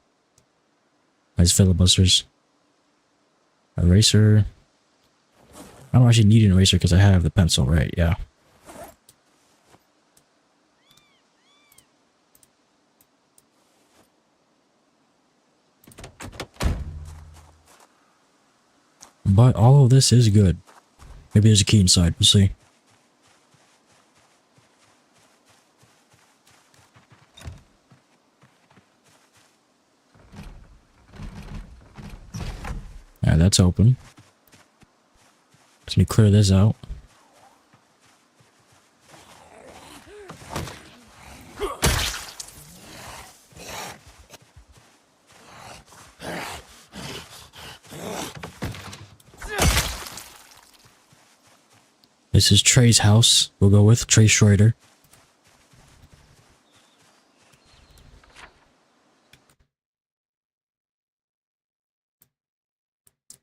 as filibusters. Eraser. I don't actually need an eraser because I have the pencil, right? Yeah. But all of this is good. Maybe there's a key inside. We'll see. Alright, that's open. Let me clear this out. This is Trey's house. We'll go with Trey Schroeder.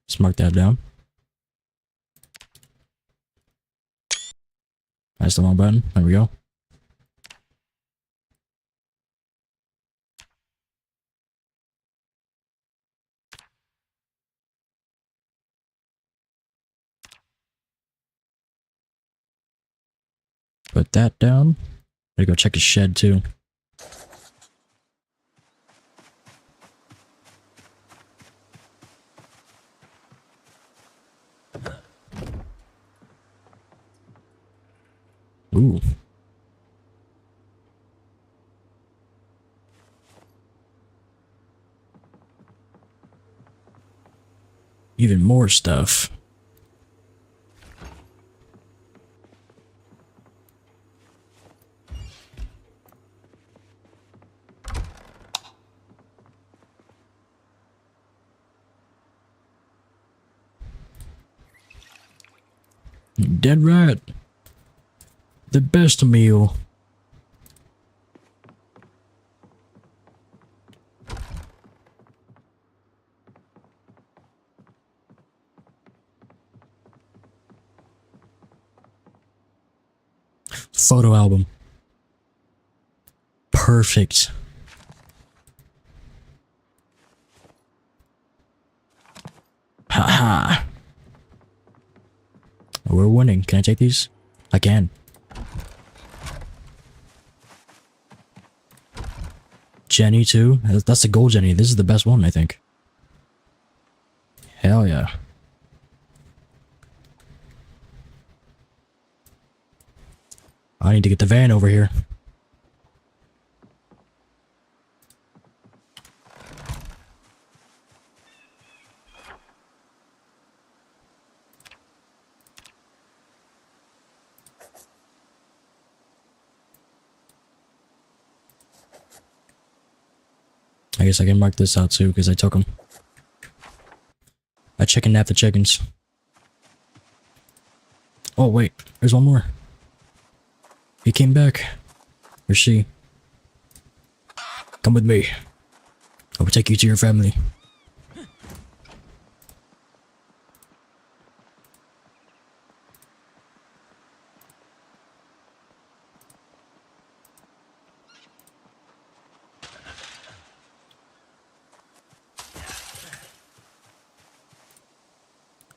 Let's mark that down. That's the wrong button. There we go. Put that down. Gotta go check his shed too. Ooh. Even more stuff. Dead right. The best meal. Photo album. Perfect. Haha. We're winning. Can I take these? I can. Jenny too. That's the gold Jenny. This is the best one, I think. Hell yeah. I need to get the van over here. I guess I can mark this out too because I took them. I chicken napped the chickens. Oh wait, there's one more. He came back. Or she. Come with me. I will take you to your family.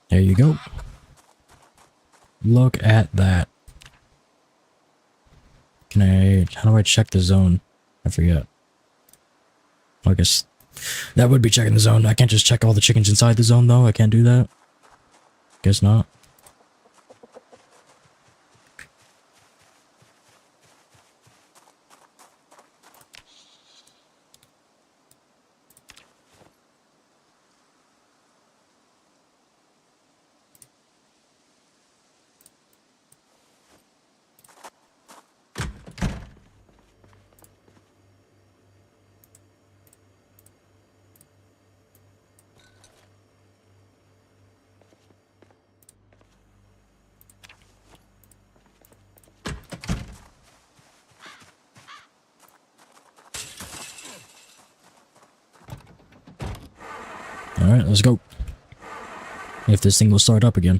There you go. Look at that. Can I... How do I check the zone? I forget. I guess that would be checking the zone. I can't just check all the chickens inside the zone though. I can't do that. Guess not. Alright, let's go. If this thing will start up again.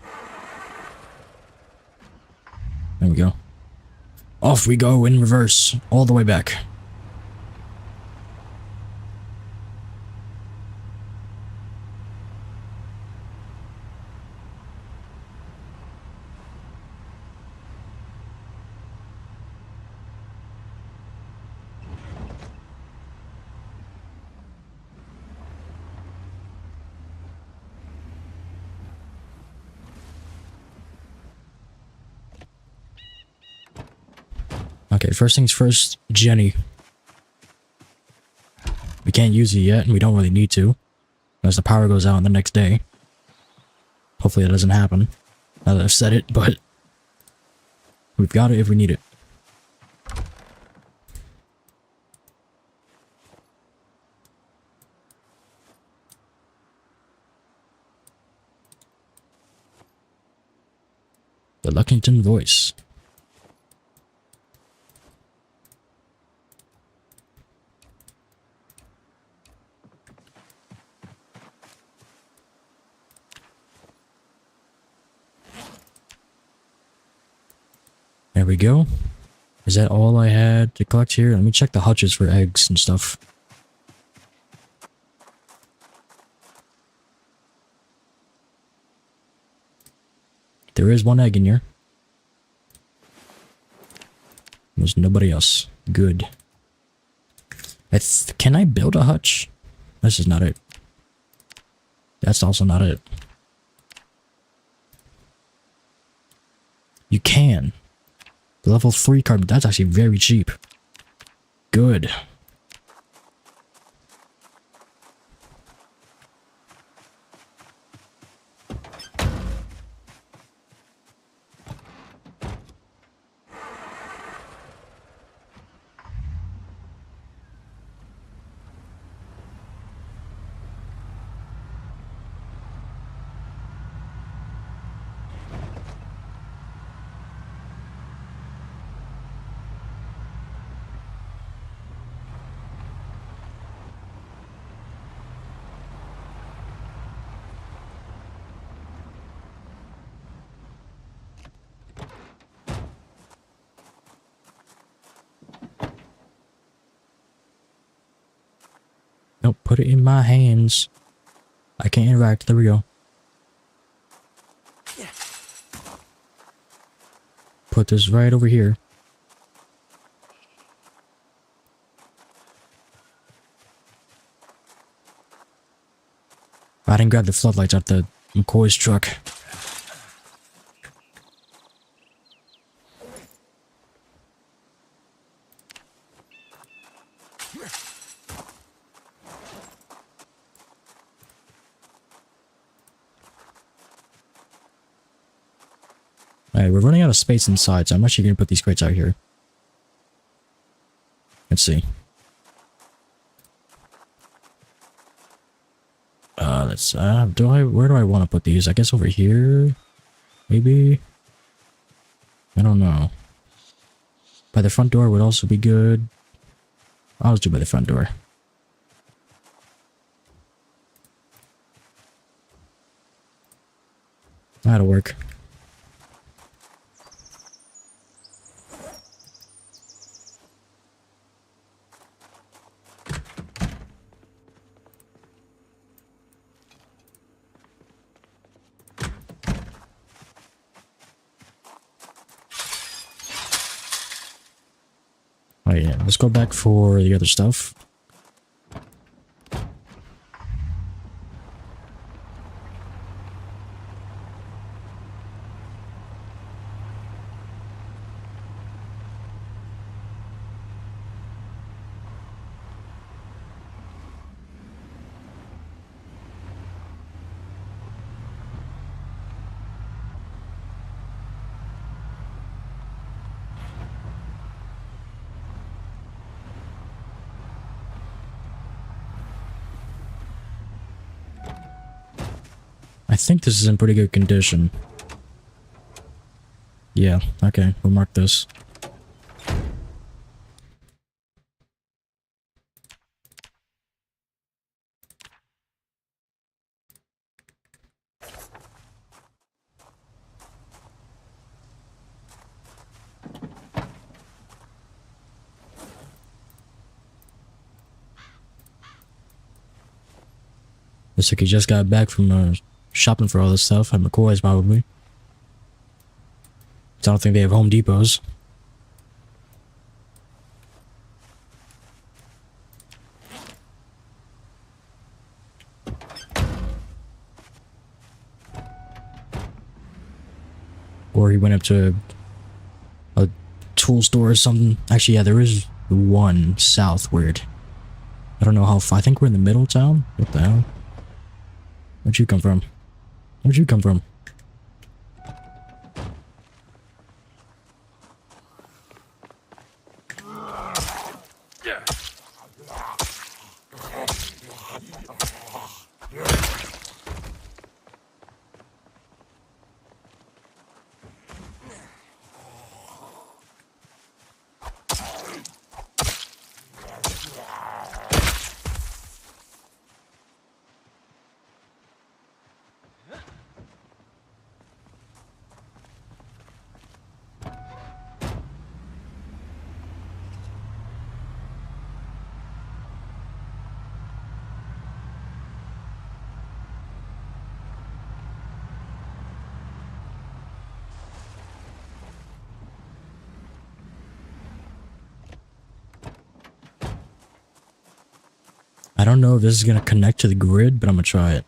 There we go. Off we go in reverse, all the way back. Okay, first things first, Jenny. We can't use it yet, and we don't really need to. Unless the power goes out the next day. Hopefully that doesn't happen. Now that I've said it, but... we've got it if we need it. The Luckington voice. There we go. Is that all I had to collect here? Let me check the hutches for eggs and stuff. There is one egg in here. There's nobody else. Good. Can I build a hutch? This is not it. That's also not it. You can. The level 3 carbon, that's actually very cheap. Good. Nope, put it in my hands. I can't interact. There we go. Put this right over here. I didn't grab the floodlights out the McCoy's truck. Alright, we're running out of space inside, so I'm actually going to put these crates out here. Let's see. Where do I want to put these? I guess over here? Maybe? I don't know. By the front door would also be good. I'll just do by the front door. That'll work. Oh yeah, let's go back for the other stuff. I think this is in pretty good condition. Yeah, okay, we'll mark this. Looks like he just got back from shopping for all this stuff at McCoy's probably. I don't think they have Home Depots. Or he went up to a tool store or something. Actually, yeah, there is one southward. I don't know how far. I think we're in the middle of town. What the hell? Where'd you come from? Where'd you come from? I don't know if this is gonna connect to the grid, but I'm gonna try it.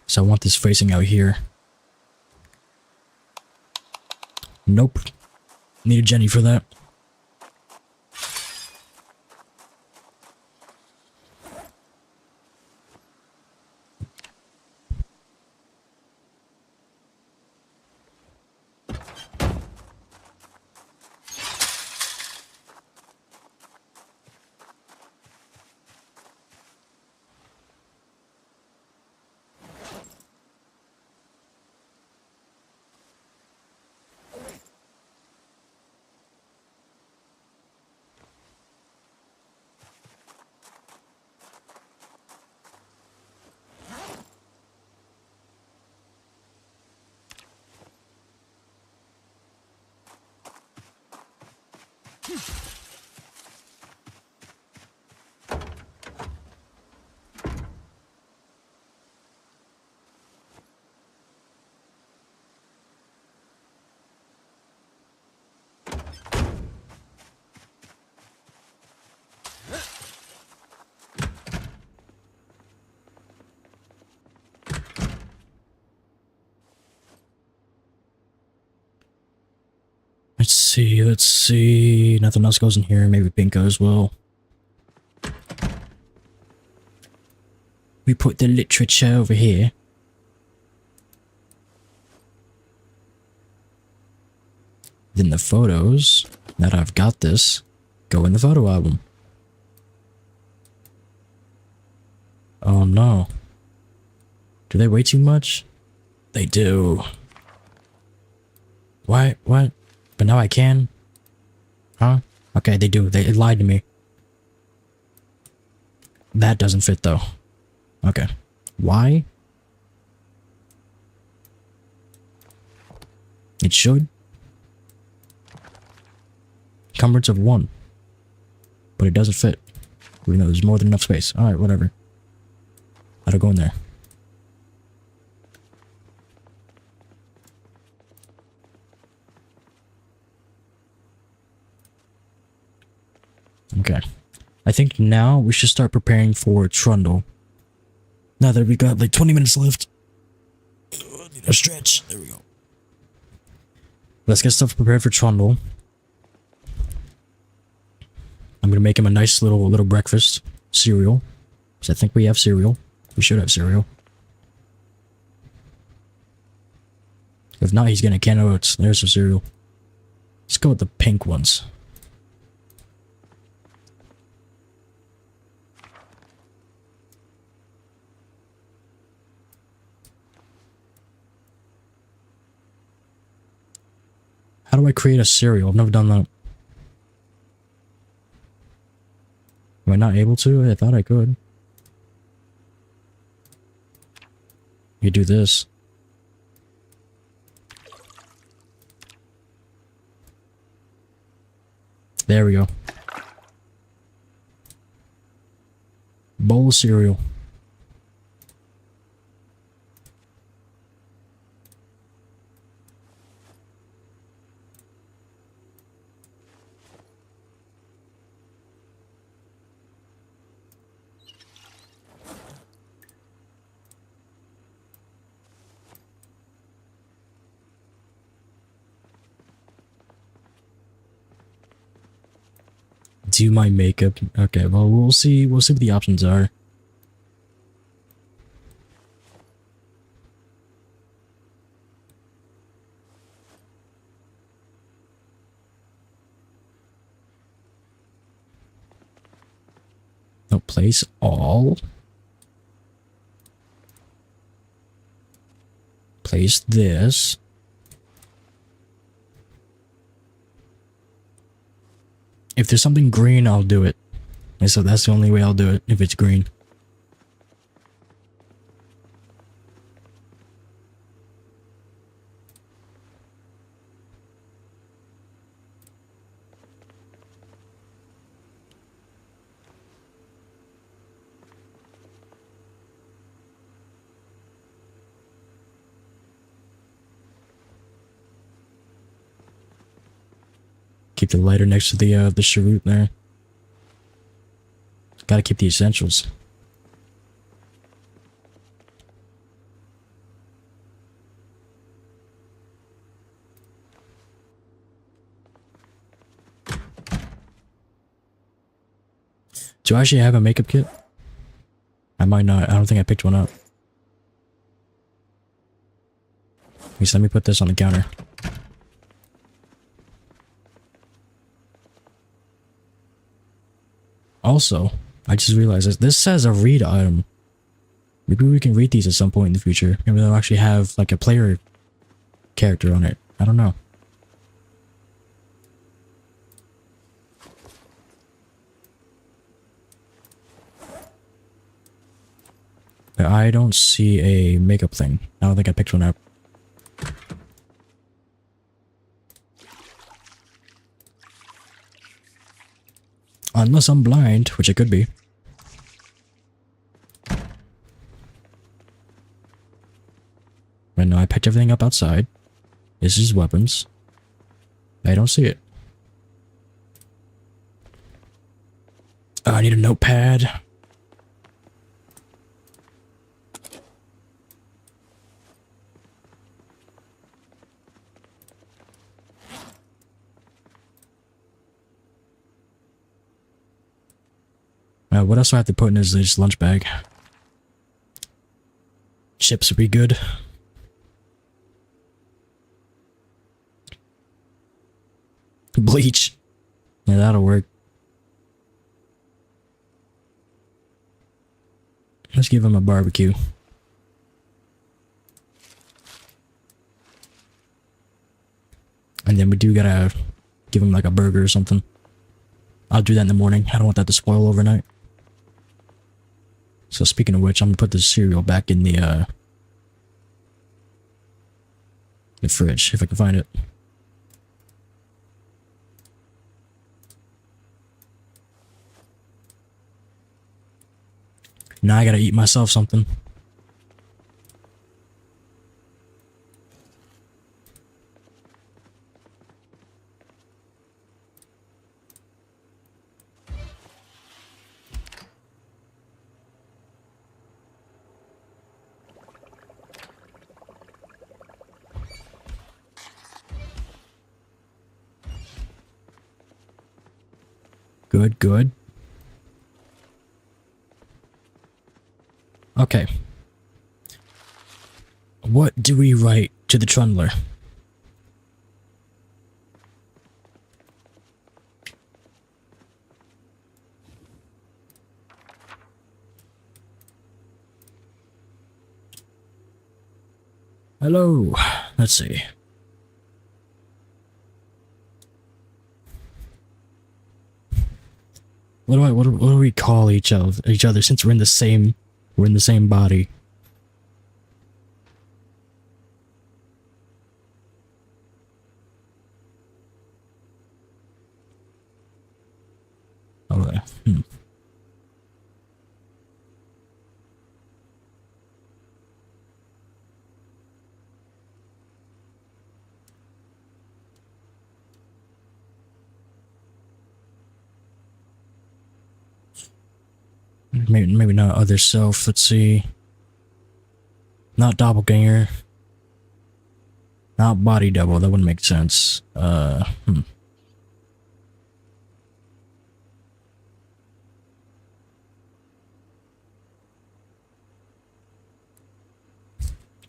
So I want this facing out here. Nope. Need a Jenny for that. Let's see. Nothing else goes in here. Maybe Pinko as well. We put the literature over here. Then the photos, now that I've got this, go in the photo album. Oh no. Do they weigh too much? They do. What? What? But now I can? Huh? Okay, they do. They lied to me. That doesn't fit though. Okay. Why? It should. Encumbrance of 1. But it doesn't fit. Even though there's more than enough space. Alright, whatever. That'll go in there. Okay. I think now we should start preparing for Trundle. Now that we got like 20 minutes left. Need a stretch. There we go. Let's get stuff prepared for Trundle. I'm gonna make him a nice little breakfast cereal. Because I think we have cereal. We should have cereal. If not, he's gonna can of oats. There's some cereal. Let's go with the pink ones. How do I create a cereal? I've never done that. Am I not able to? I thought I could. You do this. There we go. Bowl of cereal. Do my makeup. Okay, well we'll see what the options are. No, place all. Place this. If there's something green, I'll do it. And so that's the only way I'll do it, if it's green. Keep the lighter next to the cheroot there. Gotta keep the essentials. Do I actually have a makeup kit? I might not. I don't think I picked one up. At least let me put this on the counter. Also, I just realized this says a read item. Maybe we can read these at some point in the future. Maybe they'll actually have like a player character on it. I don't know. But I don't see a makeup thing. I don't think I picked one up. Unless I'm blind, which I could be. But no, I picked everything up outside. This is weapons. I don't see it. Oh, I need a notepad. What else do I have to put in this lunch bag? Chips would be good. Bleach. Yeah, that'll work. Let's give him a barbecue. And then we do gotta give him like a burger or something. I'll do that in the morning. I don't want that to spoil overnight. So speaking of which, I'm gonna put the cereal back in the fridge, if I can find it. Now I gotta eat myself something. Good, good. Okay. What do we write to the Trundler? Hello. Let's see. What do we call each other since we're in the same body? Okay. Maybe not other self. Let's see. Not doppelganger. Not body double. That wouldn't make sense. Can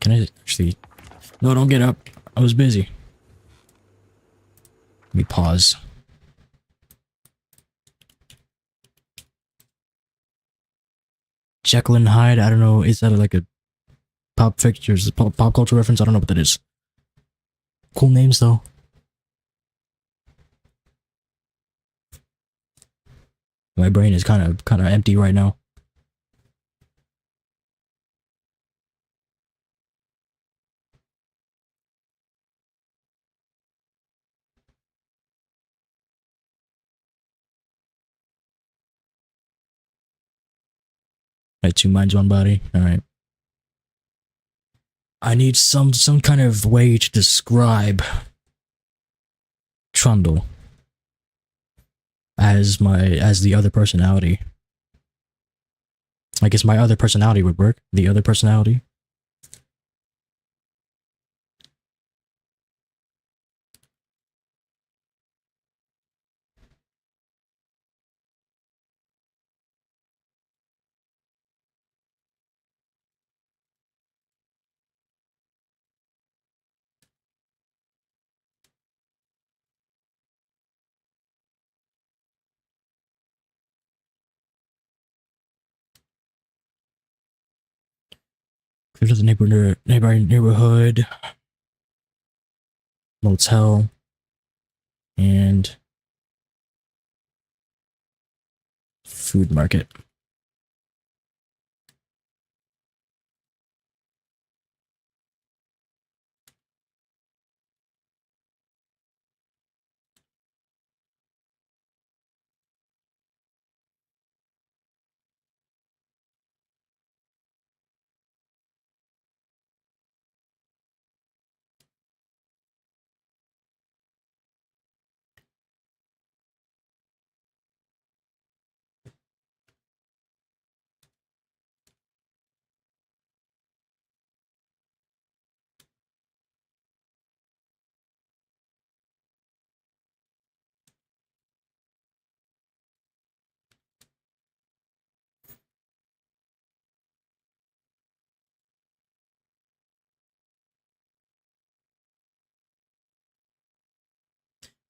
I actually... No, don't get up. I was busy. Let me pause. Jekyll and Hyde, I don't know, is that like a pop culture reference? I don't know what that is. Cool names though. My brain is kind of empty right now. I had two minds, one body. All right. I need some kind of way to describe Trundle. as the other personality. I guess my other personality would work. The other personality. Clear to the neighborhood, motel, and food market.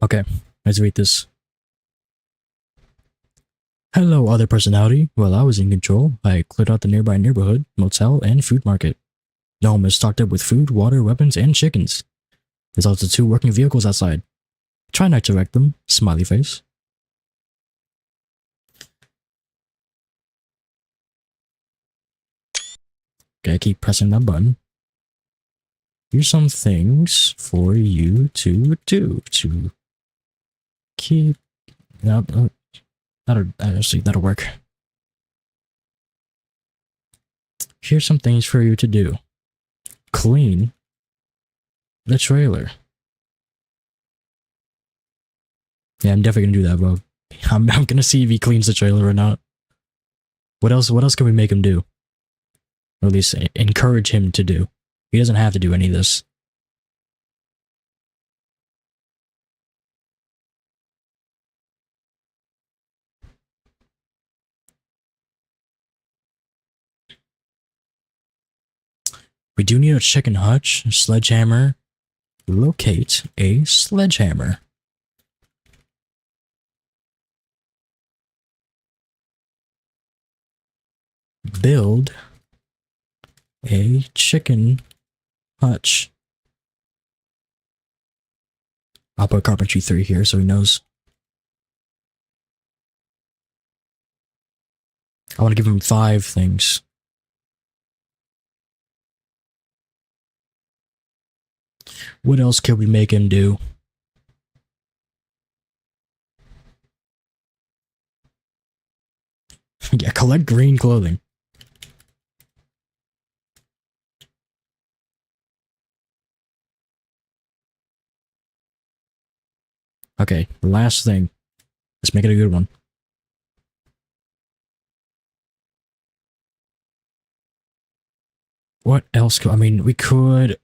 Okay, let's read this. Hello, other personality. While I was in control, I cleared out the nearby neighborhood, motel, and food market. The home is stocked up with food, water, weapons, and chickens. There's also 2 working vehicles outside. Try not to wreck them. Smiley face. Okay, keep pressing that button. Here's some things for you to do to keep. That'll work. Here's some things for you to do. Clean the trailer. Yeah, I'm definitely gonna do that, bro. I'm gonna see if he cleans the trailer or not. What else can we make him do? Or at least encourage him to do. He doesn't have to do any of this. We do need a chicken hutch, a sledgehammer. Locate a sledgehammer. Build a chicken hutch. I'll put carpentry 3 here so he knows. I want to give him 5 things. What else could we make him do? Yeah, collect green clothing. Okay, last thing. Let's make it a good one. What else could... I mean, we could...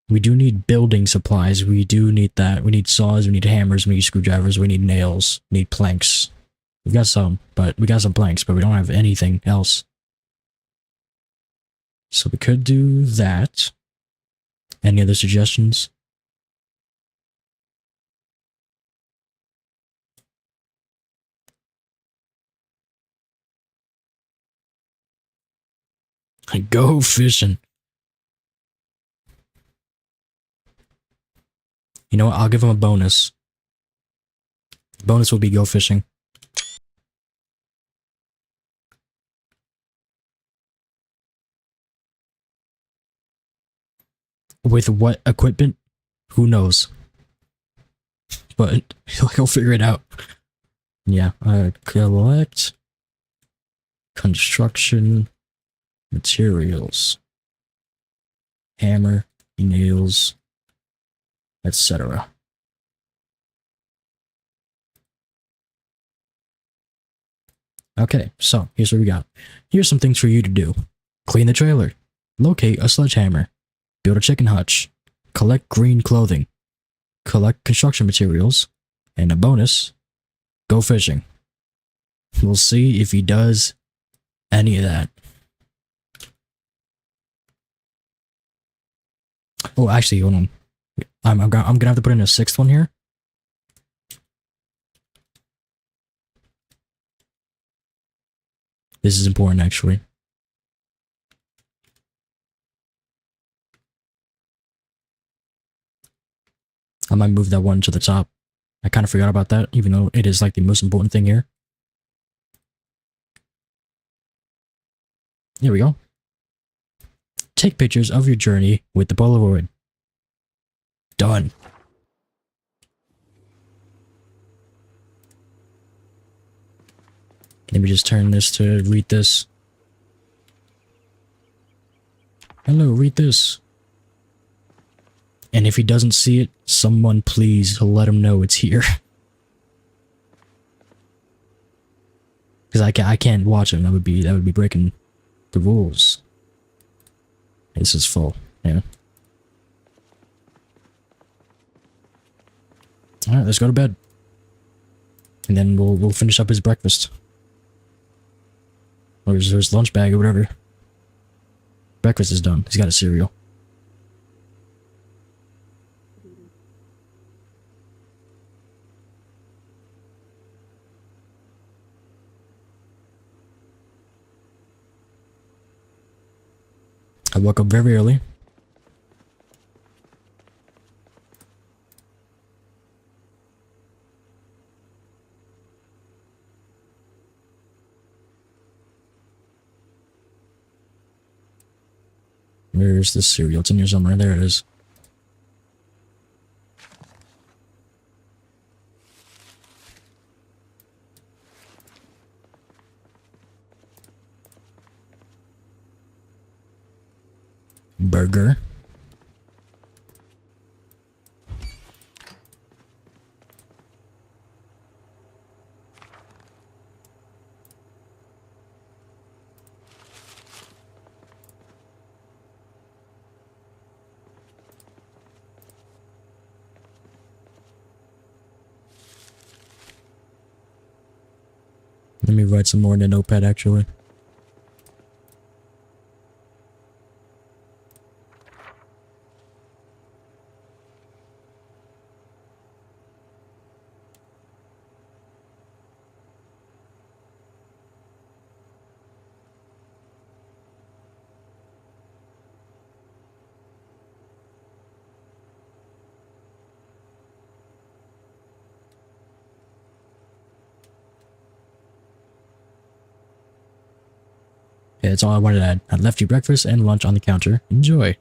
We do need building supplies. We do need that. We need saws, we need hammers, we need screwdrivers, we need nails, we need planks. We've got some, but we got some planks, but we don't have anything else. So we could do that. Any other suggestions? Go fishing. You know what? I'll give him a bonus. Bonus will be go fishing. With what equipment? Who knows? But he'll figure it out. Yeah, collect construction materials. Hammer, nails, etc. Okay, so here's what we got. Here's some things for you to do. Clean the trailer. Locate a sledgehammer. Build a chicken hutch. Collect green clothing. Collect construction materials. And a bonus, go fishing. We'll see if he does any of that. Oh, actually, hold on. I'm gonna have to put in a sixth one here. This is important, actually. I might move that one to the top. I kind of forgot about that, even though it is like the most important thing here. There we go. Take pictures of your journey with the Polaroid. Done. Let me just turn this to read this. Hello, read this. And if he doesn't see it, someone please let him know it's here. Because I can't watch him. That would be breaking the rules. This is full. Yeah. All right, let's go to bed. And then we'll finish up his breakfast. Or his lunch bag or whatever. Breakfast is done. He's got a cereal. I woke up very early. Where's the cereal? It's in here somewhere. There it is. Burger. Let me write some more in the notepad, actually. Yeah, that's all I wanted to add. I left you breakfast and lunch on the counter. Enjoy.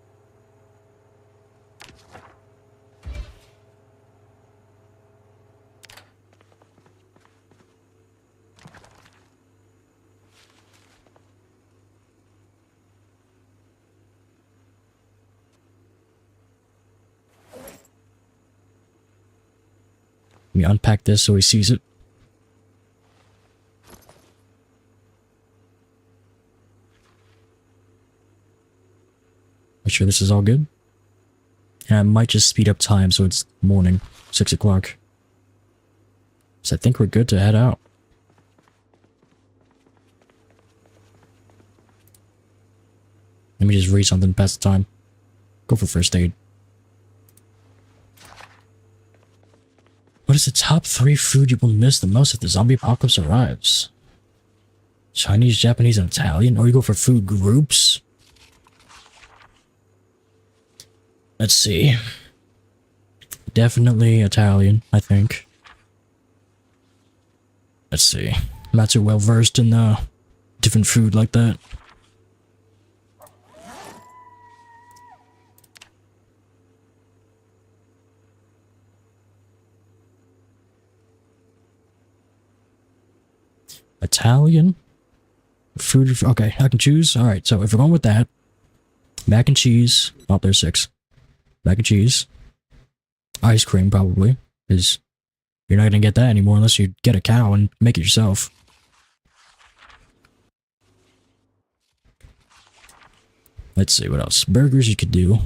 Let me unpack this so he sees it. Make sure this is all good. And I might just speed up time so it's morning, 6 o'clock. So I think we're good to head out. Let me just read something past the time. Go for first aid. What is the top 3 food you will miss the most if the zombie apocalypse arrives? Chinese, Japanese, and Italian? Or you go for food groups? Let's see. Definitely Italian, I think. Let's see. I'm not too well versed in different food like that. Italian? Food, okay, I can choose. Alright, so if we're going with that, mac and cheese. Oh, there's 6. Mac and cheese. Ice cream, probably. Because you're not going to get that anymore unless you get a cow and make it yourself. Let's see what else. Burgers you could do.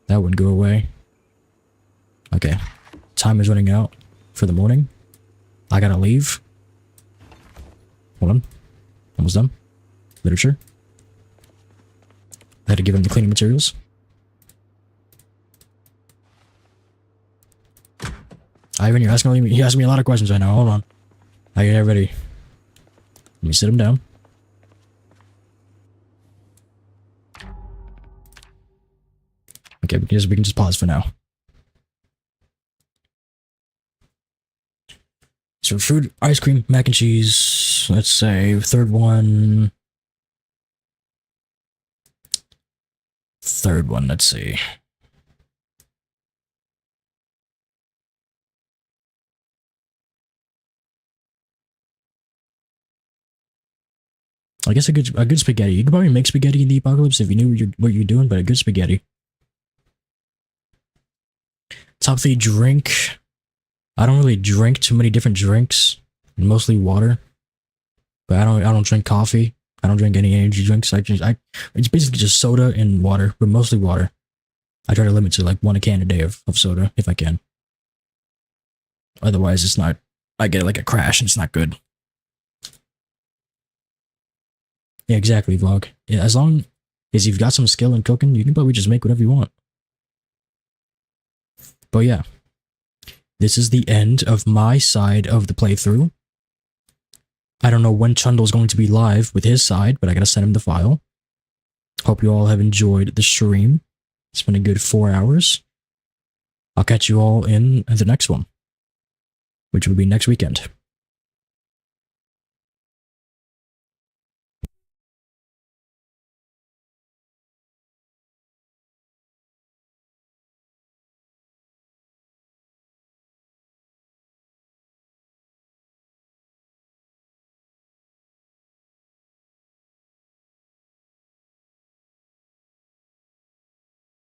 That wouldn't go away. Okay. Time is running out for the morning. I gotta leave. Hold on. Almost done. Literature. I had to give him the cleaning materials. Ivan, you're asking me a lot of questions right now. Hold on. I get ready. Let me sit him down. Okay, we can just pause for now. So food, ice cream, mac and cheese. Let's say third one. Let's see. I guess a good spaghetti. You could probably make spaghetti in the apocalypse if you knew what you're doing, but a good spaghetti. Top 3 drink. I don't really drink too many different drinks. Mostly water. But I don't drink coffee. I don't drink any energy drinks. It's basically just soda and water, but mostly water. I try to limit to like 1 can a day of soda if I can. Otherwise, it's not. I get like a crash and it's not good. Yeah, exactly, vlog. Yeah, as long as you've got some skill in cooking, you can probably just make whatever you want. But yeah, this is the end of my side of the playthrough. I don't know when Chundle's going to be live with his side, but I gotta send him the file. Hope you all have enjoyed the stream. It's been a good 4 hours. I'll catch you all in the next one, which will be next weekend.